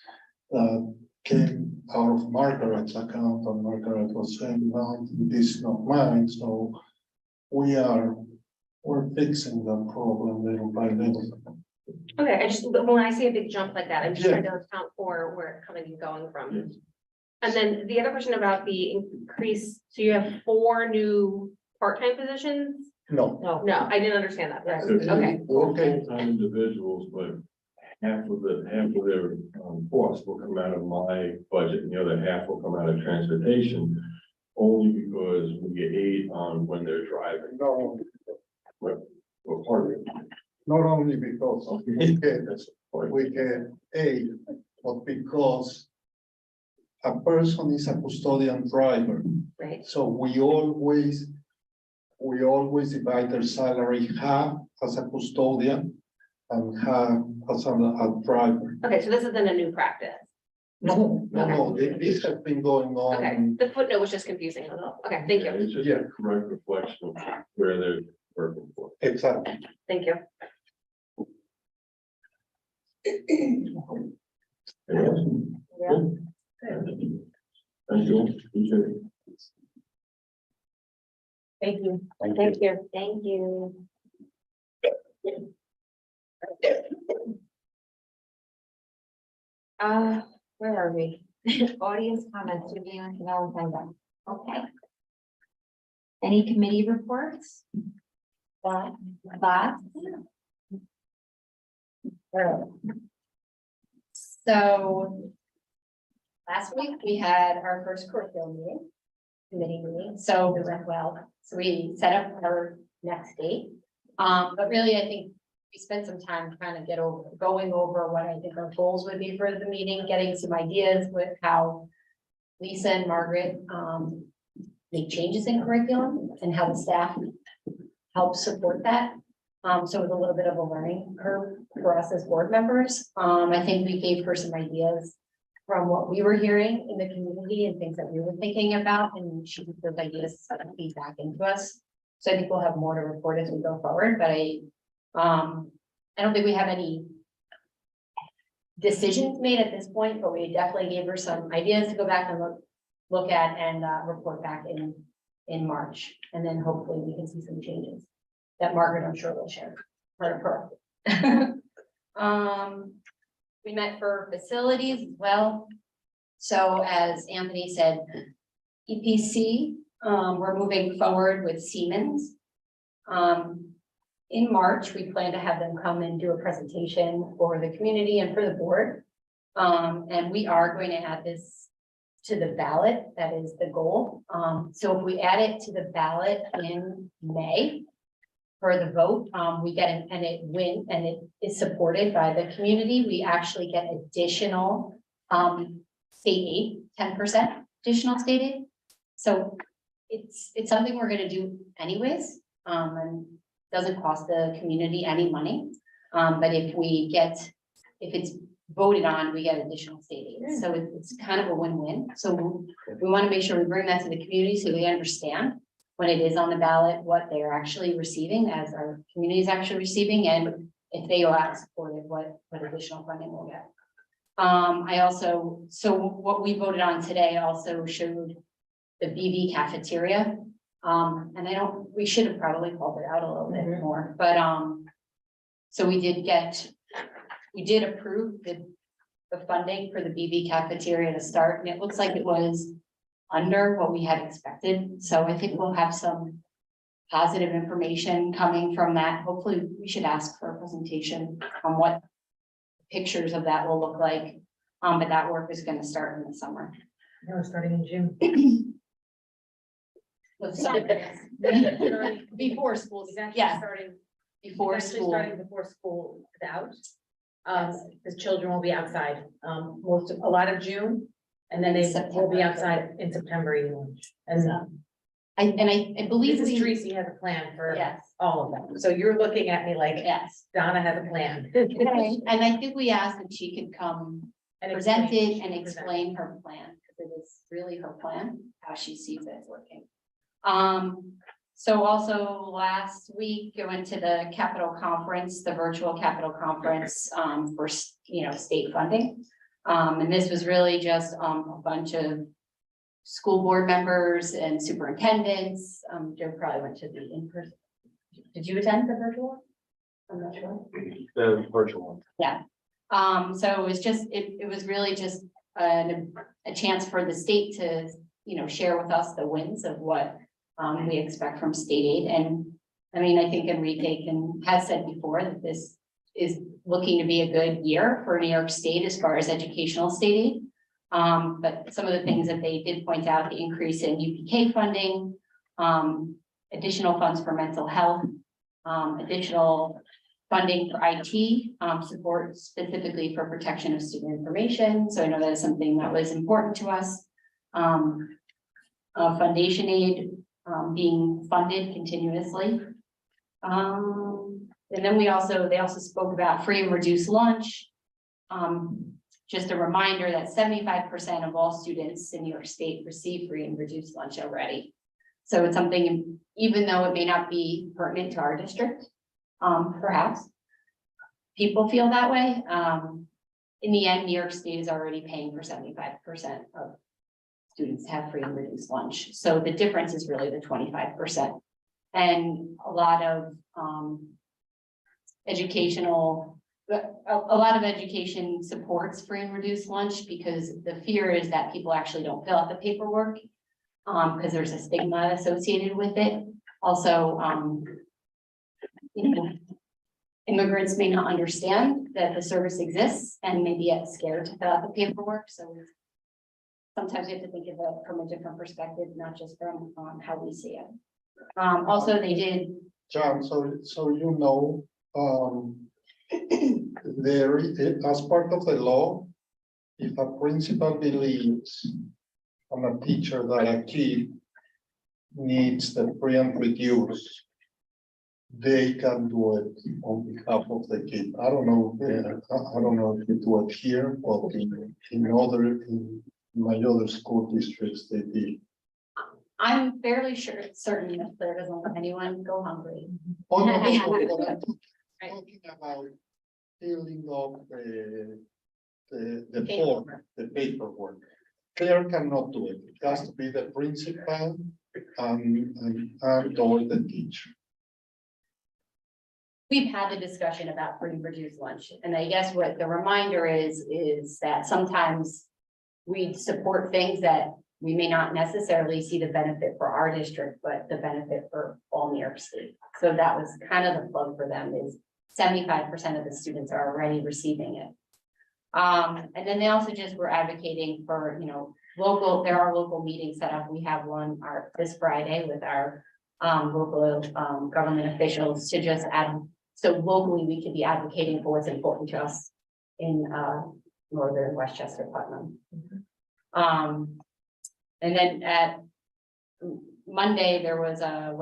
that came out of Margaret's account, and Margaret was saying, "No, this is not mine." So we're fixing the problem little by little. Okay, but when I see a big jump like that, I'm just Yeah. trying to account for where it's coming and going from. Yes. And then the other question about the increase, so you have 4 new part-time positions? No, No, I didn't understand that. So Okay, four full-time individuals, but half of their costs will come out of my budget and the other half will come out of transportation. Only because we get aid on when they're driving. no, Well, part of it. not only because That's part of it. we get aid, but because a person is a custodian driver. right. So we always divide their salary half as a custodian and half as a driver. Okay, so this isn't a new practice. No, this has been going Okay, on. the footnote was just confusing a little. Okay, thank you, It's just a correct reflection of where they're working for. Exactly. thank you. Anyone else? Good. Thank you. Appreciate it. Thank you. Thank you. Thank you. Where are we? Audience comments, review and development. Okay. Any committee reports? Bob? So last week we had our first curriculum meeting, committee meeting, so it went well. So we set up our next date. But really, I think we spent some time trying to going over what I think our goals would be for the meeting, getting some ideas with how Lisa and Margaret make changes in curriculum and how the staff help support that. So it was a little bit of a learning curve for us as board members. I think we gave her some ideas from what we were hearing in the community and things that we were thinking about, and she took those ideas and feedback into us. So I think we'll have more to report as we go forward, but I don't think we have any decisions made at this point, but we definitely gave her some ideas to go back and look at and report back in March. And then hopefully we can see some changes that Margaret, I'm sure, will share. Her. We met for facilities as well. So as Anthony said, EPC, we're moving forward with Siemens. In March, we plan to have them come and do a presentation for the community and for the board. And we are going to add this to the ballot. That is the goal. So if we add it to the ballot in May for the vote, we get it and it is supported by the community. We actually get additional state aid, 10% additional state aid. So it's something we're gonna do anyways, and doesn't cost the community any money. But if it's voted on, we get additional state aid, so it's kind of a win-win. So we want to make sure we bring that to the community so they understand when it is on the ballot, what they're actually receiving as our community is actually receiving, and if they are out supported, what additional funding we'll get. So what we voted on today also showed the BV cafeteria. And we should have probably called it out a little bit more, but, so we did approve the funding for the BV cafeteria to start, and it looks like it was under what we had expected. So I think we'll have some positive information coming from that. Hopefully, we should ask for a presentation on what pictures of that will look like. But that work is going to start in the summer. No, it's starting in June. Before school, It's actually yeah, starting, before it's actually school. starting before school is out. The children will be outside, a lot of June, and then they will September. be outside in September eating lunch. And I believe Mrs. we, Tracy has a plan for yes, all of them. So you're looking at me like, yes. Donna has a plan. And I think we asked if she could come And present explain- it and explain her plan, because it is really her plan, how she sees it working. So also last week, I went to the Capitol Conference, the virtual Capitol Conference, for, state funding. And this was really just, a bunch of school board members and superintendents. Joe probably went to the in-person. Did you attend the virtual? I'm not sure. The virtual one. Yeah. So it was just, it was really just a chance for the state to, share with us the wins of what we expect from state aid. And I mean, I think Enrique has said before that this is looking to be a good year for New York State as far as educational state aid. But some of the things that they did point out, the increase in UPK funding, additional funds for mental health, additional funding for IT, support specifically for protection of student information. So I know that is something that was important to us. Foundation aid being funded continuously. And then they also spoke about free and reduced lunch. Just a reminder that 75% of all students in New York State receive free and reduced lunch already. So it's something, even though it may not be pertinent to our district, perhaps people feel that way. In the end, New York State is already paying for 75% of students to have free and reduced lunch. So the difference is really the 25%. And a lot of a lot of education supports free and reduced lunch, because the fear is that people actually don't fill out the paperwork because there's a stigma associated with it. Also, immigrants may not understand that the service exists and maybe get scared to fill out the paperwork. So sometimes you have to think of it from a different perspective, not just from how we see it. Also, they did. John, so there, as part of the law, if a principal believes on a teacher that a kid needs the free and reduced, they can do it on behalf of the kid. I don't know if you do it here, but in my other school districts, they did. I'm fairly certain that there doesn't let anyone go hungry. Oh, no, I'm talking about filling up the form, the paperwork. Claire cannot do it. It has to be the principal and or the teacher. We've had the discussion about free and reduced lunch, and I guess what the reminder is that sometimes we support things that we may not necessarily see the benefit for our district, but the benefit for all New York State. So that was kind of the plug for them, is 75% of the students are already receiving it. And then they also just were advocating for, there are local meetings set up. We have one this Friday with our local government officials to just so locally we could be advocating for what's important to us in northern Westchester, Putnam. And then Monday, there was a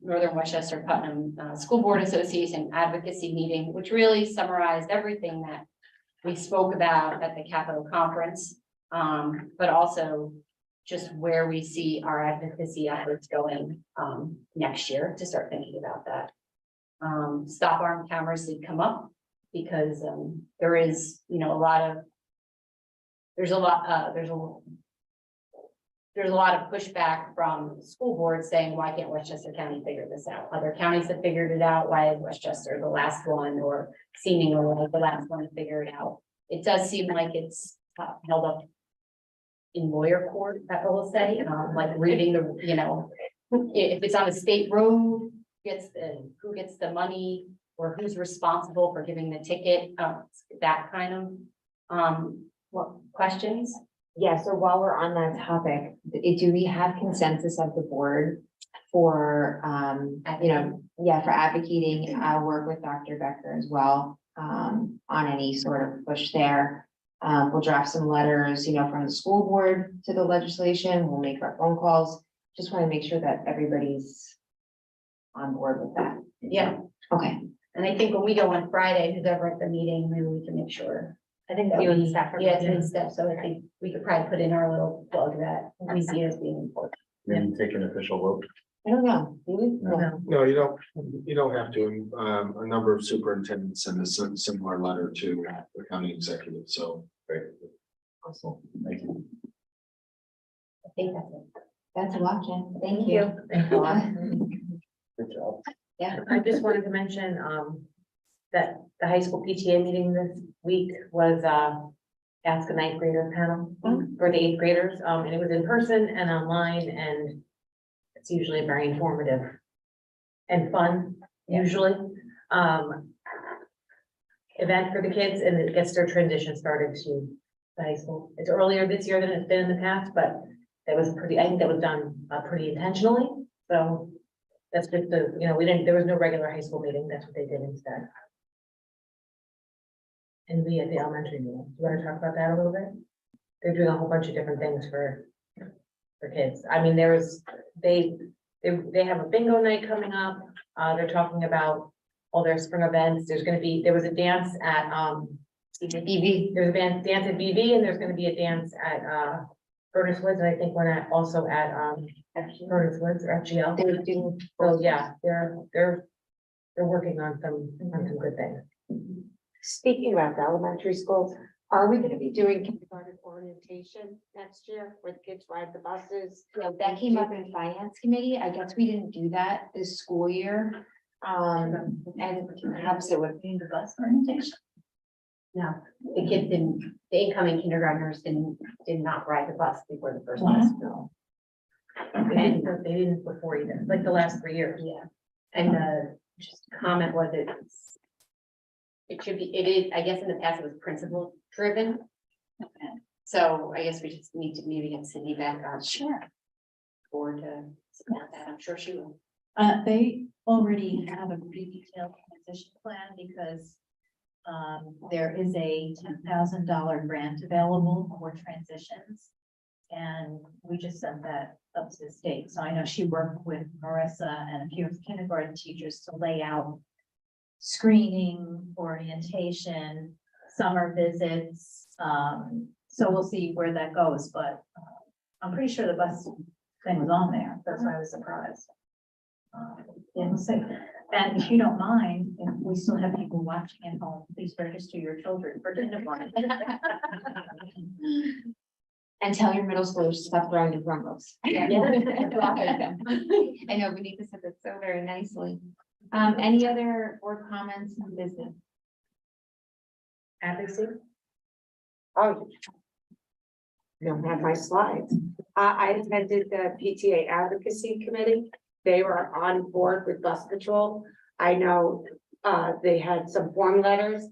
Northern Westchester Putnam School Board Association advocacy meeting, which really summarized everything that we spoke about at the Capitol Conference. But also just where we see our advocacy efforts going next year to start thinking about that. Stop arm cameras did come up because there is, you know, there's a lot of pushback from school boards saying, why can't Westchester County figure this out? Other counties have figured it out. Why is Westchester the last one, or seemingly like the last one to figure it out? It does seem like it's held up in lawyer court, that will say, like reading the, you know, if it's on a state road, who gets the money, or who's responsible for giving the ticket, that kind of questions. Yeah, so while we're on that topic, do we have consensus of the board for, for advocating, work with Dr. Becker as well, on any sort of push there? We'll draft some letters, from the school board to the legislation. We'll make our phone calls. Just want to make sure that everybody's on board with that. Yeah. Okay. And I think when we go on Friday, who's ever at the meeting, maybe we can make sure. I think that you and staff are. Yeah, it's in step, so I think we could probably put in our little plug that we see as being important. Maybe take an official vote. I don't know. Do we? No. No, you don't have to. A number of superintendents send a similar letter to the county executive, so. Great. Awesome. Thank you. I think that's it. That's a lot, Jen. Thank you. Thanks a lot. Good job. Yeah. I just wanted to mention, that the high school PTA meeting this week was, ask a ninth grader panel for the eighth graders. And it was in person and online, and it's usually very informative and fun, usually. Event for the kids, and it gets their transition started to the high school. It's earlier this year than it's been in the past, but that was I think that was done pretty intentionally. So that's just there was no regular high school meeting. That's what they did instead. And we at the elementary meeting. Do you want to talk about that a little bit? They're doing a whole bunch of different things for kids. I mean, they have a bingo night coming up. They're talking about all their spring events. There was a dance at BV. There's a dance at BV, and there's going to be a dance at Furnace Woods, and I think one also at Furnace Woods or FGL. So yeah, they're working on some good things. Speaking about the elementary schools, are we going to be doing kindergarten orientation next year where the kids ride the buses? Yeah, that came up in finance committee. I guess we didn't do that this school year. And perhaps it would be the bus orientation. No, the kids the incoming kindergartners did not ride the bus before the first bus. No. They didn't before either, like the last 3 years. Yeah. And just comment was it is, I guess in the past it was principal driven. Okay. So I guess we just need to maybe get Sydney back on. Sure. Or to support that, I'm sure she will. They already have a pretty detailed transition plan because there is a $10,000 grant available for transitions. And we just sent that up to the state. So I know she worked with Marissa and a few kindergarten teachers to lay out screening, orientation, summer visits. So we'll see where that goes, but I'm pretty sure the bus thing was on there. That's why I was surprised. Yeah, we'll see. And if you don't mind, if we still have people watching at home, please register your children for kindergarten. And tell your middle schoolers to stop throwing the Chromebooks. Yeah. I know we need to set this so very nicely. Any other board comments on business? Advocacy? Oh, you don't have my slides. I attended the PTA advocacy committee. They were on board with bus patrol. I know they had some form letters,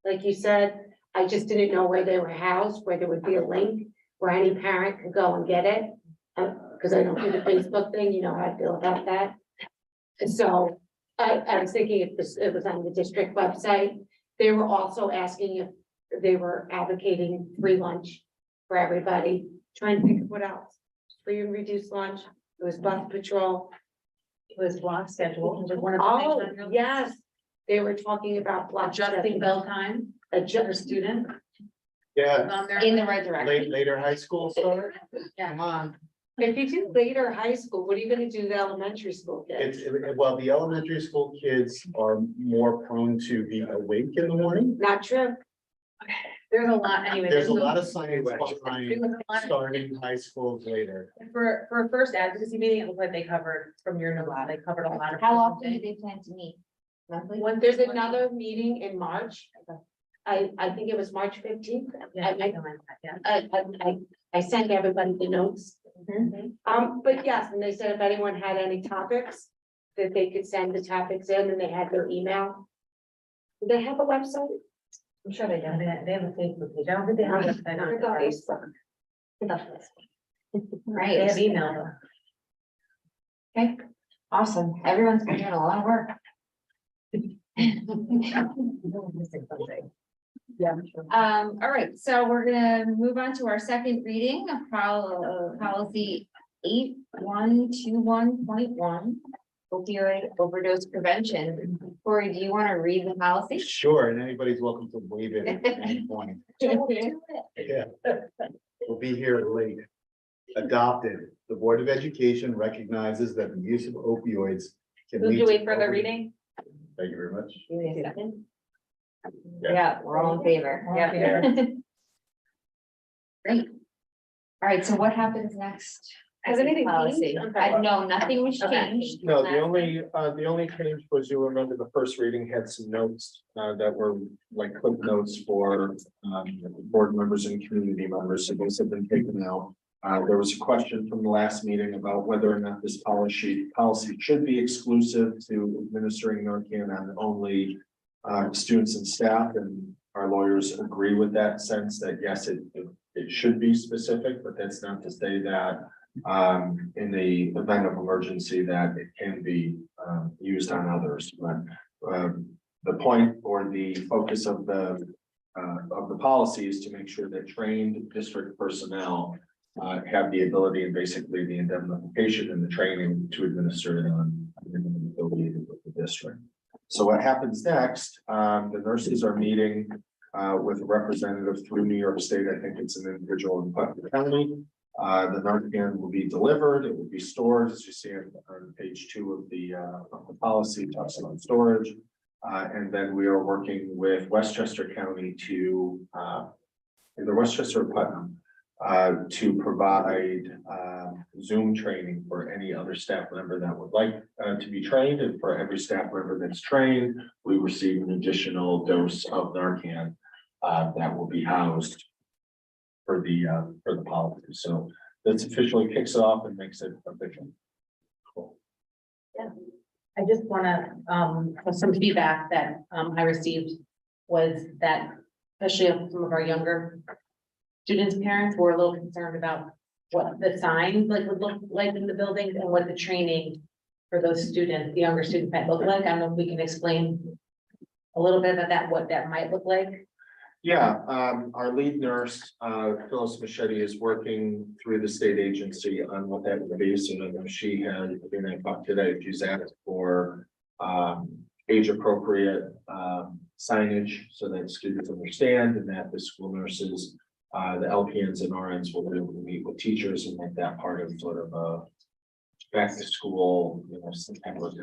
like you said. I just didn't know where they were housed, where there would be a link where any parent could go and get it. Because I don't do the Facebook thing, you know how I feel about that. And so I was thinking if it was on the district website. They were also asking if they were advocating free lunch for everybody, trying to think of what else. Free and reduced lunch. It was bus patrol. It was block schedule. It was one of the Oh, things on your- yes, they were talking about block Adjusting schedule. bell time for student. Yeah, On there. In the right direction. later high school start. Come on. If you do later high school, what are you gonna do to the elementary school kids? Well, the elementary school kids are more prone to be awake in the morning. Not true. There's a lot, anyway. There's a lot of science There behind was a lot of- starting high schools later. For a first advocacy meeting, it looked like they covered from your notes, they covered a lot of. How different often do things. they plan to meet? Monthly? When there's another meeting in March, I think it was March 15th. Yeah, I something like that, yeah. I sent everybody the notes. But yes, and they said if anyone had any topics, that they could send the topics in and they had their email. Do they have a website? I'm sure they do. They have a Facebook page. I don't think they have a website. I thought Facebook. They Right, have email though. okay, awesome, everyone's been doing a lot of work. Yeah, I'm sure. All right, so we're gonna move on to our second reading of policy 8121.1. Opioid overdose prevention. Corey, do you want to read the policy? Sure, and anybody's welcome to waive it at any point. Yeah. We'll be here late. Adopted, the Board of Education recognizes that the use of opioids can Who lead do to wait for the reading? Thank you very much. Give me a second. Yeah. Yeah, we're all in favor. Yeah. Great. All right, so what happens next? Has anything Policy. changed? I'm sorry. No, nothing was Okay. changed. No, the only change was, you remember the first reading had some notes that were like clip notes for board members and community members, so those have been taken out. There was a question from the last meeting about whether or not this policy should be exclusive to administering Narcan on only students and staff, and our lawyers agree with that sense that yes, it should be specific, but that's not to say that in the event of emergency that it can be used on others. But the point or the focus of the policy is to make sure that trained district personnel have the ability and basically the indemnification and the training to administer it on affiliated with the district. So what happens next, the nurses are meeting with a representative through New York State. I think it's an individual in Putnam County. The Narcan will be delivered, it will be stored, as you see on page 2 of the policy, it talks about storage. And then we are working with Westchester County to, either Westchester or Putnam, to provide Zoom training for any other staff member that would like to be trained. And for every staff member that's trained, we receive an additional dose of Narcan that will be housed for the policy. So this officially kicks it off and makes it official. Cool. I just wanna, some feedback that, I received was that, especially of some of our younger students' parents were a little concerned about what the signs like would look like in the buildings and what the training for those students, the younger students might look like. I don't know if we can explain a little bit about that, what that might look like. Yeah, our lead nurse, Phyllis Machete, is working through the state agency on what that would be. So she had, again, I talked today, she's asked for age appropriate signage so that students understand, and that the school nurses, the LPNs and RNs will be able to meet with teachers and make that part of sort of a back to school, some kind of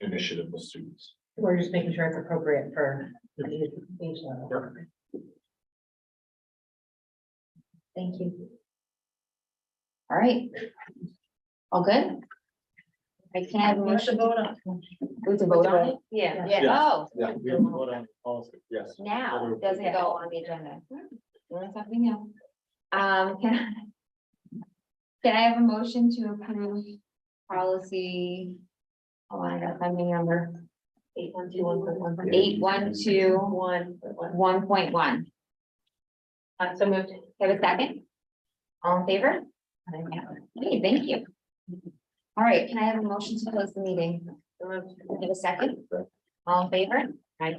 initiative with students. We're just making sure it's appropriate for the age level. Thank you. All right. All good? I can I have a motion. We to vote on it? Yeah. Yeah, oh, Yeah, we have to vote on policy, yes. now it doesn't go on the agenda. Learn something else. Can I have a motion to approve policy? Oh, I got funding number. 8121.1.1. So moved. Have a second? All in favor? Okay, thank you. All right, can I have a motion to close the meeting? Have a second? All in favor?